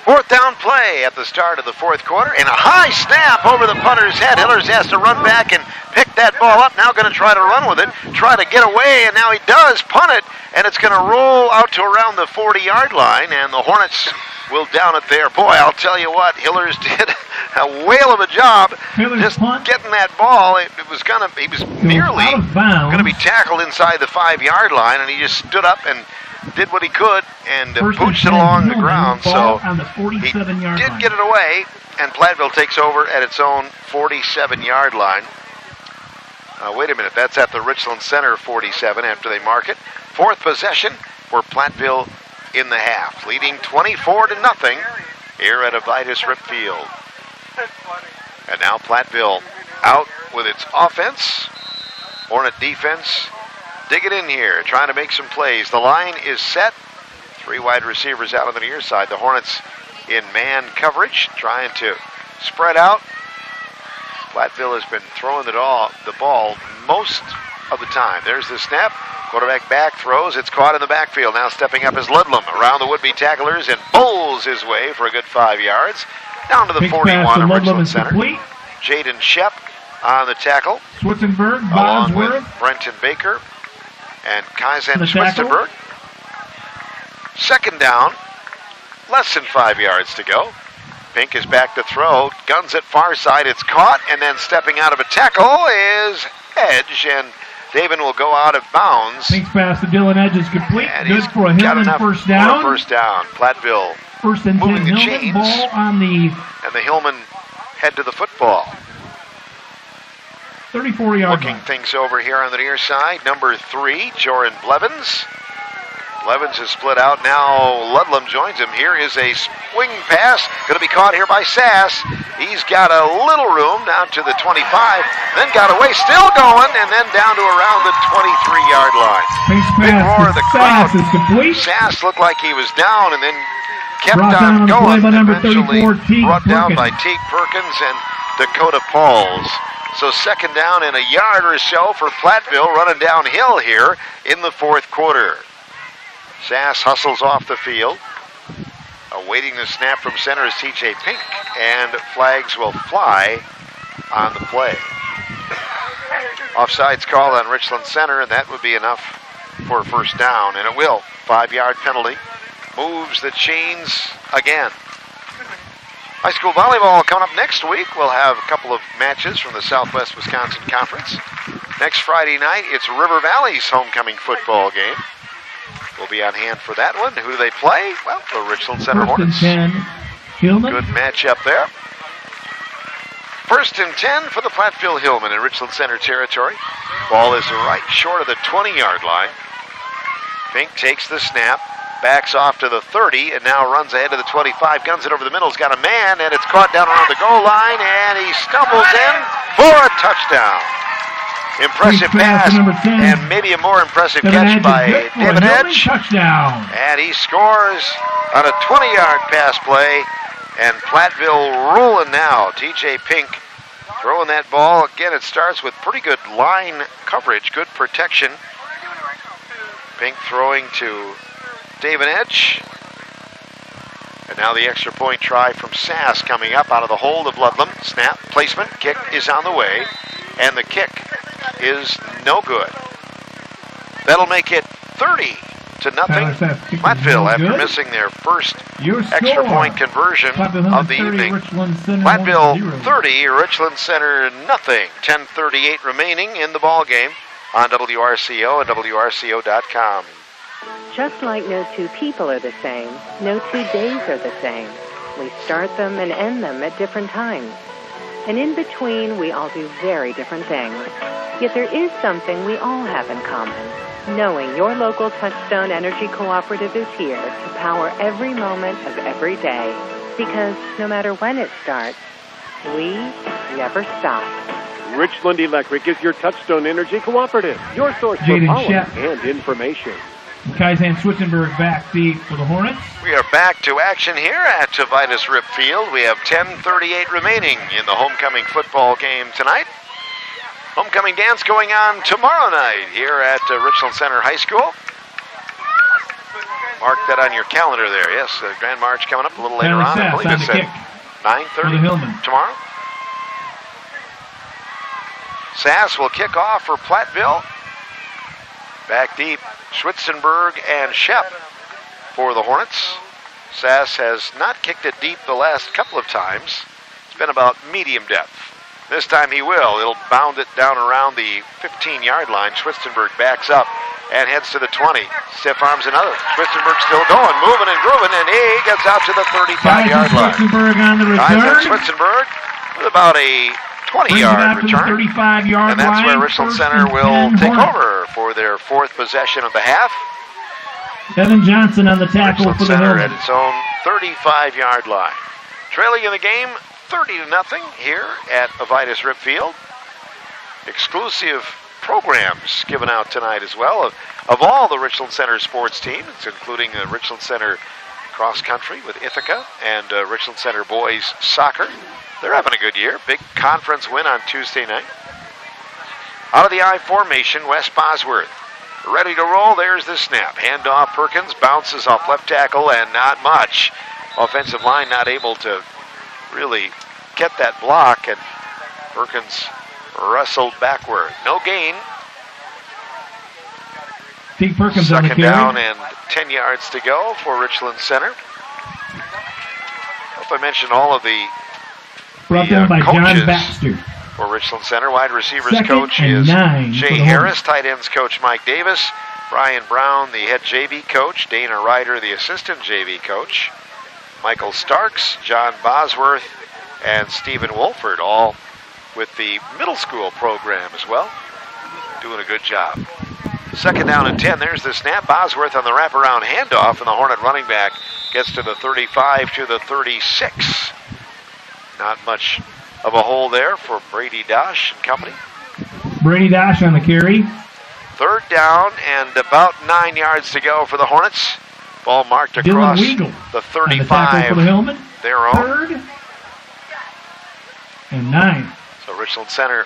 4th down play at the start of the 4th quarter, and a high snap over the punter's head. Hillers has to run back and pick that ball up. Now going to try to run with it, try to get away, and now he does punt it, and it's going to roll out to around the 40-yard line, and the Hornets will down it there. Boy, I'll tell you what, Hillers did a whale of a job just getting that ball. He was nearly going to be tackled inside the 5-yard line, and he just stood up and did what he could and pooched it along the ground. So he did get it away, and Platteville takes over at its own 47-yard line. Wait a minute, that's at the Richland Center 47 after they mark it. 4th possession for Platteville in the half, leading 24-0 here at Avitus Rip Field. And now Platteville out with its offense. Hornet defense digging in here, trying to make some plays. The line is set. 3 wide receivers out on the near side. The Hornets in man coverage, trying to spread out. Platteville has been throwing the ball most of the time. There's the snap. Quarterback back throws. It's caught in the backfield. Now stepping up is Ludlam around the would-be tacklers and bowls his way for a good 5 yards. Down to the 41 of Richland Center. Jaden Shep on the tackle. Switzenberg, along Bosworth. with Brenton Baker and Kaizen Schwitzenberg. 2nd down, less than 5 yards to go. Pink is back to throw, guns at far side, it's caught, and then stepping out of a tackle is Edge, and David will go out of bounds. Pink's pass to Dylan Edge is complete. And good for a Hillman first down. For a first down. Platteville 1st and 10 moving the Hillman, chains, ball on the and the Hillman head to the football. 34-yard Looking line. things over here on the near side. Number 3, Joran Blevins. Blevins is split out. Now Ludlam joins him. Here is a swing pass. Going to be caught here by Sass. He's got a little room down to the 25. Then got away. Still going. And then down to around the 23-yard line. Big roar of the crowd. Sass is complete. Sass looked like he was down and then kept Brought on down going. By number Eventually 34, Teague brought down Perkins. by Teague Perkins and Dakota Pauls. So 2nd down and a yard or so for Platteville, running downhill here in the 4th quarter. Sass hustles off the field. Awaiting the snap from center is TJ Pink, and flags will fly on the play. Offsides call on Richland Center, and that would be enough for a first down, and it will. 5-yard penalty moves the chains again. High school volleyball coming up next week. We'll have a couple of matches from the Southwest Wisconsin Conference. Next Friday night, it's River Valley's homecoming football game. We'll be on hand for that one. Who do they play? Well, the Richland Center Hornets. 1st and 10, Hillman. Good matchup there. 1st and 10 for the Platteville Hillman in Richland Center territory. Ball is right short of the 20-yard line. Fink takes the snap, backs off to the 30, and now runs ahead to the 25, guns it over the middle, has got a man, and it's caught down around the goal line, and he stumbles in for a touchdown. Impressive pass, and maybe a more impressive catch by David Edge. Touchdown. And he scores on a 20-yard pass play, and Platteville rolling now. TJ Pink throwing that ball. Again, it starts with pretty good line coverage, good protection. Pink throwing to David Edge. And now the extra point try from Sass coming up out of the hold of Ludlam. Snap, placement, kick is on the way, and the kick is no good. That'll make it 30-0. Platteville, after missing their first extra point conversion of the evening. Platteville 30, Richland Center nothing. 10:38 remaining in the ball game on WRCO and WRCO.com. Just like no two people are the same, no 2 days are the same. We start them and end them at different times. And in between, we all do very different things. Yet there is something we all have in common. Knowing your local Touchstone Energy Cooperative is here to power every moment of every day. Because no matter when it starts, we never stop. Richland Electric is your Touchstone Energy Cooperative, your source for power and information. Kaizen Switzenberg back deep for the Hornets. We are back to action here at Vitus Rip Field. We have 10:38 remaining in the homecoming football game tonight. Homecoming dance going on tomorrow night here at Richland Center High School. Mark that on your calendar there. Yes, the Grand March coming up a little later on. I believe it's at 9:30 tomorrow. Sass will kick off for Platteville. Back deep, Schwitzenberg and Shep for the Hornets. Sass has not kicked it deep the last couple of times. It's been about medium depth. This time he will. He'll bound it down around the 15-yard line. Schwitzenberg backs up and heads to the 20. Stiff arms another. Schwitzenberg still going, moving and grooving, and he gets out to the 35-yard line. Schwitzenberg on the return. Schwitzenberg with about a 20-yard return. 35-yard and that's where Richland Center will take over for their 4th possession of the half. Evan Johnson on the tackle Richland for the Center Hillman. at its own 35-yard line. Trailing in the game 30-0 here at Vitus Rip Field. Exclusive programs given out tonight as well of all the Richland Center sports teams, including Richland Center cross country with Ithaca and Richland Center boys soccer. They're having a good year. Big conference win on Tuesday night. Out of the I formation, Wes Bosworth ready to roll. There's the snap. Handoff, Perkins bounces off left tackle, and not much. Offensive line not able to really get that block, and Perkins wrestled backward. No gain. Pete Perkins Second on the carry. down and 10 yards to go for Richland Center. I hope I mentioned all of the Brought down by John coaches Baxter. for Richland Center. Wide receivers Second coach and is 9 Jay Harris. Tight ends coach Mike Davis. Brian Brown, the head JV coach. Dana Ryder, the assistant JV coach. Michael Starks, John Bosworth, and Stephen Wolford, all with the middle school program as well. Doing a good job. Second down and 10. There's the snap. Bosworth on the wraparound handoff, and the Hornet running back gets to the 35 to the 36. Not much of a hole there for Brady Dosh and company. Brady Dosh on the carry. Third down and about 9 yards to go for the Hornets. Ball marked across the 35. For the Hillman. Their own. 3rd and 9. So Richland Center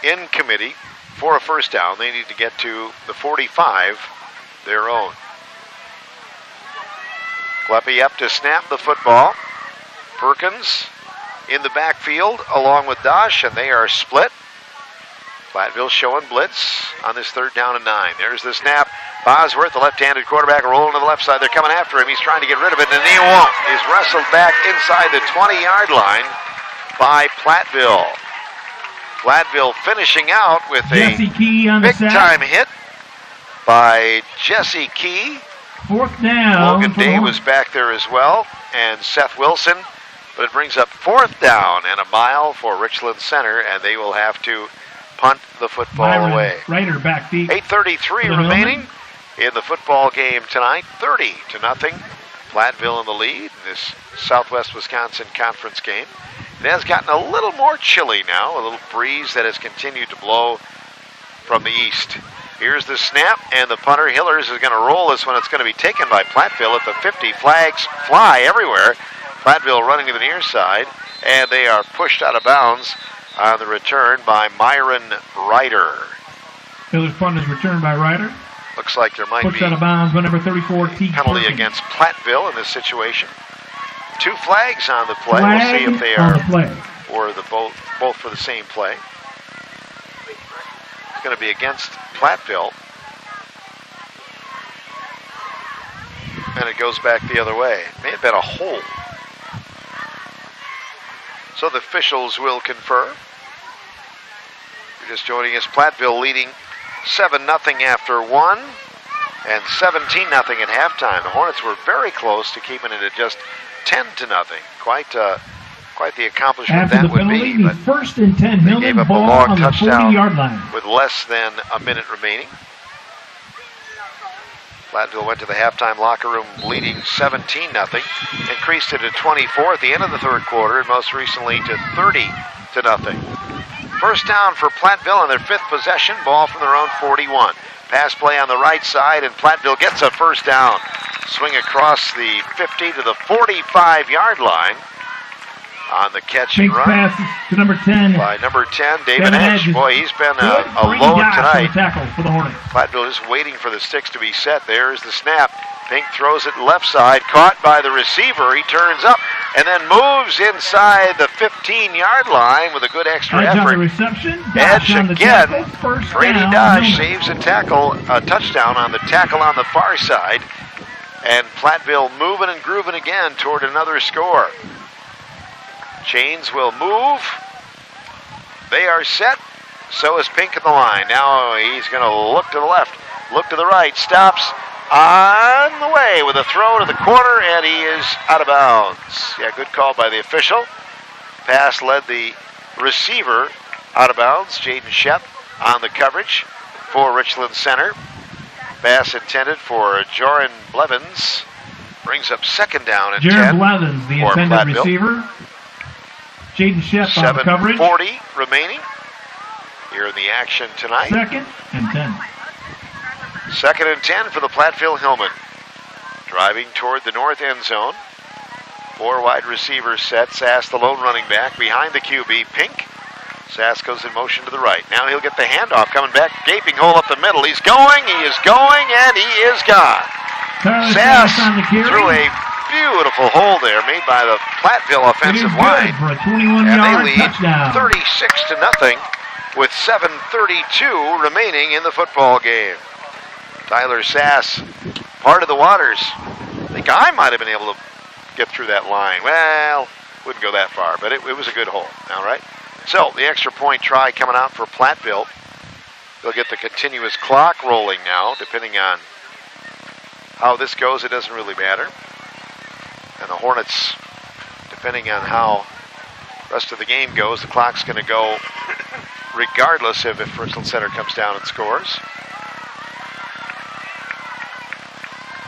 in committee for a first down. They need to get to the 45, their own. Gleppe up to snap the football. Perkins in the backfield along with Dosh, and they are split. Platteville showing blitz on this 3rd down and 9. There's the snap. Bosworth, the left-handed quarterback, rolling to the left side. They're coming after him. He's trying to get rid of it, and he won't. He's wrestled back inside the 20-yard line by Platteville. Platteville finishing out with a big-time hit by Jesse Key. 4th down. Logan Day was back there as well, and Seth Wilson. But it brings up 4th down and a mile for Richland Center, and they will have to punt the football away. Ryder back deep. 8:33 remaining in the football game tonight. 30-0. Platteville in the lead in this Southwest Wisconsin Conference game. It has gotten a little more chilly now, a little breeze that has continued to blow from the east. Here's the snap, and the punter, Hillers, is going to roll this one. It's going to be taken by Platteville at the 50. Flags fly everywhere. Platteville running to the near side, and they are pushed out of bounds on the return by Myron Ryder. Hillers' punt is returned by Ryder. Looks like there might pushed be out of bounds by number 34, T. penalty Perkins. against Platteville in this situation. 2 flags on the play. Flag we'll see if they on are the play. or the both for the same play. It's going to be against Platteville. And it goes back the other way. May have been a hold. So the officials will confer. You're just joining us. Platteville leading 7-0 after 1 and 17-0 at halftime. The Hornets were very close to keeping it at just 10-0. Quite the accomplishment After that the would penalty, be. the But 1st and 10, they Hillman gave up a ball long on the touchdown 40-yard line. with less than a minute remaining. Platteville went to the halftime locker room leading 17-0, increased it to 24 at the end of the 3rd quarter, and most recently to 30-0. 1st down for Platteville on their 5th possession, ball from their own 41. Pass play on the right side, and Platteville gets a 1st down. Swing across the 50 to the 45-yard line on the catch and Big run. pass to number 10. By number 10, David Devin Edge. Edge. Boy, he's been Good a free load dash on tonight. the tackle for the Hornets. Platteville is waiting for the sticks to be set. There's the snap. Pink throws it left side, caught by the receiver. He turns up and then moves inside the 15-yard line with a good extra Edge effort. on the reception. Edge Dash on the again. tackle. First Brady down. Dodge saves a touchdown on the tackle on the far side. And Platteville moving and grooving again toward another score. Chains will move. They are set. So is Pink in the line. Now he's going to look to the left, look to the right, stops on the way with a throw to the corner, and he is out of bounds. Yeah, good call by the official. Pass led the receiver out of bounds. Jaden Shep on the coverage for Richland Center. Pass intended for Joran Blevins. Brings up 2nd down and 10. Jared Blevins, the for intended Platteville. receiver. Jaden Shep on the coverage. 7:40 remaining here in the action tonight. 2nd and 10. 2nd and 10 for the Platteville Hillman. Driving toward the north end zone. 4 wide receivers set. Sass, the lone running back, behind the QB, Pink. Sass goes in motion to the right. Now he'll get the handoff coming back. Gaping hole up the middle. He's going, and he is gone. Sass threw a beautiful hole there made by the Platteville offensive line. For a 21-yard And they lead touchdown. 36-0 with 7:32 remaining in the football game. Tyler Sass, part of the waters. I think I might have been able to get through that line. Well, wouldn't go that far, but it was a good hole. All right. So the extra point try coming out for Platteville. They'll get the continuous clock rolling now, depending on how this goes. It doesn't really matter. And the Hornets, depending on how the rest of the game goes, the clock's going to go regardless of if Richland Center comes down and scores.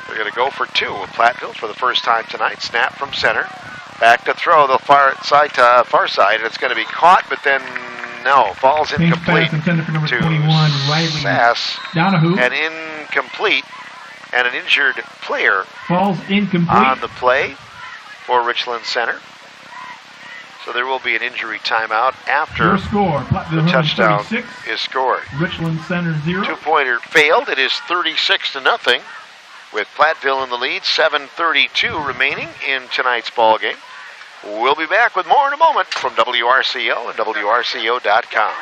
They're going to go for 2 with Platteville for the first time tonight. Snap from center. Back to throw the far side, and it's going to be caught, but then no, falls incomplete Pass intended for number to 21, Riley Sass. Donahue. And incomplete, and an injured player Falls incomplete. on the play for Richland Center. So there will be an injury timeout after Your score, Platteville the touchdown 36, is scored. Richland Center 0. 2-pointer failed. It is 36-0 with Platteville in the lead. 7:32 remaining in tonight's ball game. We'll be back with more in a moment from WRCO and WRCO.com.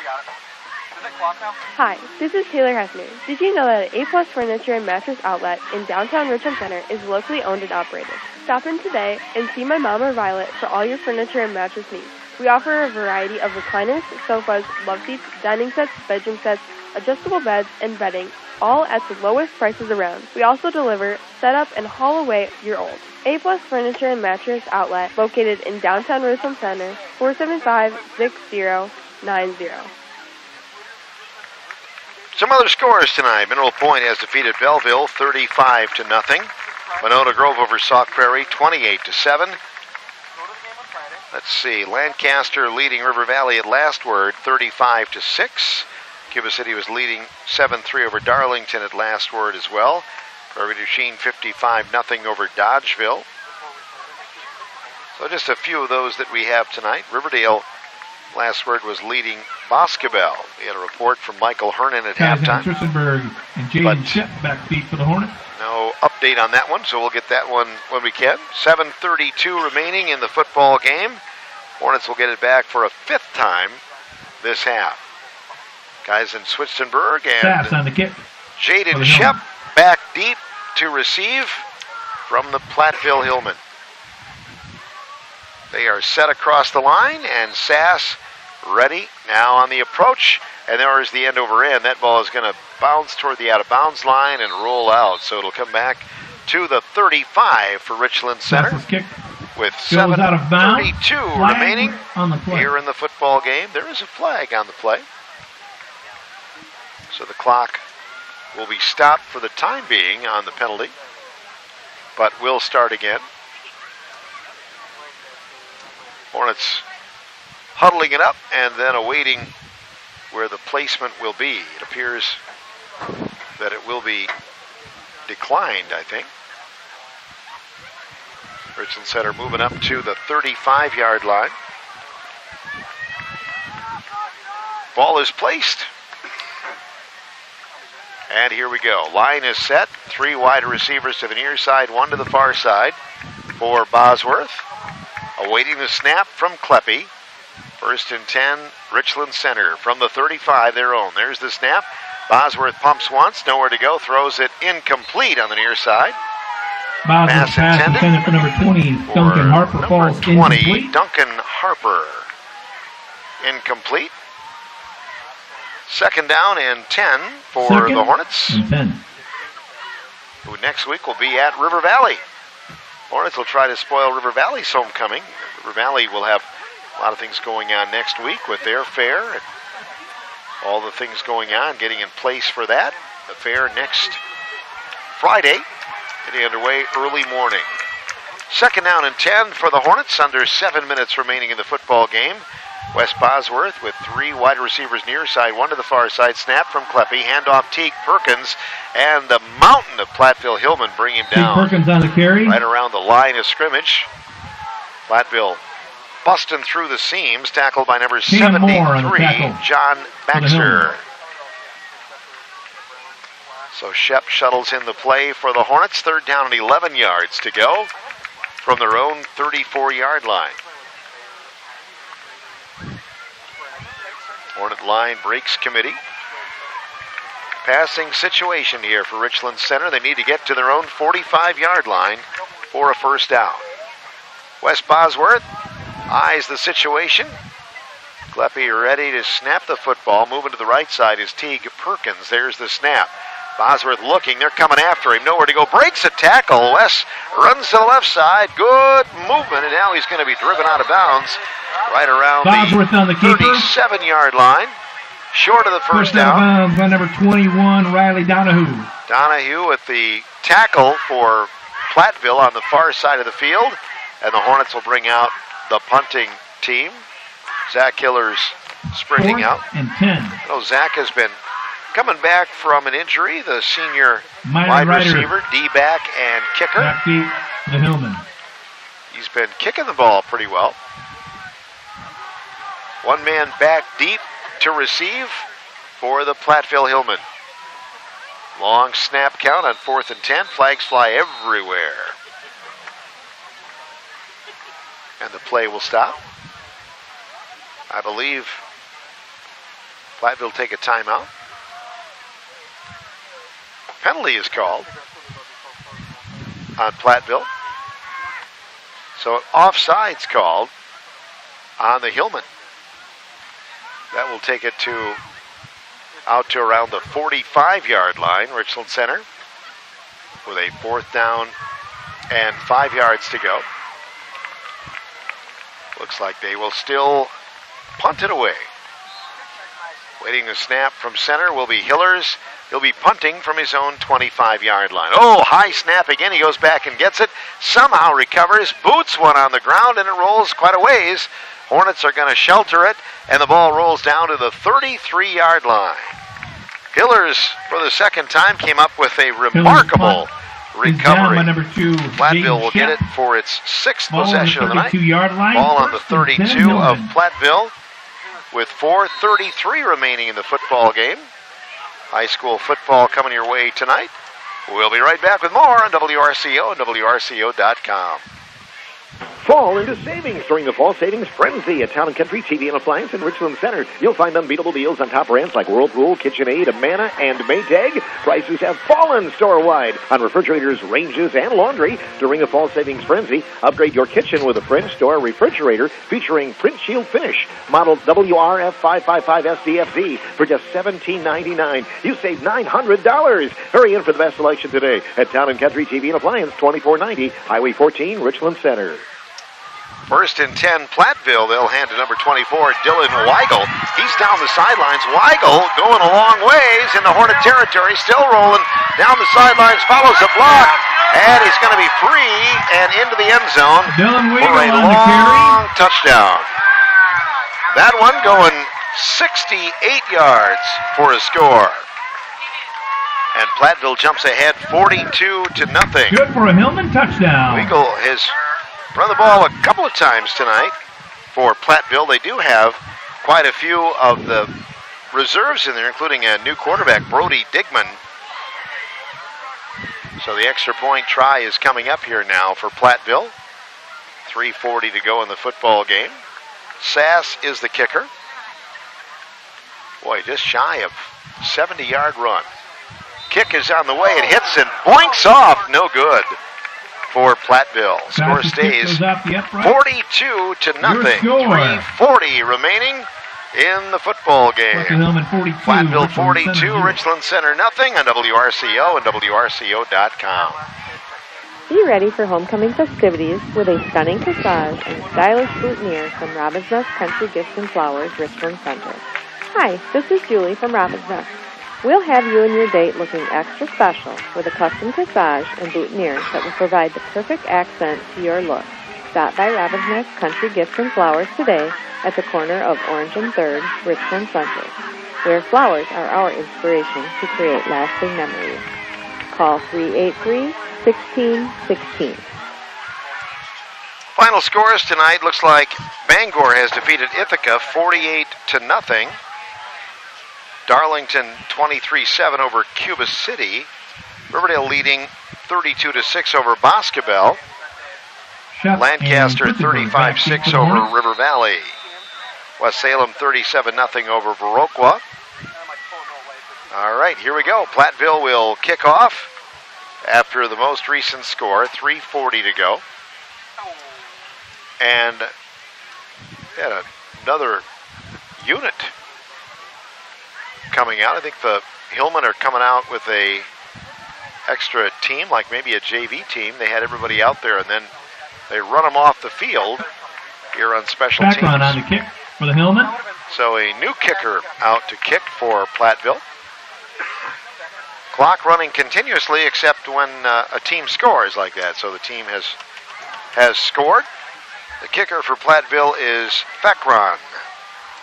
Hi, this is Taylor Heffner. Did you know that A-Plus Furniture and Mattress Outlet in downtown Richland Center is locally owned and operated? Stop in today and see my mom or Violet for all your furniture and mattress needs. We offer a variety of recliners, sofas, love seats, dining sets, bedroom sets, adjustable beds, and bedding, all at the lowest prices around. We also deliver, set up, and haul away your old. A-Plus Furniture and Mattress Outlet, located in downtown Richland Center, 475-6090. Some other scores tonight. Mineral Point has defeated Belleville 35-0. Monona Grove over Sauk Prairie 28-7. Let's see, Lancaster leading River Valley at last word 35-6. Cuba City was leading 7-3 over Darlington at last word as well. Prairie du Chien 55-0 over Dodgeville. So just a few of those that we have tonight. Riverdale, last word, was leading Boscobel. We had a report from Michael Hernan at halftime. Trissenberg and Jaden Shep backbeat for the Hornets. No update on that one, so we'll get that one when we can. 7:32 remaining in the football game. Hornets will get it back for a fifth time this half. Guys in Switzenberg and Sass on the kick. Jaden Shep back deep to receive from the Platteville Hillmen. They are set across the line, and Sass ready now on the approach. And there is the end over end. That ball is going to bounce toward the out-of-bounds line and roll out. So it'll come back to the 35 for Richland Center with 7:32 remaining here in the football game. There is a flag on the play. So the clock will be stopped for the time being on the penalty, but will start again. Hornets huddling it up and then awaiting where the placement will be. It appears that it will be declined, I think. Richland Center moving up to the 35-yard line. Ball is placed. And here we go. Line is set. 3 wide receivers to the near side, 1 to the far side for Bosworth. Awaiting the snap from Kleppe. 1st and 10, Richland Center from the 35, their own. There's the snap. Bosworth pumps once, nowhere to go, throws it incomplete on the near side. Bosworth pass intended for number 20, Duncan Harper, falls 20, incomplete. Duncan Harper, incomplete. 2nd down and 10 for the Hornets, who next week will be at River Valley. Hornets will try to spoil River Valley's homecoming. River Valley will have a lot of things going on next week with their fair and all the things going on, getting in place for that. The fair next Friday, getting underway early morning. 2nd down and 10 for the Hornets, under 7 minutes remaining in the football game. West Bosworth with 3 wide receivers near side, 1 to the far side. Snap from Kleppe, handoff Teague Perkins, and the mountain of Platteville Hillmen bring him down. Perkins on the carry. Right around the line of scrimmage. Platteville busting through the seams, tackled by number 73, John Baxter. So Shep shuttles in the play for the Hornets. 3rd down and 11 yards to go from their own 34-yard line. Hornet line breaks committee. Passing situation here for Richland Center. They need to get to their own 45-yard line for a 1st down. West Bosworth eyes the situation. Kleppe ready to snap the football. Moving to the right side is Teague Perkins. There's the snap. Bosworth looking. They're coming after him. Nowhere to go. Breaks a tackle. West runs to the left side. Good movement. And now he's going to be driven out of bounds right around Bosworth on the 37-yard line. Short of the first down. Out of bounds by number 21, Riley Donahue. Donahue with the tackle for Platteville on the far side of the field. And the Hornets will bring out the punting team. Zach Hiller's sprinting out. 4th and 10. I know Zach has been coming back from an injury, the senior Miley wide receiver, D-back, and kicker. Backbeat the Hillman. He's been kicking the ball pretty well. 1 man back deep to receive for the Platteville Hillmen. Long snap count on 4th and 10. Flags fly everywhere. And the play will stop. I believe Platteville take a timeout. Penalty is called on Platteville. So offside's called on the Hillman. That will take it out to around the 45-yard line, Richland Center, with a 4th down and 5 yards to go. Looks like they will still punt it away. Waiting the snap from center will be Hillers. He'll be punting from his own 25-yard line. Oh, high snap again. He goes back and gets it. Somehow recovers, boots one on the ground, and it rolls quite a ways. Hornets are going to shelter it, and the ball rolls down to the 33-yard line. Hillers, for the second time, came up with a remarkable recovery. Number 2, Platteville will get it for its 6th possession of the night. Ball on the 32 of Platteville with 4:33 remaining in the football game. High school football coming your way tonight. We'll be right back with more on WRCO and WRCO.com. Fall into savings during the Fall Savings Frenzy at Town & Country TV and Appliance in Richland Center. You'll find unbeatable deals on top brands like Whirlpool, KitchenAid, Amana, and Maytag. Prices have fallen store-wide on refrigerators, ranges, and laundry during the Fall Savings Frenzy. Upgrade your kitchen with a French door refrigerator featuring Print Shield Finish, model WRF555 SDFZ for just $17.99. You save $900. Hurry in for the best selection today at Town & Country TV and Appliance, 2490 Highway 14, Richland Center. 1st and 10, Platteville. They'll hand to number 24, Dylan Weigel. He's down the sidelines. Weigel going a long ways in the Hornet territory, still rolling down the sidelines, follows a block, and he's going to be free and into the end zone for a long touchdown. That one going 68 yards for a score. And Platteville jumps ahead 42-0. Good for a Hillman touchdown. Weigel has run the ball a couple of times tonight for Platteville. They do have quite a few of the reserves in there, including a new quarterback, Brody Digman. So the extra point try is coming up here now for Platteville. 3:40 to go in the football game. Sass is the kicker. Boy, just shy of 70-yard run. Kick is on the way. It hits and boinks off. No good for Platteville. Score stays 42-0. 3:40 remaining in the football game. Platteville 42, Richland Center nothing on WRCO and WRCO.com. Be ready for homecoming festivities with a stunning corsage and stylish boutonniere from Robin's Nest Country Gifts and Flowers, Richland Center. Hi, this is Julie from Robin's Nest. We'll have you and your date looking extra special with a custom corsage and boutonniere that will provide the perfect accent to your look. Stop by Robin's Nest Country Gifts and Flowers today at the corner of Orange and 3rd, Richland Center, where flowers are our inspiration to create lasting memories. Call 383-1616. Final scores tonight looks like Bangor has defeated Ithaca 48-0. Darlington 23-7 over Cuba City. Riverdale leading 32-6 over Boscobel. Lancaster 35-6 over River Valley. West Salem 37-0 over Viroqua. All right, here we go. Platteville will kick off after the most recent score, 3:40 to go. And yeah, another unit coming out. I think the Hillmen are coming out with a extra team, like maybe a JV team. They had everybody out there, and then they run them off the field here on special teams. Back run on the kick for the Hillmen. So a new kicker out to kick for Platteville. Clock running continuously except when a team scores like that. So the team has scored. The kicker for Platteville is Fekron.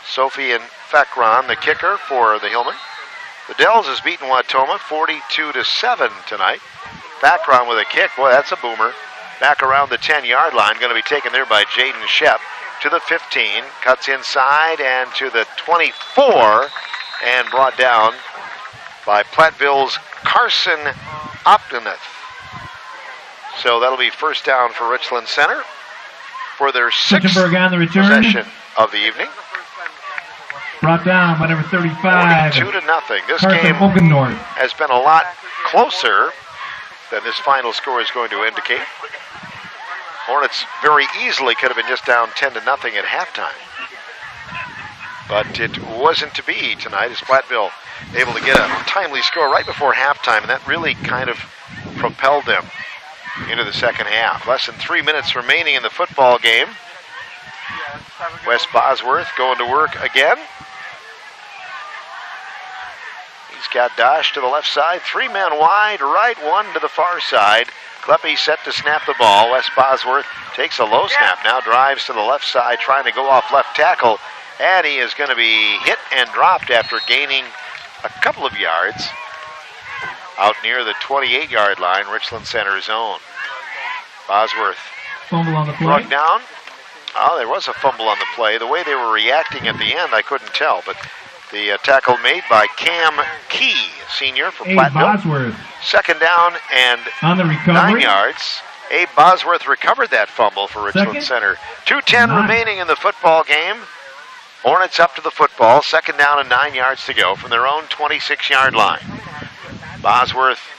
Sophie and Fekron, the kicker for the Hillmen. The Dells has beaten Watoma 42-7 tonight. Fekron with a kick. Boy, that's a boomer. Back around the 10-yard line. Going to be taken there by Jaden Shep to the 15. Cuts inside and to the 24. And brought down by Platteville's Carson Optinath. So that'll be first down for Richland Center for their 6th on the return possession of the evening. Brought down by number 35. 42-0. This Carson game Ogennorth has been a lot closer than this final score is going to indicate. Hornets very easily could have been just down 10-0 at halftime. But it wasn't to be tonight as Platteville able to get a timely score right before halftime, and that really kind of propelled them into the second half. Less than 3 minutes remaining in the football game. Wes Bosworth going to work again. He's got Dosh to the left side, 3 men wide, right, 1 to the far side. Kleppe set to snap the ball. Wes Bosworth takes a low snap, now drives to the left side, trying to go off left tackle, and he is going to be hit and dropped after gaining a couple of yards out near the 28-yard line, Richland Center zone. Bosworth fumble on the play. Brought down. Oh, there was a fumble on the play. The way they were reacting at the end, I couldn't tell, but the tackle made by Cam Key, senior for Platteville. Bosworth. Second down and on the recovery. 9 yards. Abe Bosworth recovered that fumble for Richland Center. 2:10 remaining in the football game. Hornets up to the football. Second down and 9 yards to go from their own 26-yard line. Bosworth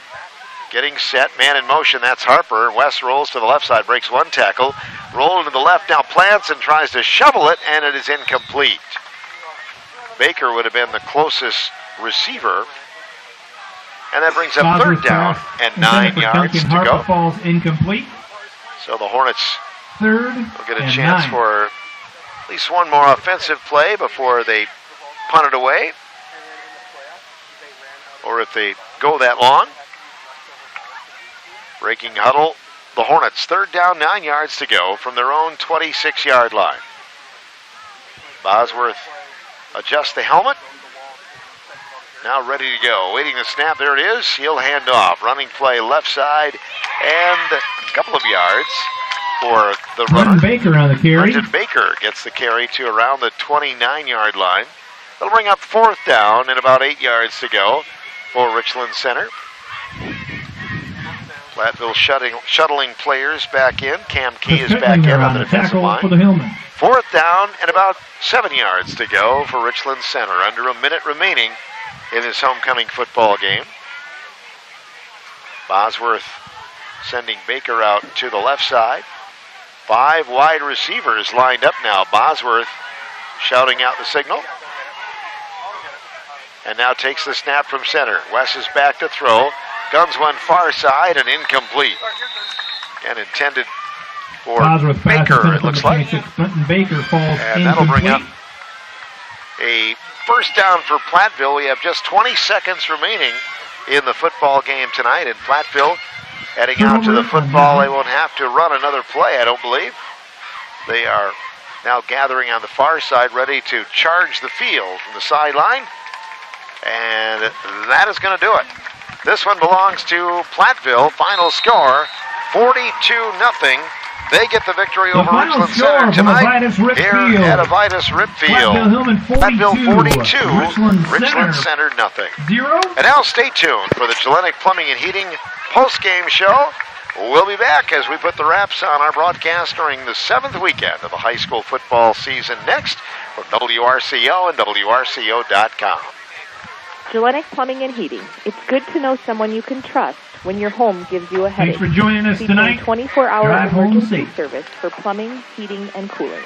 getting set, man in motion, that's Harper. West rolls to the left side, breaks one tackle. Roll to the left, now plants and tries to shovel it, and it is incomplete. Baker would have been the closest receiver. And that brings up third down and 9 yards to Harper go. Falls incomplete. So the Hornets third will get a chance for at least one more offensive play before they punt it away. Or if they go that long. Breaking huddle, the Hornets. Third down, 9 yards to go from their own 26-yard line. Bosworth adjusts the helmet. Now ready to go. Waiting the snap. There it is. He'll hand off. Running play left side and a couple of yards for the runner. Baker on the carry. Brenton Baker gets the carry to around the 29-yard line. They'll bring up fourth down and about 8 yards to go for Richland Center. Platteville shuttling players back in. Cam Key is back in on the defensive line. For the Hillman. Fourth down and about 7 yards to go for Richland Center. Under a minute remaining in this homecoming football game. Bosworth sending Baker out to the left side. 5 wide receivers lined up now. Bosworth shouting out the signal. And now takes the snap from center. Wes is back to throw. Guns one far side and incomplete. And intended for Bosworth Baker, it looks like. Baker falls and that'll bring up a first down for Platteville. We have just 20 seconds remaining in the football game tonight. And Platteville heading out to the football. They won't have to run another play, I don't believe. They are now gathering on the far side, ready to charge the field from the sideline. And that is going to do it. This one belongs to Platteville. Final score, 42-0. They get the victory over Richland Center tonight here at Avitus Ripfield. Platteville 42, Richland Center nothing. 0. And now stay tuned for the Gillenic Plumbing and Heating post-game show. We'll be back as we put the wraps on our broadcast during the 7th weekend of the high school football season next from WRCO and WRCO.com. Gillenic Plumbing and Heating. It's good to know someone you can trust when your home gives you a headache. Thanks for joining us tonight. 24-hour emergency service for plumbing, heating, and cooling.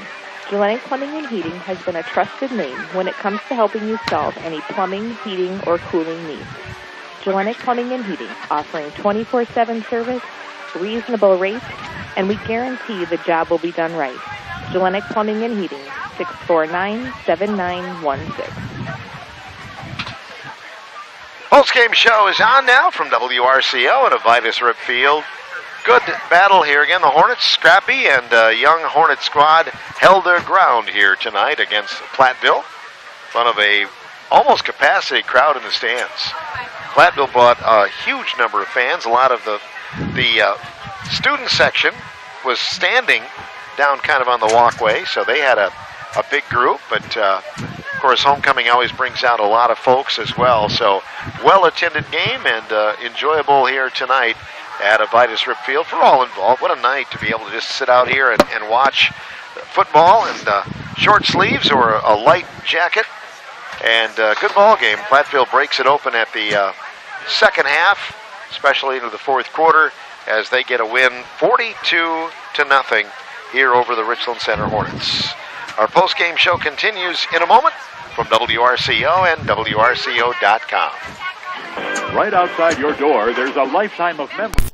Gillenic Plumbing and Heating has been a trusted name when it comes to helping you solve any plumbing, heating, or cooling needs. Gillenic Plumbing and Heating, offering 24/7 service, reasonable rates, and we guarantee the job will be done right. Gillenic Plumbing and Heating, 649-7916. Postgame show is on now from WRCO at Avitus Ripfield. Good battle here again. The Hornets, scrappy, and young Hornet squad held their ground here tonight against Platteville. In front of a almost capacity crowd in the stands. Platteville brought a huge number of fans. A lot of the student section was standing down kind of on the walkway, so they had a big group, but of course homecoming always brings out a lot of folks as well, so well-attended game and enjoyable here tonight at Avitus Ripfield for all involved. What a night to be able to just sit out here and watch football in short sleeves or a light jacket And good ball game. Platteville breaks it open at the second half, especially into the fourth quarter, as they get a win 42-0 here over the Richland Center Hornets. Our post-game show continues in a moment from WRCO and WRCO.com. Right outside your door, there's a lifetime of memories.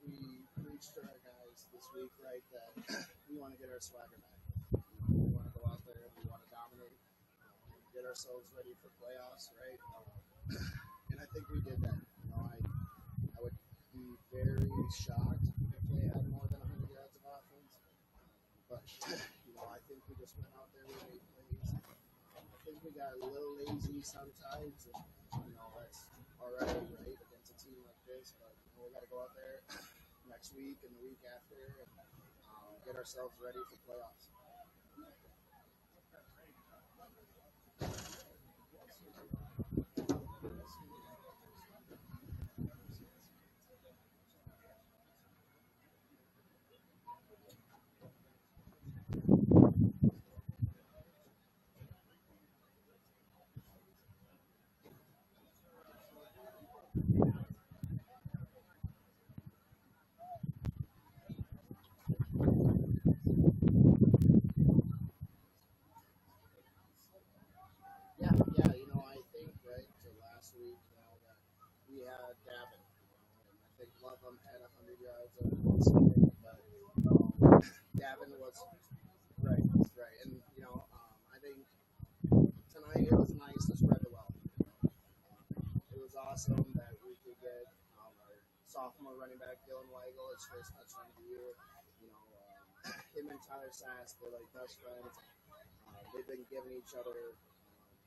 we preached to our guys this week, right, that we want to get our swagger back. We want to go out there and we want to dominate, get ourselves ready for playoffs, right? And I think we did that. I would be very shocked if they had more than 100 yards of offense. But, I think we just went out there, we made plays. I think we got a little lazy sometimes, and, that's all right, against a team like this. But, we got to go out there next week and the week after and get ourselves ready for playoffs. I think, right, to last week, that we had Davin, and I think Loveland had 100 yards of receiving, but Davin was, right, and, I think tonight it was nice to spread the wealth. It was awesome that we could get our sophomore running back, Dylan Weigel, his first touchdown of the year. Him and Tyler Sass, they're like best friends. They've been giving each other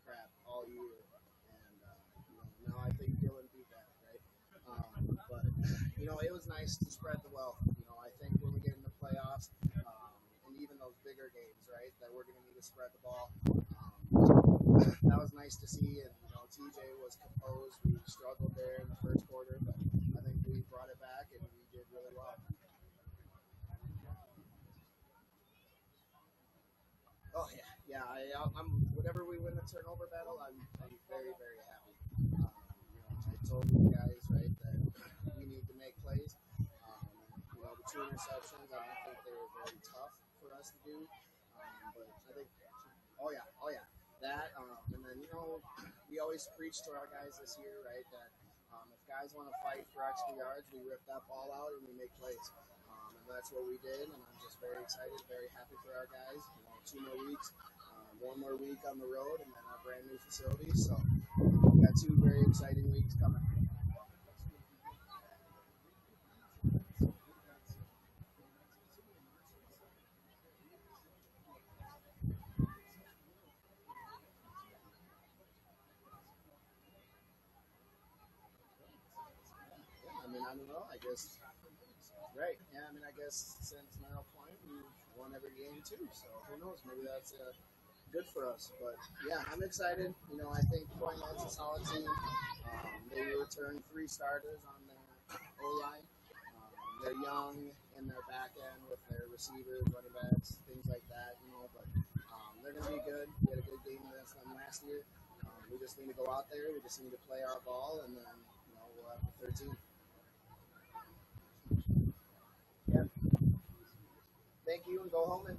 crap all year, and now I think Dylan beat that, right? But it was nice to spread the wealth. I think when we get in the playoffs, and even those bigger games, right, that we're going to need to spread the ball. That was nice to see, and TJ was composed. We struggled there in the first quarter, but I think we brought it back and we did really well. Oh yeah. I'm whenever we win the turnover battle, I'm very, very happy. I told you guys, right, that we need to make plays. The 2 interceptions, I don't think they were very tough for us to do. But I think, oh yeah, that. And then we always preach to our guys this year, right, that if guys want to fight for extra yards, we rip that ball out and we make plays. And that's what we did, and I'm just very excited, very happy for our guys. 2 more weeks, 1 more week on the road, and then our brand new facility. So we've got 2 very exciting weeks coming. I don't know. I guess, right. Yeah, I guess since Merrill Point, we've won every game too. So who knows? Maybe that's good for us. But yeah, I'm excited. I think Point Light's a solid team. They returned 3 starters on their O-line. They're young in their back end with their receivers, running backs, things like that. But they're going to be good. We had a good game against them last year. We just need to go out there. We just need to play our ball, and then we'll have the 13. Yep. Thank you, and go home and.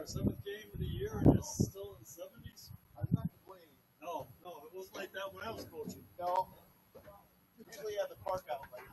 Seventh game of the year, and it's still in the 70s. I'm not complaining. No, it wasn't like that when I was coaching. No, usually at the park out like